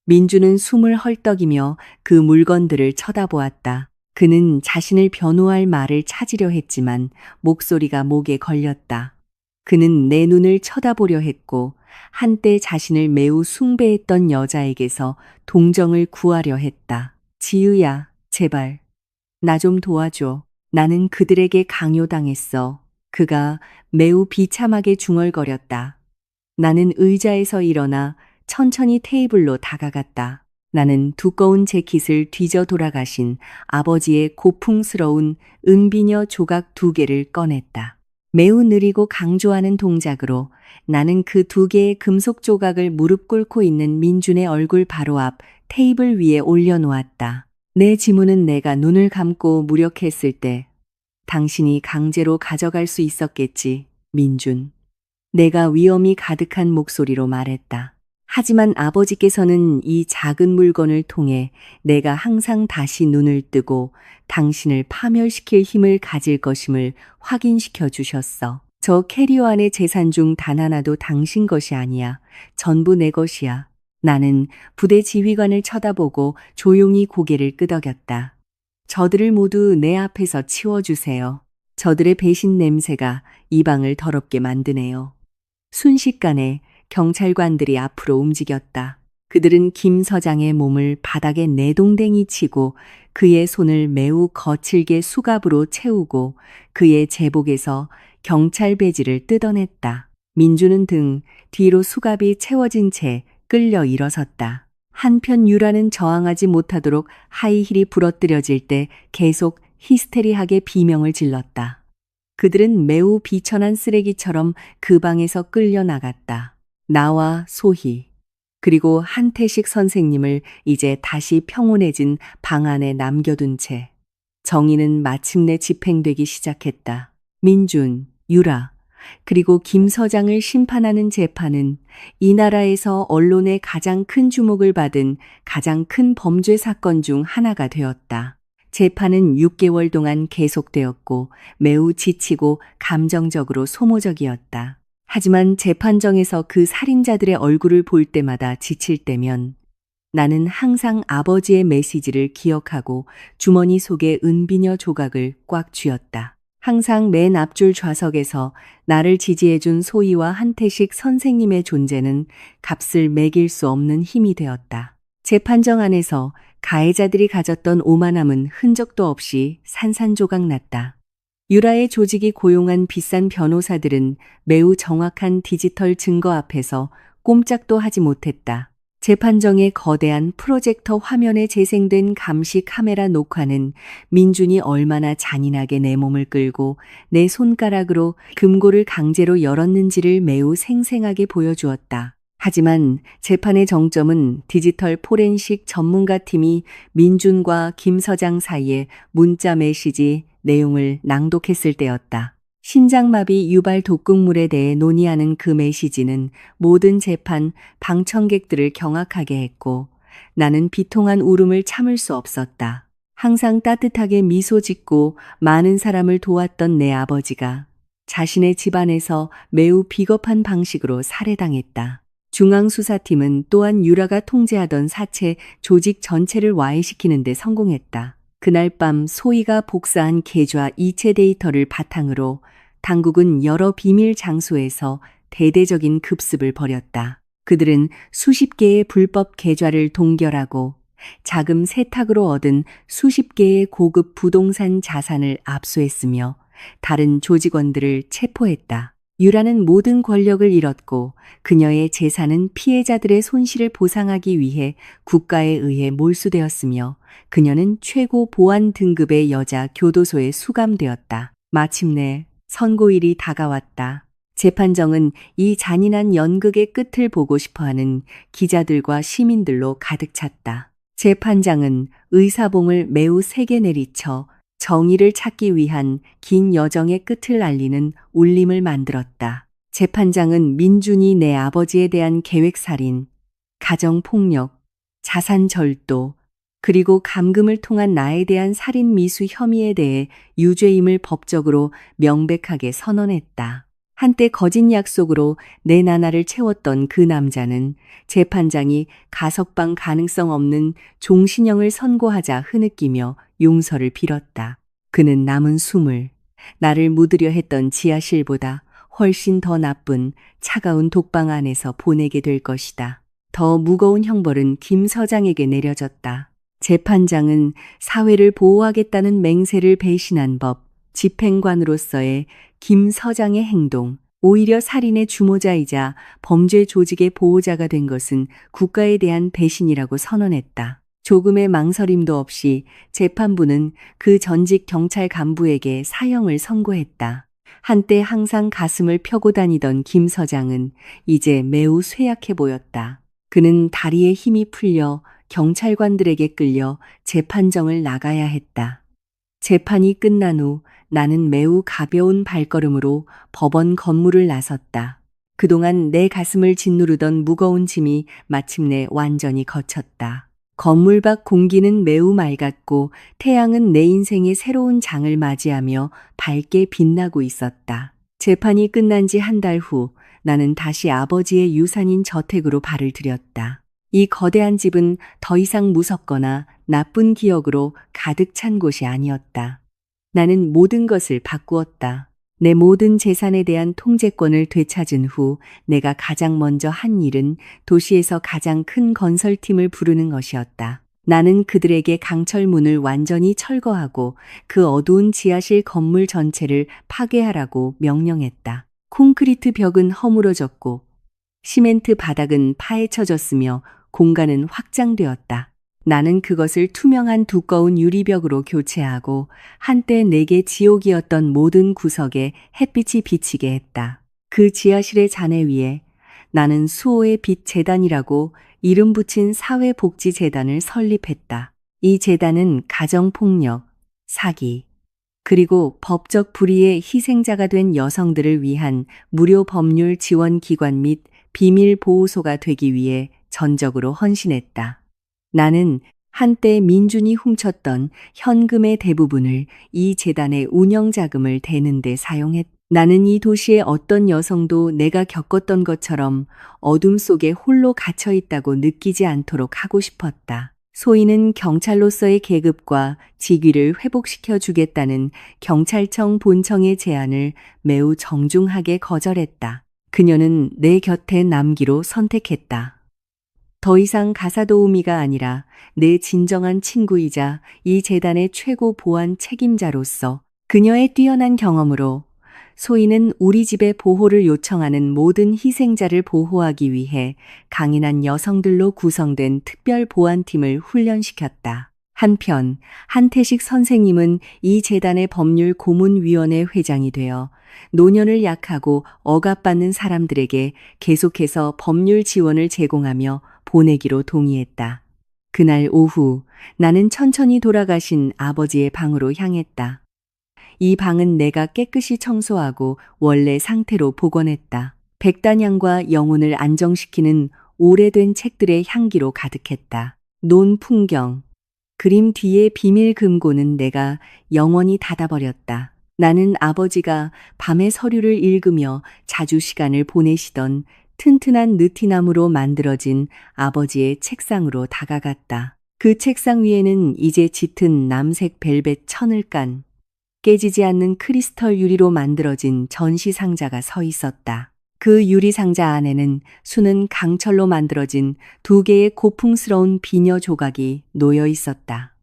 민주는 숨을 헐떡이며 그 물건들을 쳐다보았다. 그는 자신을 변호할 말을 찾으려 했지만 목소리가 목에 걸렸다. 그는 내 눈을 쳐다보려 했고 한때 자신을 매우 숭배했던 여자에게서 동정을 구하려 했다. 지으야, 제발. 나 좀 도와줘. 나는 그들에게 강요당했어. 그가 매우 비참하게 중얼거렸다. 나는 의자에서 일어나 천천히 테이블로 다가갔다. 나는 두꺼운 재킷을 뒤져 돌아가신 아버지의 고풍스러운 은비녀 조각 2개를 꺼냈다. 매우 느리고 강조하는 동작으로 나는 그 2개의 금속 조각을 무릎 꿇고 있는 민준의 얼굴 바로 앞 테이블 위에 올려놓았다. 내 지문은 내가 눈을 감고 무력했을 때 당신이 강제로 가져갈 수 있었겠지, 민준. 내가 위험이 가득한 목소리로 말했다. 하지만 아버지께서는 이 작은 물건을 통해 내가 항상 다시 눈을 뜨고 당신을 파멸시킬 힘을 가질 것임을 확인시켜 주셨어. 저 캐리어 안의 재산 중 단 하나도 당신 것이 아니야. 전부 내 것이야. 나는 부대 지휘관을 쳐다보고 조용히 고개를 끄덕였다. 저들을 모두 내 앞에서 치워주세요. 저들의 배신 냄새가 이 방을 더럽게 만드네요. 순식간에 경찰관들이 앞으로 움직였다. 그들은 김 서장의 몸을 바닥에 내동댕이 치고 그의 손을 매우 거칠게 수갑으로 채우고 그의 제복에서 경찰 배지를 뜯어냈다. 민주는 등 뒤로 수갑이 채워진 채 끌려 일어섰다. 한편 유라는 저항하지 못하도록 하이힐이 부러뜨려질 때 계속 히스테리하게 비명을 질렀다. 그들은 매우 비천한 쓰레기처럼 그 방에서 끌려 나갔다. 나와 소희, 그리고 한태식 선생님을 이제 다시 평온해진 방 안에 남겨둔 채 정의는 마침내 집행되기 시작했다. 민준, 유라, 그리고 김 서장을 심판하는 재판은 이 나라에서 언론의 가장 큰 주목을 받은 가장 큰 범죄 사건 중 하나가 되었다. 재판은 6개월 동안 계속되었고 매우 지치고 감정적으로 소모적이었다. 하지만 재판정에서 그 살인자들의 얼굴을 볼 때마다 지칠 때면 나는 항상 아버지의 메시지를 기억하고 주머니 속에 은비녀 조각을 꽉 쥐었다. 항상 맨 앞줄 좌석에서 나를 지지해준 소희와 한태식 선생님의 존재는 값을 매길 수 없는 힘이 되었다. 재판정 안에서 가해자들이 가졌던 오만함은 흔적도 없이 산산조각 났다. 유라의 조직이 고용한 비싼 변호사들은 매우 정확한 디지털 증거 앞에서 꼼짝도 하지 못했다. 재판정의 거대한 프로젝터 화면에 재생된 감시 카메라 녹화는 민준이 얼마나 잔인하게 내 몸을 끌고 내 손가락으로 금고를 강제로 열었는지를 매우 생생하게 보여주었다. 하지만 재판의 정점은 디지털 포렌식 전문가 팀이 민준과 김 서장 사이에 문자 메시지 내용을 낭독했을 때였다. 신장마비 유발 독극물에 대해 논의하는 그 메시지는 모든 재판 방청객들을 경악하게 했고 나는 비통한 울음을 참을 수 없었다. 항상 따뜻하게 미소 짓고 많은 사람을 도왔던 내 아버지가 자신의 집안에서 매우 비겁한 방식으로 살해당했다. 중앙수사팀은 또한 유라가 통제하던 사체 조직 전체를 와해시키는 데 성공했다. 그날 밤 소희가 복사한 계좌 이체 데이터를 바탕으로 당국은 여러 비밀 장소에서 대대적인 급습을 벌였다. 그들은 수십 개의 불법 계좌를 동결하고 자금 세탁으로 얻은 수십 개의 고급 부동산 자산을 압수했으며 다른 조직원들을 체포했다. 유라는 모든 권력을 잃었고 그녀의 재산은 피해자들의 손실을 보상하기 위해 국가에 의해 몰수되었으며 그녀는 최고 보안 등급의 여자 교도소에 수감되었다. 마침내 선고일이 다가왔다. 재판정은 이 잔인한 연극의 끝을 보고 싶어하는 기자들과 시민들로 가득 찼다. 재판장은 의사봉을 매우 세게 내리쳐 정의를 찾기 위한 긴 여정의 끝을 알리는 울림을 만들었다. 재판장은 민준이 내 아버지에 대한 계획살인, 가정폭력, 자산절도, 그리고 감금을 통한 나에 대한 살인 미수 혐의에 대해 유죄임을 법적으로 명백하게 선언했다. 한때 거짓 약속으로 내 나날을 채웠던 그 남자는 재판장이 가석방 가능성 없는 종신형을 선고하자 흐느끼며 용서를 빌었다. 그는 남은 숨을 나를 묻으려 했던 지하실보다 훨씬 더 나쁜 차가운 독방 안에서 보내게 될 것이다. 더 무거운 형벌은 김 서장에게 내려졌다. 재판장은 사회를 보호하겠다는 맹세를 배신한 법, 집행관으로서의 김 서장의 행동, 오히려 살인의 주모자이자 범죄 조직의 보호자가 된 것은 국가에 대한 배신이라고 선언했다. 조금의 망설임도 없이 재판부는 그 전직 경찰 간부에게 사형을 선고했다. 한때 항상 가슴을 펴고 다니던 김 서장은 이제 매우 쇠약해 보였다. 그는 다리에 힘이 풀려 경찰관들에게 끌려 재판정을 나가야 했다. 재판이 끝난 후 나는 매우 가벼운 발걸음으로 법원 건물을 나섰다. 그동안 내 가슴을 짓누르던 무거운 짐이 마침내 완전히 거쳤다. 건물 밖 공기는 매우 맑았고 태양은 내 인생의 새로운 장을 맞이하며 밝게 빛나고 있었다. 재판이 끝난 지 한 달 후 나는 다시 아버지의 유산인 저택으로 발을 들였다. 이 거대한 집은 더 이상 무섭거나 나쁜 기억으로 가득 찬 곳이 아니었다. 나는 모든 것을 바꾸었다. 내 모든 재산에 대한 통제권을 되찾은 후 내가 가장 먼저 한 일은 도시에서 가장 큰 건설팀을 부르는 것이었다. 나는 그들에게 강철문을 완전히 철거하고 그 어두운 지하실 건물 전체를 파괴하라고 명령했다. 콘크리트 벽은 허물어졌고 시멘트 바닥은 파헤쳐졌으며 공간은 확장되었다. 나는 그것을 투명한 두꺼운 유리벽으로 교체하고 한때 내게 지옥이었던 모든 구석에 햇빛이 비치게 했다. 그 지하실의 잔해 위에 나는 수호의 빛 재단이라고 이름 붙인 사회복지재단을 설립했다. 이 재단은 가정폭력, 사기, 그리고 법적 불이의 희생자가 된 여성들을 위한 무료 법률 지원 기관 및 비밀 보호소가 되기 위해 전적으로 헌신했다. 나는 한때 민준이 훔쳤던 현금의 대부분을 이 재단의 운영 자금을 대는 데 사용했다. 나는 이 도시의 어떤 여성도 내가 겪었던 것처럼 어둠 속에 홀로 갇혀 있다고 느끼지 않도록 하고 싶었다. 소희는 경찰로서의 계급과 직위를 회복시켜 주겠다는 경찰청 본청의 제안을 매우 정중하게 거절했다. 그녀는 내 곁에 남기로 선택했다. 더 이상 가사도우미가 아니라 내 진정한 친구이자 이 재단의 최고 보안 책임자로서 그녀의 뛰어난 경험으로 소희는 우리 집의 보호를 요청하는 모든 희생자를 보호하기 위해 강인한 여성들로 구성된 특별 보안팀을 훈련시켰다. 한편 한태식 선생님은 이 재단의 법률 고문위원회 회장이 되어 노년을 약하고 억압받는 사람들에게 계속해서 법률 지원을 제공하며 보내기로 동의했다. 그날 오후 나는 천천히 돌아가신 아버지의 방으로 향했다. 이 방은 내가 깨끗이 청소하고 원래 상태로 복원했다. 백단향과 영혼을 안정시키는 오래된 책들의 향기로 가득했다. 논 풍경, 그림 뒤의 비밀 금고는 내가 영원히 닫아버렸다. 나는 아버지가 밤에 서류를 읽으며 자주 시간을 보내시던 튼튼한 느티나무로 만들어진 아버지의 책상으로 다가갔다. 그 책상 위에는 이제 짙은 남색 벨벳 천을 깐 깨지지 않는 크리스털 유리로 만들어진 전시 상자가 서 있었다. 그 유리 상자 안에는 수는 강철로 만들어진 2개의 고풍스러운 비녀 조각이 놓여 있었다.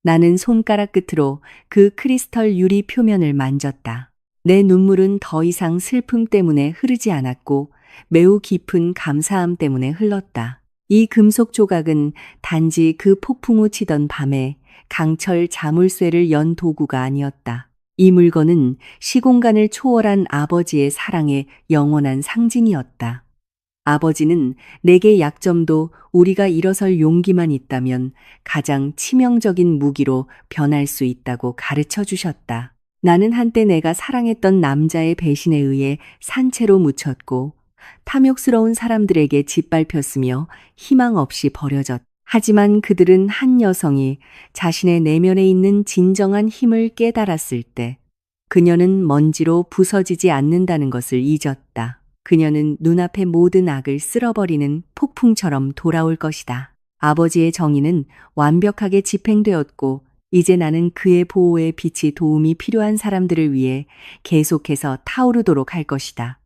나는 손가락 끝으로 그 크리스털 유리 표면을 만졌다. 내 눈물은 더 이상 슬픔 때문에 흐르지 않았고 매우 깊은 감사함 때문에 흘렀다. 이 금속 조각은 단지 그 폭풍 우 치던 밤에 강철 자물쇠를 연 도구가 아니었다. 이 물건은 시공간을 초월한 아버지의 사랑의 영원한 상징이었다. 아버지는 내게 약점도 우리가 일어설 용기만 있다면 가장 치명적인 무기로 변할 수 있다고 가르쳐 주셨다. 나는 한때 내가 사랑했던 남자의 배신에 의해 산채로 묻혔고 탐욕스러운 사람들에게 짓밟혔으며 희망 없이 버려졌다. 하지만 그들은 한 여성이 자신의 내면에 있는 진정한 힘을 깨달았을 때 그녀는 먼지로 부서지지 않는다는 것을 잊었다. 그녀는 눈앞의 모든 악을 쓸어버리는 폭풍처럼 돌아올 것이다. 아버지의 정의는 완벽하게 집행되었고 이제 나는 그의 보호에 빛이 도움이 필요한 사람들을 위해 계속해서 타오르도록 할 것이다.